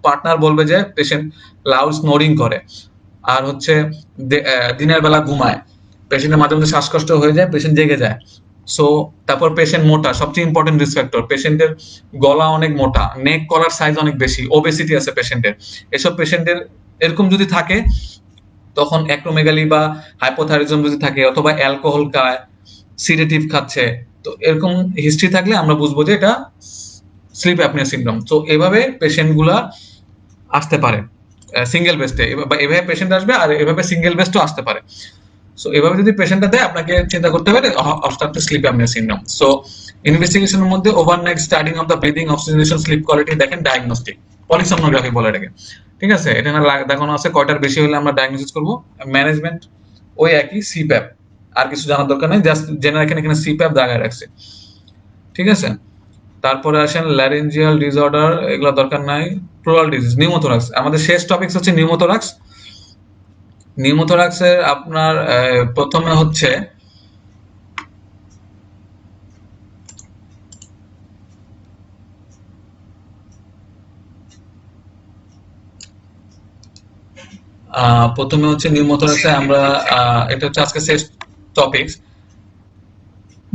পার্টনার বলবে যে পেশেন্ট লাউড স্নোরিং করে। আর হচ্ছে দিনের বেলা ঘুমায়, পেশেন্টের মাঝে মধ্যে শ্বাসকষ্ট হয়ে যায়, পেশেন্ট জেগে যায়। সো তারপর পেশেন্ট মোটা, সবচেয়ে ইম্পর্টেন্ট রিস্ক ফ্যাক্টর, পেশেন্টের গলা অনেক মোটা, নেক কলার সাইজ অনেক বেশি, ওবেসিটি আছে পেশেন্টের। এসব পেশেন্টের এরকম যদি থাকে, তখন অ্যাক্রোমেগালি বা হাইপোথাইরয়েডিজম যদি থাকে, অথবা অ্যালকোহল খায়, সিডেটিভ খাচ্ছে, তো এরকম হিস্ট্রি থাকলে আমরা বুঝবো যে এটা স্লিপ অ্যাপনিয়া সিনড্রোম। তো এভাবে পেশেন্ট গুলা আসতে পারে সিঙ্গেল বেস্টে, এভাবে পেশেন্ট আসবে, আর এভাবে সিঙ্গেল বেস্টও আসতে পারে। সো এভাবে যদি পেশেন্টটা দেয়, আপনাকে চিন্তা করতে হবে obstructive sleep apnoea syndrome. So ইনভেস্টিগেশনের মধ্যে overnight studying of the breathing, oxygenation, sleep quality দেখেন, ডায়াগনস্টিক পলিসomnography বলে এটাকে, ঠিক আছে? এটা না দেখানো আছে কয়টার বেশি হলে আমরা ডায়াগনোসিস করব। ম্যানেজমেন্ট ওই একই, সিপ্যাপ, আর কিছু জানার দরকার নেই, জাস্ট জেনে রাখেন এখানে সিপ্যাপ দাগায় রাখছে, ঠিক আছে? তারপরে আসেন ল্যারিঞ্জিয়াল ডিসঅর্ডার, এগুলো দরকার নাই। প্লুরাল ডিজিজ, নিউমোথোরাক্স, আমাদের শেষ টপিকস হচ্ছে নিউমোথোরাক্স। নিউমোথোরাক্সের আপনার প্রথমে হচ্ছে নিউমোথোরাক্সে আমরা এটা হচ্ছে আজকে শেষ টপিকস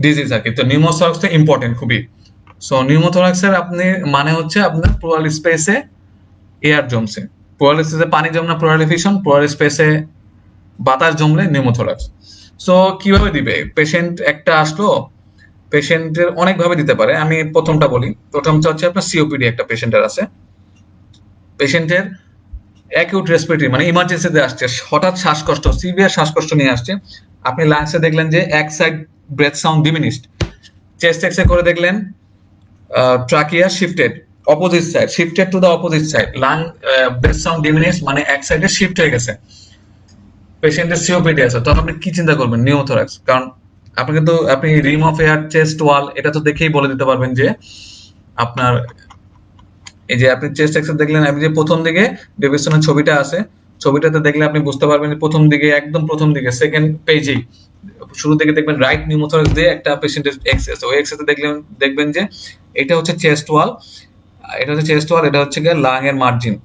ডিজিজ আর কি। তো নিউমোথোরাক্সটা ইম্পর্টেন্ট খুবই। সো নিউমোথোরাক্সের আপনি মানে হচ্ছে আপনার প্লুরাল স্পেসে এয়ার জমছে, প্লুরাল স্পেসে পানি জমনা প্লুরাল এফিউশন, প্লুরাল স্পেসে বাতাস জমলে নিউমোথোরাক্স। সো কিভাবে দিবে? পেশেন্ট একটা আসলো, পেশেন্টের অনেক ভাবে দিতে পারে, আমি প্রথমটা বলি। প্রথমটা হচ্ছে আপনার সিওপিডি একটা পেশেন্টের আছে, পেশেন্টের অ্যাকিউট রেসপিরেটরি মানে ইমার্জেন্সিতে আসছে, হঠাৎ শ্বাসকষ্ট, সিভিয়ার শ্বাসকষ্ট নিয়ে আসছে। আপনি লাংসে দেখলেন যে এক side breath sound diminished, chest X ray করে দেখলেন trachea shifted, opposite side shifted to the opposite side, lung breath sound diminished মানে এক সাইডে শিফট হয়ে গেছে, পেশেন্টের সিওপিডি আছে। তখন আপনি কি চিন্তা করবেন? নিউমোথোরাক্স। কারণ আপনি রিম অফ এয়ার, চেস্ট ওয়াল, এটা তো দেখেই বলে দিতে পারবেন যে আপনার, এই যে আপনি চেস্ট এক্সরে দেখলেন, আপনি যে প্রথম দিকে ডেভিসনের ছবিটা আছে, ছবিটাতে দেখলে আপনি বুঝতে পারবেন যে প্রথম দিকে, একদম প্রথম দিকে সেকেন্ড পেজেই শুরু থেকে দেখবেন রাইট নিউমোথোরাক্স দিয়ে একটা পেশেন্টের এক্সএস, ওই এক্সএসে দেখবেন যে এটা হচ্ছে চেস্ট ওয়াল, এটা হচ্ছে গিয়ে লাং এর মার্জিন।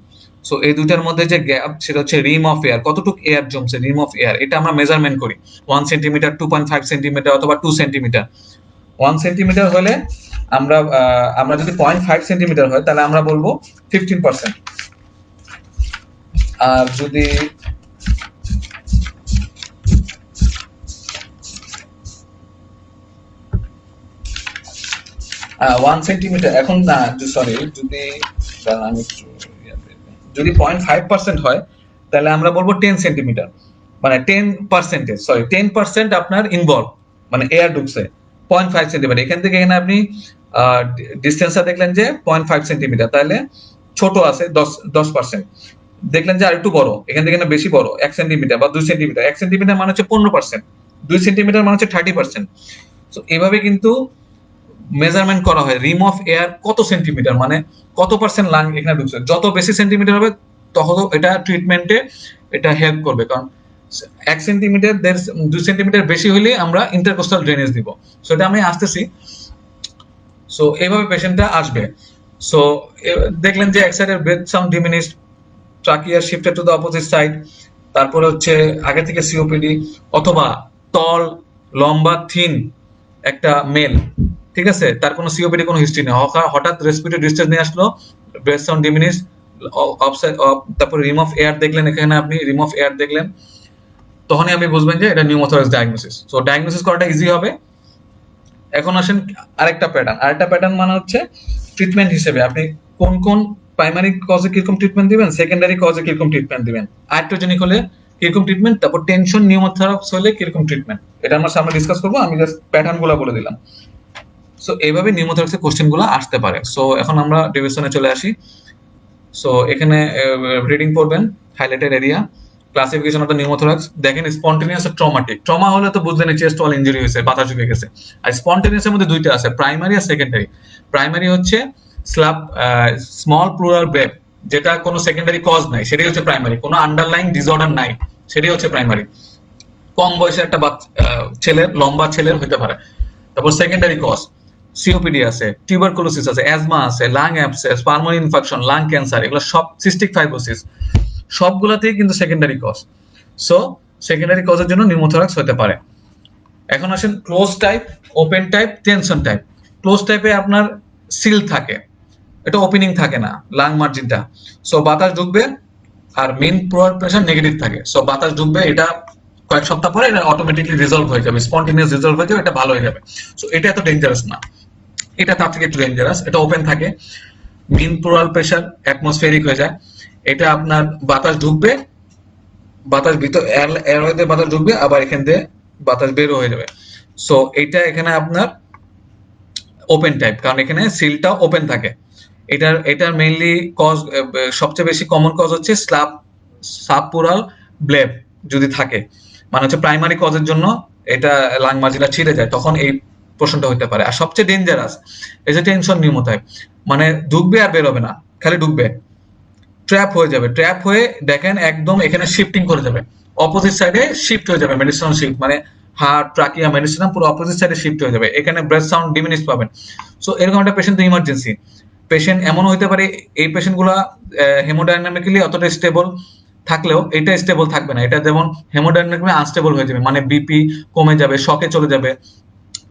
সো এই দুইটার মধ্যে যে গ্যাপ, সেটা হচ্ছে রিম অফ এয়ার, কতটুকু এয়ার জমছে, রিম অফ এয়ার, এটা আমরা মেজারমেন্ট করি 1 সেন্টিমিটার, 2.5 সেন্টিমিটার অথবা 2 সেন্টিমিটার। 1 সেন্টিমিটার হলে আমরা যদি 0.5 সেন্টিমিটার হয় তাহলে আমরা বলবো 15%। আর যদি 1 সেন্টিমিটার, এখন না সরি, যদি 0.5% হয় তাহলে আমরা বলবো 10 সেন্টিমিটার, মানে 10% আপনার ইনভলভ, মানে এয়ার ঢুকছে 0.5 সেন্টিমিটার। এখান থেকে এখানে আপনি ডিস্টেন্সটা দেখলেন যে 0.5 সেন্টিমিটার, তাহলে ছোট আছে 10%। দেখলেন যে আরেকটু বড়, এখান থেকে না বেশি বড় 1 সেন্টিমিটার বা 2 সেন্টিমিটার। 1 সেন্টিমিটার মানে হচ্ছে 15%, 2 সেন্টিমিটার মানে হচ্ছে 30%। তো এভাবে কিন্তু মেজারমেন্ট করা হয় রিম অফ এয়ার কত সেন্টিমিটার, মানে কত পার্সেন্ট লাং এখানে ঢুকছে। যত বেশি সেন্টিমিটার হবে তত এটা ট্রিটমেন্টে এটা হেল্প করবে, কারণ 1 সেন্টিমিটার 2 সেন্টিমিটার বেশি হলে আমরা ইন্টারকোস্টাল ড্রেনেজ দিব। সো এটা আমি আসতেছি। সো এইভাবে পেশেন্টটা আসবে। সো দেখলেন যে এক সাইডের breath sound diminish, trachea shifted to the opposite side, তারপরে হচ্ছে আগে থেকে সিওপিডি, অথবা টল, লম্বা, থিন একটা মেল, ঠিক আছে, তার কোনো সিওপিডি কোনো হিস্ট্রি নেই, হঠাৎ রেসপিরেটরি ডিস্ট্রেস নিয়ে আসলো, ব্রেথ সাউন্ড ডিমিনিশ, তারপরে রিম অফ এয়ার দেখলেন, এখানে আপনি রিম অফ এয়ার দেখলেন, তখনই আপনি বুঝবেন যে এটা নিউমোথরাক্স ডায়াগনোসিস। সো ডায়াগনোসিস করাটা ইজি হবে। এখন আসেন আরেকটা প্যাটার্ন মানে হচ্ছে ট্রিটমেন্ট হিসেবে আপনি কোন কোন প্রাইমারি কজে কিরকম ট্রিটমেন্ট দিবেন, সেকেন্ডারি কজে কিরকম ট্রিটমেন্ট দিবেন, আর্ট্রোজেনিক হলে কিরকম ট্রিটমেন্ট, তারপর টেনশন নিউমোথরাক্স হলে কিরকম ট্রিটমেন্ট, এটা আমরা সামনে ডিসকাস করবো। আমি জাস্ট প্যাটার্ন গুলো বলে দিলাম। সো এইভাবে নিউমোথরাক্সের কোশ্চেন গুলো আসতে পারে। সো এখন আমরা ডিভিশনে চলে আসি। সো এখানে রিডিং পড়বেন, highlighted area, classification of the pneumothorax. দেখেন স্পন্টেনিয়াস আর ট্রমাটিক। ট্রমা হলে তো বুঝলেন চেস্ট ওয়াল ইনজুরি হয়েছে, বাতাস ঢুকে গেছে। আর স্পন্টেনিয়াস এর মধ্যে দুইটা আছে, প্রাইমারি আর সেকেন্ডারি। প্রাইমারি হচ্ছে স্ল্যাব স্মল প্লুরাল ব্রেথ, যেটা কোনো সেকেন্ডারি কজ নাই, সেটাই হচ্ছে প্রাইমারি, কোনো আন্ডারলাইং ডিসঅর্ডার নাই, সেটাই হচ্ছে প্রাইমারি। কম বয়সে একটা ছেলের, লম্বা ছেলের হতে পারে। তারপর সেকেন্ডারি কজ সিওপিডি আছে, টিউবারকুলোসিস আছে, অ্যাজমা আছে, lung abscess, pulmonary infection, lung cancer, এগুলো সব, সিস্টিক ফাইব্রোসিস, সবগুলাতেই কিন্তু সেকেন্ডারি কজ। সো সেকেন্ডারি কজের জন্য নিউমোথরাক্স হতে পারে। এখন আসেন close type, open type, tension type. Close টাইপে আপনার সিল থাকে, এটা ওপেনিং থাকে না লাং মার্জিনটা। সো বাতাস ঢুকবে আর মেইন প্রোয়ার প্রেশার নেগেটিভ থাকে। সো বাতাস ঢুকবে, এটা কয়েক সপ্তাহ পরে এটা অটোমেটিকলি রিজলভ হয়ে যাবে, স্পন্টেনিয়াস রিজলভ হয়ে যাবে, এটা ভালো হয়ে যাবে। সো এটা এত ডেঞ্জারাস না, এটা তার থেকে একটু ডেঞ্জারাস। এটা ওপেন থাকে, মেইন প্লোরাল প্রেশার অ্যাটমসফেরিক হয়ে যায়। এটা আপনার বাতাস ঢুকবে, বাতাস ভিতর এয়ারওয়েতে বাতাস ঢুকবে, আবার এখান দিয়ে বাতাস বেরো হয়ে যাবে। সো এটা এখানে আপনার ওপেন টাইপ, কারণ এখানে সিলটা ওপেন থাকে। এটার মেইনলি কজ, সবচেয়ে বেশি কমন কজ হচ্ছে সাবপুরাল ব্লেব যদি থাকে, মানে হচ্ছে প্রাইমারি কজের জন্য এটা লাং মার্জিনটা ছিঁড়ে যায়, তখন এই প্রশ্নটা হতে পারে। আর সবচেয়ে ডেঞ্জারাস এই যে টেনশন নিউমোথাইপ, মানে ঢুকবে আর বের হবে না, খালি ঢুকবে, ট্র্যাপ হয়ে যাবে। ট্র্যাপ হয়ে দেখেন একদম এখানে শিফটিং করে যাবে, অপোজিট সাইডে শিফট হয়ে যাবে, মেডিসিনাল শিফট, মানে হার্ট, ট্রাকিয়া, মেডিসিনাল পুরো অপোজিট সাইডে শিফট হয়ে যাবে। এখানে ব্রেথ সাউন্ড ডিমিনিশ পাবেন। সো এরকম একটা পেশেন্ট তো ইমার্জেন্সি পেশেন্ট। এমনও হতে পারে এই পেশেন্ট গুলা হেমোডাইনামিক্যালি অতটা স্টেবল থাকলেও এটা স্টেবল থাকবে না, এটা যেমন হেমোডাইনামিক্যালি আনস্টেবল হয়ে যাবে, মানে বিপি কমে যাবে, শকে চলে যাবে,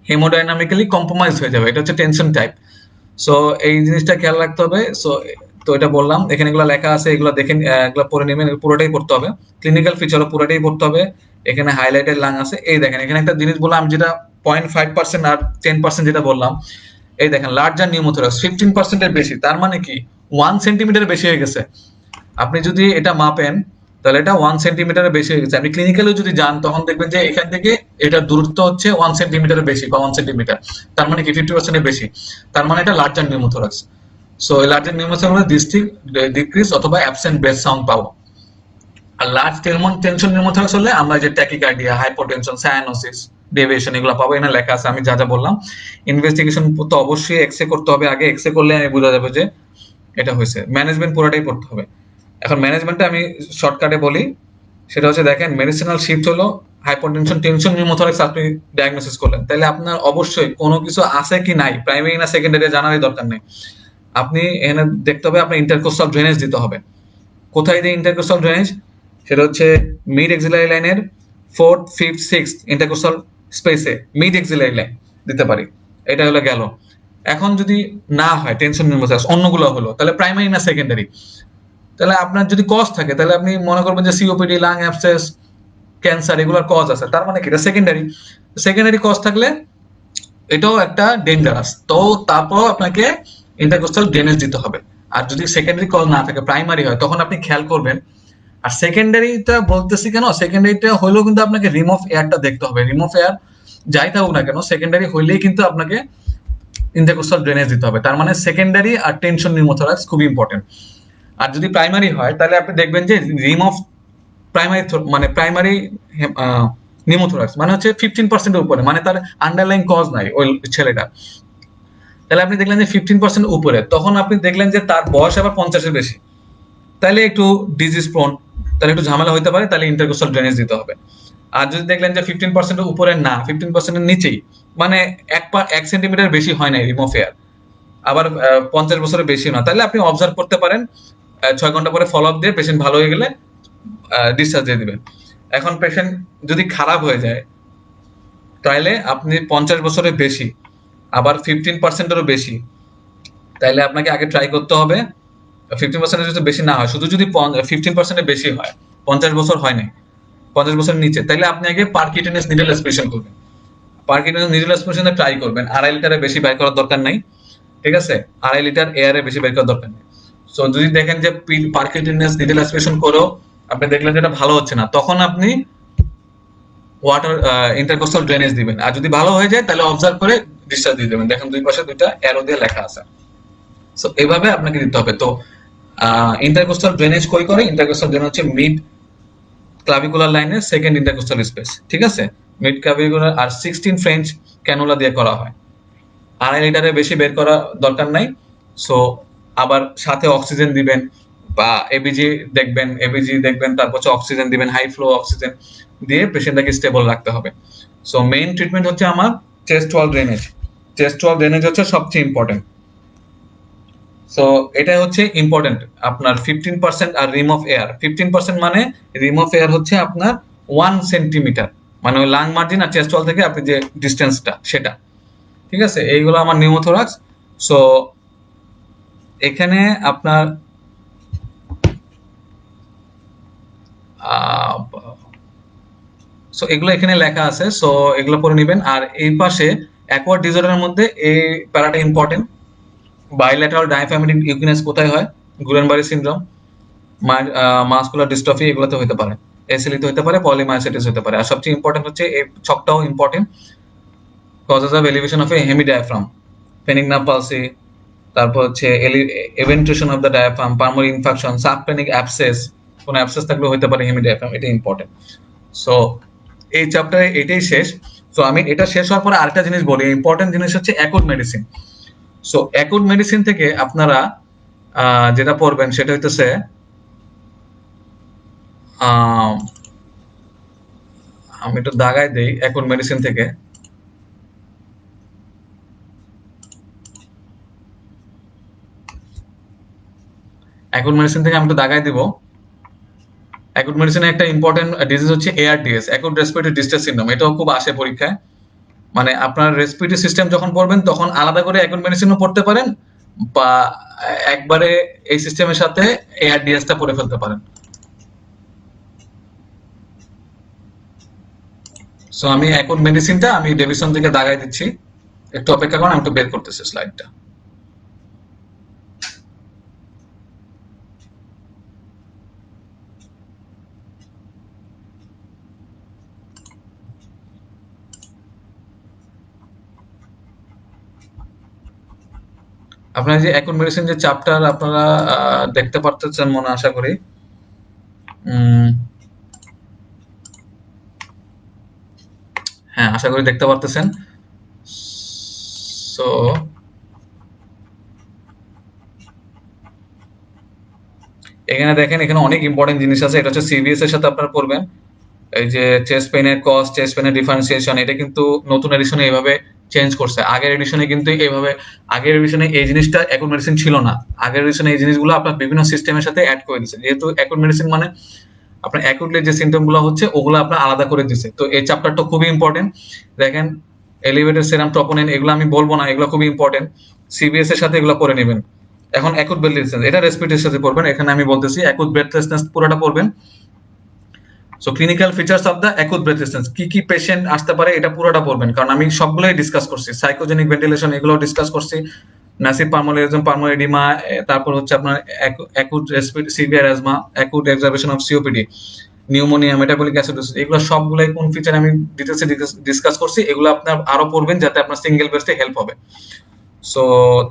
হেমোডাইনামিক্যালি কম্প্রোমাইজ হয়ে যাবে। এটা হচ্ছে টেনশন টাইপ। সো এই জিনিসটা খেয়াল রাখতে হবে। সো তো এটা বললাম, এখানে এগুলো লেখা আছে, এগুলো দেখেন, এগুলো পড়ে নেবেন, পুরোটাই পড়তে হবে। ক্লিনিক্যাল ফিচার পুরোটাই পড়তে হবে। এখানে হাইলাইটেড লাং আছে, এই দেখেন এখানে একটা জিনিস বললাম, আমি যেটা 0.5% আর 10% যেটা বললাম, এই দেখেন লার্জার নিউমোথরাক্স 15% এর বেশি, তার মানে কি 1 সেন্টিমিটার বেশি হয়ে গেছে। আপনি যদি এটা মাপেন তাহলে এটা 1 সেন্টিমিটারের বেশি হয়ে গেছে। আপনি ক্লিনিক্যালেও যদি যান তখন দেখবেন যে এখান থেকে এটার দূরত্ব হচ্ছে 1 সেন্টিমিটারের বেশি বা 1 সেন্টিমিটার, তার মানে কি 50% এর বেশি, তার মানে এটা লার্জার নিউমোথরাক্স। সো এই লার্জার নিউমোথরাক্স ডিক্রিজ অথবা অ্যাবসেন্ট ব্রেথ সাউন্ড পাবো। আর লার্জ টেনশন নিউমোথরাক্স হলে আমরা যে ট্যাকিকার্ডিয়া, হাইপোটেনশন, সায়ানোসিস, ডেভিয়েশন এগুলো পাবো। এখানে লেখা আছে, আমি যা যা বললাম। ইনভেস্টিগেশন তো অবশ্যই এক্সরে করতে হবে আগে, এক্সরে করলে আমি বোঝা যাবে যে এটা হয়েছে। ম্যানেজমেন্ট পুরোটাই করতে হবে। এখন ম্যানেজমেন্টটা আমি শর্টকাটে বলি, সেটা হচ্ছে দেখেন মেডিসিনাল শিফট হলো হাইপারটেনশন, টেনশন নিউমোথরাক্স আপনি ডায়াগনোসিস করলেন, তাহলে আপনার অবশ্যই কোনো কিছু আছে কি নাই, প্রাইমারি না সেকেন্ডারি জানারই দরকার নেই। আপনি এখানে দেখতে হবে, আপনার ইন্টারকোস্টাল ড্রেনেজ দিতে হবে। কোথায় দিই ইন্টারকোস্টাল ড্রেনেজ? সেটা হচ্ছে মিড এক্সিলারি লাইনের 4th, 5th, 6th ইন্টারকোস্টাল স্পেসে মিড এক্সিলারি লাইন দিতে পারি। এটা হলো গেল। এখন যদি না হয় টেনশন নিউমোথরাক্স, অন্যগুলো হলো, তাহলে প্রাইমারি না সেকেন্ডারি? তাহলে আপনার যদি কজ থাকে তাহলে আপনি মনে করবেন যে সিওপিডি, লাং অ্যাবসেস, ক্যান্সার এগুলোর কজ আছে, তার মানে কি এটা সেকেন্ডারি। সেকেন্ডারি কজ থাকলে এটাও একটা ডেঞ্জারাস। তো তারপর আপনাকে ইন্টারকোস্টাল ড্রেনেজ দিতে হবে। আর যদি সেকেন্ডারি কজ না থাকে, প্রাইমারি হয়, তখন আপনি খেয়াল করবেন। আর সেকেন্ডারিটা বলতেছি কেন, সেকেন্ডারিটা হলেও কিন্তু আপনাকে রিম অফ এয়ারটা দেখতে হবে। রিম অফ এয়ার যাই থাকুক না কেন, সেকেন্ডারি হইলেই কিন্তু আপনাকে ইন্টারকোস্টাল ড্রেনেজ দিতে হবে। তার মানে সেকেন্ডারি আর টেনশন নিউমোথরাক্স খুবই ইম্পর্টেন্ট। আর যদি প্রাইমারি হয় তাহলে আপনি দেখবেন যে রিম অফ প্রাইমারি মানে প্রাইমারি নিউমোথোরাক্স মানে হচ্ছে 15% এর উপরে, মানে তার আন্ডারলাইং কজ নাই ওই ছেলেটা। তাহলে আপনি দেখলেন যে 15% উপরে, তখন আপনি দেখলেন যে তার বয়স আবার 50-এর বেশি, তাহলে একটু ডিজিজ প্রোন, তাহলে একটু ঝামেলা হতে পারে, তাহলে ইন্টারকোস্টাল ড্রেনেজ দিতে হবে। আর যদি দেখলেন যে 15% এর উপরে না, 15% এর নিচেই, মানে 1 সেন্টিমিটার বেশি হয় না রিমুভ এয়ার, আবার 50 বছরের বেশি না, তাহলে আপনি অবজার্ভ করতে পারেন। 6 ঘন্টা পরে ফলো আপ দিয়ে পেশেন্ট ভালো হয়ে গেলে ডিসচার্জ দিয়ে দিবেন। এখন পেশেন্ট যদি খারাপ হয়ে যায়, তাহলে আপনি 50 বছরের বেশি, আবার 15%-এরও বেশি, তাহলে আপনাকে আগে ট্রাই করতে হবে। 15%-এর যদি বেশি না হয়, শুধু যদি 15%-এর বেশি হয়, 50 বছর হয় নাই, 50 বছরের নিচে, তাহলে আপনি আগে পারকিউটেনিয়াস নিডল অ্যাসপিরেশন করবেন। পারকিউটেনিয়াস নিডল অ্যাসপিরেশনে ট্রাই করবেন, 2.5 লিটারের বেশি বের করার দরকার নাই, ঠিক আছে? 2.5 লিটার এয়ারে বেশি বের করার দরকার নেই। সো যদি দেখেন যে পারকিউটেনিয়াস নিডল অ্যাসপিরেশন করেও আপনি দেখলেন যে এটা ভালো হচ্ছে না, তখন আপনি ওয়াটার ইন্টারকোস্টাল ড্রেনেজ দিবেন। আর যদি ভালো হয়ে যায় তাহলে অবজার্ভ করে ডিসচার্জ দিয়ে দেবেন। দেখেন দুই পাশে দুইটা অ্যারো দিয়ে লেখা আছে। সো এভাবে আপনাকে দিতে হবে। তো ইন্টারকোস্টাল ড্রেনেজ কই করে? ইন্টারকোস্টাল ড্রেনেজ হচ্ছে মিড ক্লাভিকুলার লাইনের সেকেন্ড ইন্টারকোস্টাল স্পেস, ঠিক আছে? মিড ক্লাভিকুলার আর 16 ফ্রেঞ্চ ক্যানুলা দিয়ে করা হয়। 2.5 লিটারের বেশি বের করা দরকার নাই। সো আবার সাথে অক্সিজেন দিবেন বা এবিজি দেখবেন, তারপর হচ্ছে অক্সিজেন দিবেন, হাই ফ্লো অক্সিজেন দিয়ে পেশেন্টটাকে স্টেবল রাখতে হবে। সো মেইন ট্রিটমেন্ট হচ্ছে আমার চেস্ট ওয়াল ড্রেনেজ। চেস্ট ওয়াল ড্রেনেজ হচ্ছে সবচেয়ে ইম্পর্টেন্ট। সো এটা হচ্ছে ইম্পর্টেন্ট আপনার 15% আর রিম অফ এয়ার। 15% মানে রিম অফ এয়ার হচ্ছে আপনার 1 সেন্টিমিটার, মানে ওই লাং মার্জিন আর চেস্ট ওয়াল থেকে আপনি যে ডিস্টেন্সটা সেটা, ঠিক আছে? এইগুলো আমার নিউমোথোরাক্স। সো এখানে আপনার সো এগুলো এখানে লেখা আছে, সো এগুলো পড়ে নেবেন। আর এই পাশে অ্যাকোয়ার্ড ডিসঅর্ডারের মধ্যে এই প্যারাটা ইম্পর্টেন্ট। বাইল্যাটারাল ডায়াফ্রামেটিক ইউকিনেস কোথায় হয়? গুলেনবারি সিনড্রোম, মাসকুলার ডিস্ট্রফি, এগুলোতে হতে পারে, এসএলইতে হতে পারে, পলিমায়োসাইটিস হতে পারে। আর সবচেয়ে ইম্পর্টেন্ট হচ্ছে এই ছকটাও important, causes of elevation of a hemidiaphragm, phrenic nerve palsy, তারপর হচ্ছে eventration of the diaphragm, pulmonary infection, subphrenic abscess, কোন অ্যাবসেস থাকলে হতে পারে হেমি ডায়াফ্রাম, এটা ইম্পর্টেন্ট। সো এই চ্যাপ্টারে এটাই শেষ। সো আমি এটা শেষ হওয়ার পরে আরেকটা জিনিস বলি, ইম্পর্টেন্ট জিনিস হচ্ছে acute medicine. So acute medicine থেকে আপনারা যেটা পড়বেন সেটা হইতেছে আমি একটু দাগায় দেই অ্যাকুট মেডিসিন থেকে। অ্যাকুট মেডিসিন থেকে আমি একটু দাগায় দিব। অ্যাকুট মেডিসিনে একটা ইম্পর্টেন্ট ডিজিজ হচ্ছে ARDS, acute respiratory distress syndrome. এটাও খুব আসে পরীক্ষায়। মানে আপনার রেসপিরেটরি সিস্টেম যখন পড়বেন তখন আলাদা করে অ্যাকুট মেডিসিনও পড়তে পারেন, বা একবারে এই সিস্টেমের সাথে এআরডিএসটা পড়ে ফেলতে পারেন। সো আমি অ্যাকুট মেডিসিনটা আমি ডেভিশন থেকে দাগাই দিচ্ছি, একটু অপেক্ষা করুন, আমি একটু বের করতেছি স্লাইডটা। আপনারা যে অ্যাকুট মেডিসিন যে চ্যাপ্টার আপনারা দেখতে পারতেছেন মনে আশা করি। হ্যাঁ, আশা করি দেখতে পারতেছেন। সো এখানে দেখেন, এখানে অনেক ইম্পর্টেন্ট জিনিস আছে। এটা হচ্ছে সিভিএস এর সাথে আপনারা পড়বেন। এই যে চেস্ট পেইনের কজ, চেস্ট পেইনের ডিফারেন্সিয়েশন, এটা কিন্তু নতুন এডিশনে এইভাবে চেঞ্জ করছে। আগের এডিশনে কিন্তু এইভাবে, আগের এডিশনে এই জিনিসটা অ্যাকুট মেডিসিন ছিল না। আগের এডিশনে এই জিনিসগুলো আপনার বিভিন্ন সিস্টেমের সাথে অ্যাড করে দিচ্ছে। যেহেতু অ্যাকুট মেডিসিন মানে আপনার অ্যাকুটলি যে সিমটম গুলো হচ্ছে ওগুলো আপনার আলাদা করে দিচ্ছে। তো এই চ্যাপ্টারটা খুবই ইম্পর্টেন্ট। দেখেন এলিভেটেড সেরাম ট্রপোনিন, এগুলো আমি বলবো না, এগুলো খুবই ইম্পর্টেন্ট। সিবিএস এর সাথে এগুলো পড়ে নেবেন। এখন অ্যাকুট ব্রেথলেসনেস, এটা রেসপিরেটরির সাথে পড়বেন। এখানে আমি বলতেছি অ্যাকুট ব্রেথলেসনেস পুরোটা পড়বেন। So clinical features of the acute breathlessness, কি কি পেশেন্ট আসতে পারে এটা পুরোটা পড়বেন, কারণ আমি সবগুলোই ডিসকাস করছি। সাইকোজেনিক ভেন্টিলেশন এগুলো ডিসকাস করছি, ম্যাসিভ পালমোনারি পালমোনারি এডিমা, তারপর হচ্ছে আপনার acute respiratory severe asthma, acute exacerbation of COPD, pneumonia, metabolic acidosis, এগুলো সবগুলাই কোন ফিচার আমি ডিটেইলসে ডিসকাস করছি। এগুলো আপনার আরো পড়বেন যাতে আপনার সিঙ্গেল বেস্টে হেল্প হবে। সো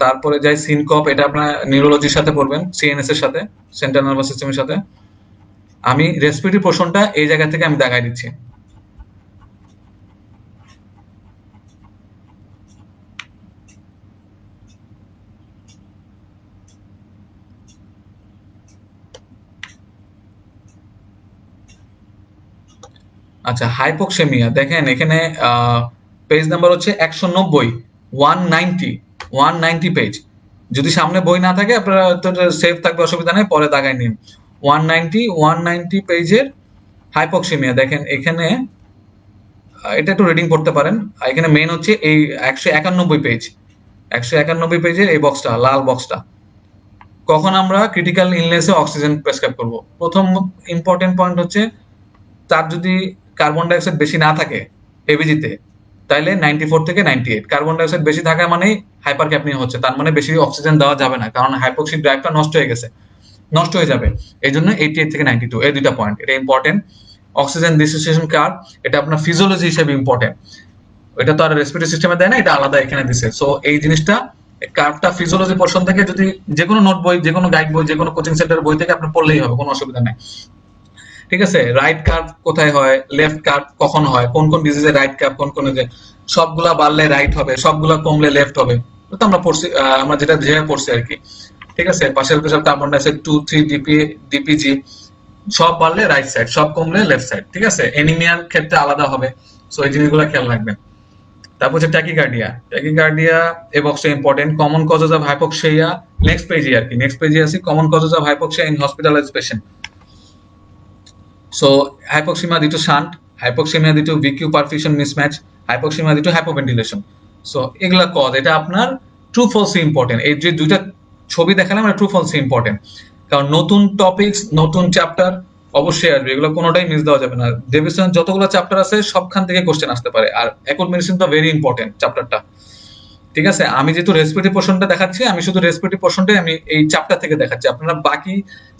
তারপরে যাই সিনকপ, এটা আপনার নিউরোলজির সাথে পড়বেন, সিএনএস এর সাথে, সেন্ট্রাল নার্ভাস সিস্টেমের সাথে। আমি রেসপিরেটরি পোর্শনটা এই জায়গা থেকে আমি দেখাই দিচ্ছি। আচ্ছা, হাইপোক্সেমিয়া দেখেন এখানে পেজ নাম্বার হচ্ছে 190, 190 পেজ। যদি সামনে বই না থাকে আপনারা সেভ থাকবে, অসুবিধা নেই, পরে দাগাই নিন। 190 পেজের হাইপোক্সেমিয়া দেখেন এখানে, এটা একটু রিডিং করতে পারেন। এখানে মেইন হচ্ছে এই 191 পেজ, 191 পেজের এই বক্সটা, লাল বক্সটা। কখন আমরা ক্রিটিক্যাল ইলনেসে অক্সিজেন প্রেসক্রাইব করব? প্রথম ইম্পর্টেন্ট পয়েন্ট হচ্ছে তার যদি কার্বন ডাইঅক্সাইড বেশি না থাকে এবিজিতে, তাইলে 94 থেকে 98। কার্বন ডাইঅক্সাইড বেশি থাকা মানেই হাইপার ক্যাপনিয়া হচ্ছে, তার মানে বেশি অক্সিজেন দেওয়া যাবে না, কারণ হাইপোক্সিক ড্রাইভটা নষ্ট হয়ে গেছে, নষ্ট হয়ে যাবে। এই জন্য 88 থেকে 92, এই দুইটা পয়েন্ট এটা ইম্পর্টেন্ট। অক্সিজেন ডিসোসিয়েশন কার্ভ, এটা আপনার ফিজিওলজি হিসেবে ইম্পর্টেন্ট। এটা তো আর রেসপিরেটরি সিস্টেমে দেয় না, এটা আলাদা এখানে দিছে। সো এই জিনিসটা, কার্ভটা ফিজিওলজি পোর্শন থেকে যদি যে কোনো নোট বই, যে কোনো গাইড বই, যে কোনো কোচিং সেন্টার বই থেকে আপনি পড়লেই হবে, কোনো অসুবিধা নেই। ঠিক আছে, রাইট কার্ভ কোথায় হয়, লেফট কার্ভ কখন হয়, কোন কোন ডিজিজে রাইট কার্ভ, কোন কোন যে সবগুলা বাড়লে রাইট হবে, সবগুলা কমলে লেফট হবে, তো আমরা পড়ছি, আমরা যেটা যেভাবে পড়ছি আর কি। ঠিক আছে, পাশের প্রেসার কার্বন ডাইঅক্সাইড 2 3 ডিপিজি, সব বাড়লে রাইট সাইড, সব কমলে লেফট সাইড। ঠিক আছে, এনিমিয়ার ক্ষেত্রে আলাদা হবে। সো এই জিনিসগুলো খেয়াল রাখবেন। তারপর হচ্ছে ট্যাকিকার্ডিয়া, ট্যাকিকার্ডিয়া এই বক্সটা important. Common causes of hypoxia, next পেজে আর কি, নেক্সট পেজে আছে common causes of hypoxia in hospitalised patient. So hypoxemia due to shunt, hypoxemia due to VQ perfusion mismatch, hypoxemia due to hypoventilation. So এগুলা cause, এটা আপনার true false important. এই যে দুইটা ছবি দেখালাম, এটা ট্রু ফলস ইম্পর্টেন্ট, কারণ নতুন টপিকস, নতুন চ্যাপ্টার অবশ্যই আসবে, এগুলো কোনোটাই মিস দেওয়া যাবে না। ডেভিসন যতগুলো চ্যাপ্টার আছে সবখান থেকে কোশ্চেন আসতে পারে, আর অ্যাকুট মেডিসিন তো ভেরি ইম্পর্টেন্ট চ্যাপ্টারটা। ঠিক আছে, আমি যেহেতু রেসপিরেটরি পোর্শনটা দেখাচ্ছি, আমি শুধু রেসপিরেটরি পোর্শনটাই আমি এই চ্যাপ্টার থেকে দেখাচ্ছি, আপনারা বাকি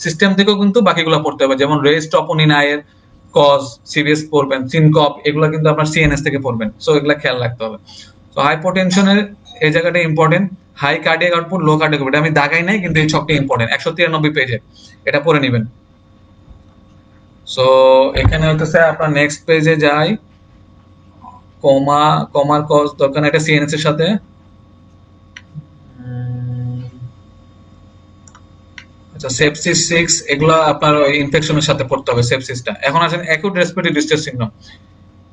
সিস্টেম থেকেও কিন্তু বাকিগুলো পড়তে হবে, যেমন রেস টপোনিন আয়ের কজ সিভিএস পড়বেন, সিনকপ এগুলো কিন্তু আপনার সিএনএস থেকে পড়বেন। সো এগুলা খেয়াল রাখতে হবে। তো হাইপোটেনশনের এই জায়গাটা ইম্পর্টেন্ট, হাই কার্ডিয়াক আউটপুট, লো কার্ডিয়াক আউটপুট, আমি দাগাই নাই কিন্তু এই ছকটা ইম্পর্টেন্ট, 193 পেজে এটা পড়ে নেবেন। সো এখানে হইতেছে আপনার নেক্সট পেজে যাই, কমার কজ দরকার এটা সিএনএস এর সাথে। আচ্ছা, সেপসিস 6 এগুলা আপনার ইনফেকশনের সাথে পড়তে হবে সেপসিসটা। এখন আসেন acute respiratory distress syndrome,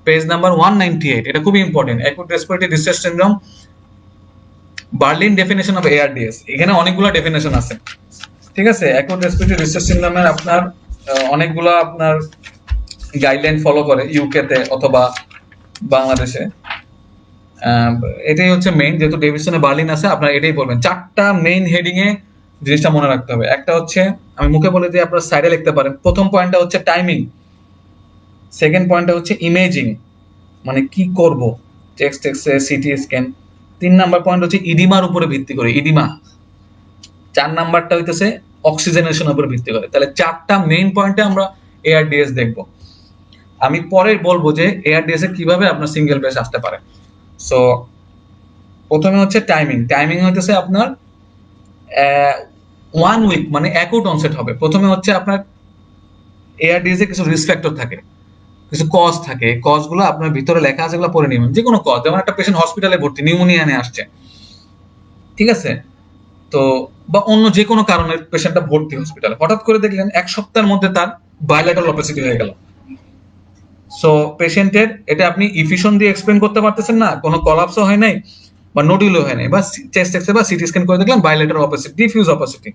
page number 198, এটা খুবই important. Acute respiratory distress syndrome, Berlin definition of ARDS, এখানে অনেকগুলো ডেফিনেশন আছে। ঠিক আছে, অ্যাকুট রেসপিরেটরি ডিস্ট্রেস সিনড্রোমের আপনার অনেকগুলো আপনার গাইডলাইন ফলো করে ইউকে তে অথবা বাংলাদেশে। এটাই হচ্ছে মেইন, যেহেতু ডেভিসনে বার্লিন আছে, আপনার এটাই বলবেন। চারটা মেইন হেডিং এ জিনিসটা মনে রাখতে হবে। একটা হচ্ছে, আমি মুখে বলে দিয়ে আপনার সাইডে লিখতে পারেন। প্রথম পয়েন্টটা হচ্ছে টাইমিং, সেকেন্ড পয়েন্টটা হচ্ছে ইমেজিং, মানে কি করব, chest X ray, CT scan. 3 number point হচ্ছে ইডিমার উপরে ভিত্তি করে, ইডিমা। 4 নাম্বারটা হইতেছে অক্সিজেনেশনের উপরে ভিত্তি করে। তাহলে চারটা মেইন পয়েন্টে আমরা এআরডিএস দেখব। আমি পরে বলবো যে এআরডিএস এ কিভাবে আপনার সিঙ্গেল বেস আসতে পারে। সো প্রথমে হচ্ছে টাইমিং, টাইমিং হইতেছে আপনার 1 উইক, মানে অ্যাকুট অনসেট হবে। প্রথমে হচ্ছে আপনার এআরডিএস এ কিছু রিস্ক ফ্যাক্টর থাকে, কিছু কজ থাকে, কজগুলো আপনার ভিতরে লেখা আছে, এগুলো পড়ে নেবেন। যে কোনো কজ, যেমন একটা পেশেন্ট হসপিটালে ভর্তি, নিউমোনিয়া নিয়ে আসছে, ঠিক আছে, তো বা অন্য যে কোনো কারণে পেশেন্টটা ভর্তি হসপিটালে, হঠাৎ করে দেখলেন 1 সপ্তাহের মধ্যে তার বায়োলেটারাল অপেসিটি হয়ে গেল। সো পেশেন্টের এটা আপনি ইফিশন দিয়ে এক্সপ্লেন করতে পারতেছেন না, কোনো কলাপসও হয় নাই বা নোডুলও হয় নাই, বা চেস্ট এক্সরে বা সিটি স্ক্যান করে দেখলেন বায়োলেটারাল অপেসিটি, ডিফিউজ অপেসিটি।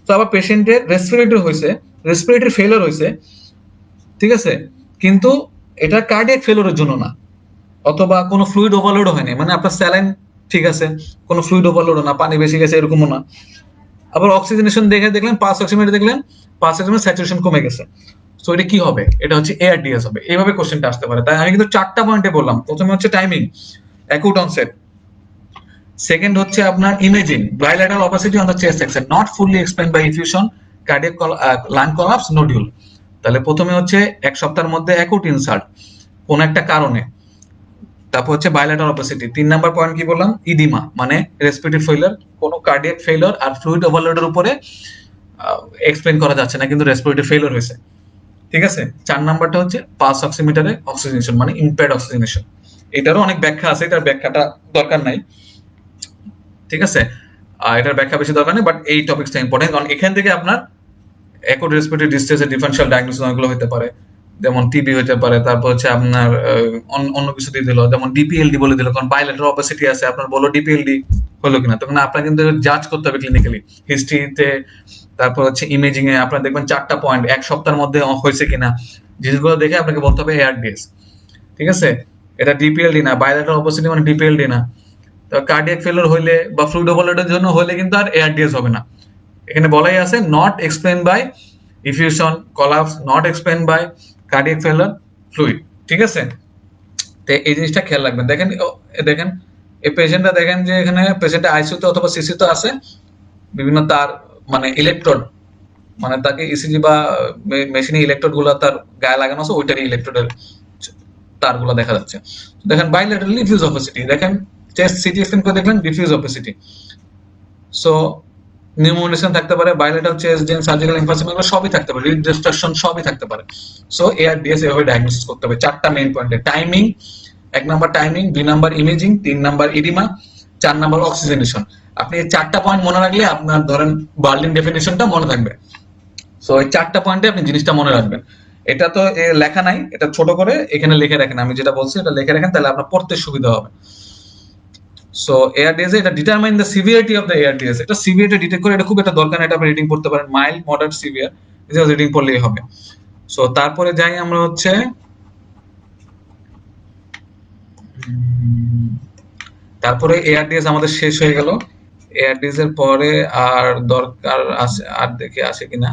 তো আবার পেশেন্টের রেসপিরেটরি হয়েছে, রেসপিরেটরি ফেলিওর হয়েছে, ঠিক আছে, কিন্তু এটা কার্ডিয়াক ফেলিওরের জন্য না, অথবা কোনো ফ্লুইড ওভারলোডও হয়নি, মানে আপনার স্যালাইন ঠিক আছে, কোনো ফ্লুইড ওভারলোডও না, পানি বেশি গেছে এরকমও না। আবার অক্সিজেনেশন দেখে দেখলেন, পালস অক্সিমিটার দেখলেন, পালস অক্সিমিটার স্যাচুরেশন কমে গেছে। সো এটা কি হবে? এটা হচ্ছে এআরডিএস হবে। এইভাবে কোশ্চেনটা আসতে পারে। তাই আমি কিন্তু 4টা পয়েন্টে বললাম। প্রথমে হচ্ছে টাইমিং, অ্যাকুট অনসেট। সেকেন্ড হচ্ছে আপনার imaging, bilateral opacity on the chest section not fully explained by effusion, cardiac lung collapse, nodule। তাহলে প্রথমে হচ্ছে 1 সপ্তাহের মধ্যে অ্যাকুট ইনসাল্ট কোন একটা কারণে, তারপর হচ্ছে বায়োলেটারাল অপাসিটি। 3 নাম্বার পয়েন্ট কি বললাম? ইডিমা মানে রেসপিরেটরি ফেইলিউর, কোনো কার্ডিয়াক ফেইলিউর আর ফ্লুইড ওভারলোডের উপরে এক্সপ্লেইন করা যাচ্ছে না, কিন্তু রেসপিরেটরি ফেইলিউর হয়েছে। ঠিক আছে। 4 নাম্বারটা হচ্ছে পালস অক্সিমিটারে অক্সিজেনেশন মানে ইম্পেয়ার্ড অক্সিজেনেশন। এটারও অনেক ব্যাখ্যা আছে, এটার ব্যাখ্যাটা দরকার নাই। ঠিক আছে, এটার ব্যাখ্যা বেশি দরকার নেই, বাট এই টপিকসটা ইম্পর্টেন্ট, কারণ এখান থেকে আপনার অ্যাকুট রেসপিরেটরি ডিস্ট্রেসের ডিফারেনশিয়াল ডায়াগনোসিস অনেকগুলো হতে পারে, যেমন টিবি হতে পারে, তারপর হচ্ছে আপনার অন্য কিছু দিয়ে দিল, যেমন ডিপিএলডি বলে দিল, কারণ বায়োলেটারাল অপাসিটি আছে, আপনার বলো ডিপিএলডি হলো কিনা, তখন আপনার কিন্তু জাজ করতে হবে ক্লিনিক্যালি, হিস্ট্রিতে, তারপর হচ্ছে ইমেজিং এ আপনার দেখবেন 4টা পয়েন্ট এক সপ্তাহের মধ্যে হয়েছে কিনা, জিনিসগুলো দেখে আপনাকে বলতে হবে এআরডিএস। ঠিক আছে, এটা ডিপিএলডি না, বায়োলেটারাল অপাসিটি মানে ডিপিএলডি না। তো কার্ডিয়াক ফেলিওর হইলে বা ফ্লুইড ওভারলোডের জন্য হইলে কিন্তু আর এআরডিএস হবে না। এখানে বলাই আছে not explain by effusion collapse, not explain by cardiac failure fluid. ঠিক আছে, তো এই জিনিসটা খেয়াল রাখবেন। দেখেন দেখেন এই পেশেন্টটা, দেখেন যে এখানে পেশেন্ট আইসিইউতে অথবা সিসিতে আছে, বিভিন্ন তার মানে ইলেকট্রোড, মানে তাকে ইসিজি বা মেশিনে ইলেকট্রোড গুলা তার গায়ে লাগানো আছে, ওইটারই ইলেকট্রোডের তারগুলো দেখা যাচ্ছে। দেখেন বাইলেটারাল ডিফিউজ অপাসিটি, দেখেন চেস্ট সিটি স্ক্যান করে দেখলেন ডিফিউজ অপাসিটি। সো নিউমোনিশন থাকতে পারে, বাইলেটারাল চেস্ট জেন সার্জিক্যাল এমফাইসিস এগুলো সবই থাকতে পারে, রিড ডিস্ট্রাকশন সবই থাকতে পারে। সো এআরডিএস এভাবে ডায়াগনোসিস করতে হবে। 4টা মেইন পয়েন্টে timing, 1 number timing, 2 number imaging, 3 number edema, 4 number oxygenation. আপনি এই 4টা পয়েন্ট মনে রাখলে আপনার ধরেন বার্লিন ডেফিনিশনটা মনে থাকবে। সো এই 4টা পয়েন্টে আপনি জিনিসটা মনে রাখবেন। এটা তো লেখা নাই, এটা ছোট করে এখানে লিখে রাখেন, আমি যেটা বলছি এটা লিখে রাখেন, তাহলে আপনার পড়তে সুবিধা হবে। সো এআরডিএস এটা determine the severity of the ARDS, এটা সিভিয়ারিটি ডিটেক্ট করে, এটা খুব একটা দরকার, এটা আপনি রিডিং করতে পারেন, মাইল্ড মডারেট সিভিয়ার, এটা রিডিং পড়লেই হবে। সো তারপরে যাই আমরা হচ্ছে তারপরে এআরডিএস আমাদের শেষ হয়ে গেল। এআরডিএস এর পরে আর দরকার আছে, আর দেখে আসে কিনা,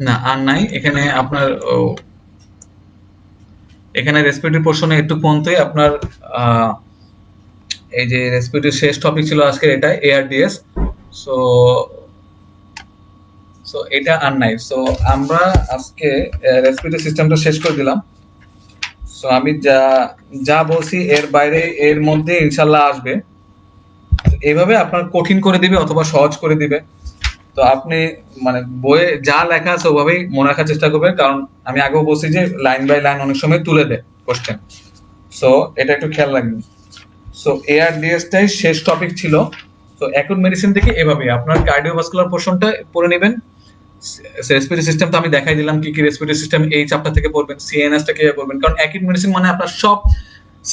না আর নাই। এখানে আপনার এখানে রেসপিরেটরি পোর্শনে একটু পর্যন্তই আপনার এই যে রেসপিরেটরি শেষ টপিক ছিল আজকে, এটা এআরডিএস। সো সো এটা আর নাই। সো আমরা আজকে রেসপিরেটরি সিস্টেমটা শেষ করে দিলাম। সো আমি যা যা বলছি এর বাইরে এর মধ্যে ইনশাল্লাহ আসবে, এইভাবে আপনার কঠিন করে দিবে অথবা সহজ করে দিবে। তো আপনি মানে বইয়ে যা লেখা আছে ওভাবেই মনে রাখার চেষ্টা করবেন, কারণ আমি আগেও বলছি যে লাইন বাই লাইন অনেক সময় তুলে দেয় কোশ্চেন। সো এটা একটু খেয়াল রাখবেন। সো এআরডিএস টাই শেষ টপিক ছিল। তো অ্যাকুট মেডিসিন থেকে এভাবে আপনার কার্ডিওভাস্কুলার পোর্শনটা পড়ে নেবেন। রেসপিরেটরি সিস্টেম তো আমি দেখাই দিলাম কি কি রেসপিরেটরি সিস্টেম এই চ্যাপ্টার থেকে পড়বেন, সিএনএস টা কিভাবে পড়বেন, কারণ অ্যাকুট মেডিসিন মানে আপনার সব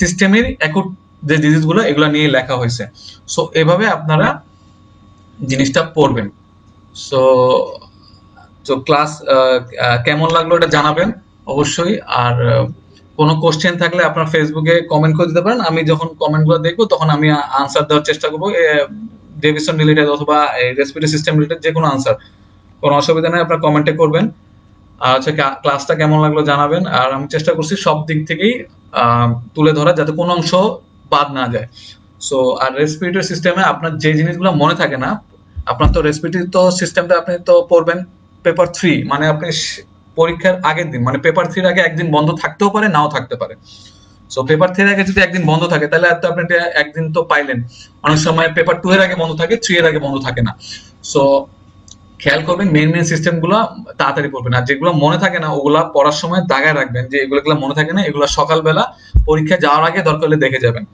সিস্টেমের অ্যাকুট যে ডিজিজ গুলো এগুলো নিয়ে লেখা হয়েছে। সো এভাবে আপনারা জিনিসটা পড়বেন। সো তো ক্লাস কেমন লাগলো এটা জানাবেন অবশ্যই। আর কোনো কোশ্চেন থাকলে আপনার ফেসবুকে কমেন্ট করে দিতে পারেন, আমি যখন কমেন্টগুলো দেখবো তখন আমি আনসার দেওয়ার চেষ্টা করবো, ডেভিসন রিলেটেড অথবা রেসপিরেটরি সিস্টেম রিলেটেড যে কোনো আনসার, কোনো অসুবিধা নেই, আপনার কমেন্টে করবেন। আর হচ্ছে ক্লাসটা কেমন লাগলো জানাবেন, আর আমি চেষ্টা করছি সব দিক থেকেই তুলে ধরা যাতে কোনো অংশ বাদ না যায়। সো আর রেসপিরেটরি সিস্টেমে আপনার যে জিনিসগুলো মনে থাকে না, আপনার তো রেসপিরেটরি তো সিস্টেমটা আপনি তো পড়বেন পেপার 3, মানে আপনি পরীক্ষার আগের দিন, মানে পেপার 3 আগে একদিন বন্ধ থাকতেও পারে নাও থাকতে পারে। সো পেপার 3 এর আগে যদি একদিন বন্ধ থাকে তাহলে তো আপনি একদিন তো পাইলেন। অনেক সময় পেপার 2 এর আগে বন্ধ থাকে, 3 এর আগে বন্ধ থাকে না। সো খেয়াল করবেন মেন মেন সিস্টেম গুলা তাড়াতাড়ি পড়বেন, আর যেগুলো মনে থাকে না ওগুলা পড়ার সময় দাগায় রাখবেন, যে এগুলো মনে থাকে না, এগুলো সকালবেলা পরীক্ষা যাওয়ার আগে দরকার হলে দেখে যাবেন।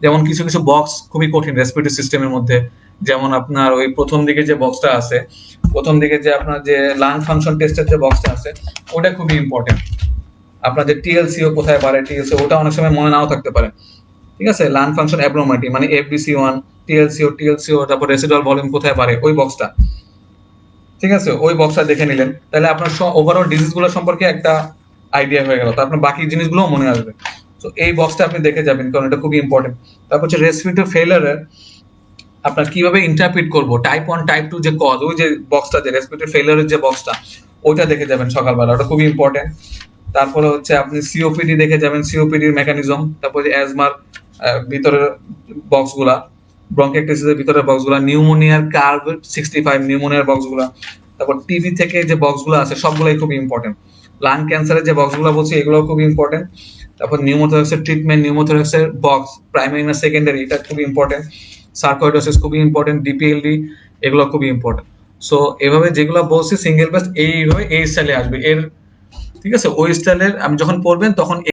যেমন কিছু কিছু বক্স খুবই কঠিন রেসপিরেটরি সিস্টেমের মধ্যে, যেমন আপনার ওই প্রথম দিকে যে বক্সটা আছে, প্রথম দিকে যে আপনার যে লাং ফাংশন টেস্টের যে বক্সটা আছে, ওটা খুবই ইম্পর্টেন্ট। আপনার যে টিএলসিও কোথায় বাড়ে, টিএলসিও ওটা অনেক সময় মনে নাও থাকতে পারে। ঠিক আছে, লাং ফাংশন অ্যাবনর্মালিটি মানে এফবিসি1, টিএলসিও, তারপর রেসিডুয়াল ভলিউম কোথায় বাড়ে, ওই বক্সটা। ঠিক আছে, ওই বক্সটা দেখে নিলেন, তাহলে আপনার ওভারঅল ডিজিজ গুলো সম্পর্কে একটা আইডিয়া হয়ে গেল, তো আপনার বাকি জিনিসগুলো মনে আসবে। তো এই বক্সটা আপনি দেখে যাবেন, কারণ এটা খুবই ইম্পর্টেন্ট। তারপর হচ্ছে রেসপিরেটরি ফেলিয়ারের আপনার কিভাবে ইন্টারপ্রিট করবো, টাইপ 1 টাইপ 2 যে কজ, ওই যে বক্সটা যে রেসপিরেটরি ফেলিয়ারের যে বক্সটা, ওইটা দেখে যাবেন সকালবেলা, ওটা খুবই ইম্পর্টেন্ট। তারপরে হচ্ছে আপনি সিওপিডি দেখে যাবেন, সিওপিডির মেকানিজম, তারপরে অ্যাজমার ভিতরের বক্সগুলা, ব্রঙ্কিয়াক্টাইসিসের ভিতরে বক্সগুলো, নিউমোনিয়ার কার্ভ 65 নিউমোনিয়ার বক্সগুলো, তারপর টিবি থেকে যে বক্সগুলো আছে সবগুলাই খুব ইম্পর্টেন্ট। লাং ক্যান্সারের যে বক্সগুলো বলছি এগুলো খুব ইম্পর্টেন্ট। তারপর নিউমোথোরাক্সের ট্রিটমেন্ট, নিউমোথোরাক্সের বক্স প্রাইমারি না সেকেন্ডারি এটা খুব ইম্পর্টেন্ট। সার্কোইডোসিস খুবই ইম্পর্টেন্ট, ডিপিএলডি এগুলো খুবই ইম্পর্টেন্ট। সো এভাবে যেগুলো বলছি সিঙ্গেল ব্রেস্ট এইভাবে এই স্টাইলে আসবে এর, ঠিক আছে? ওই স্টাইলের আমি যখন পড়বেন তখন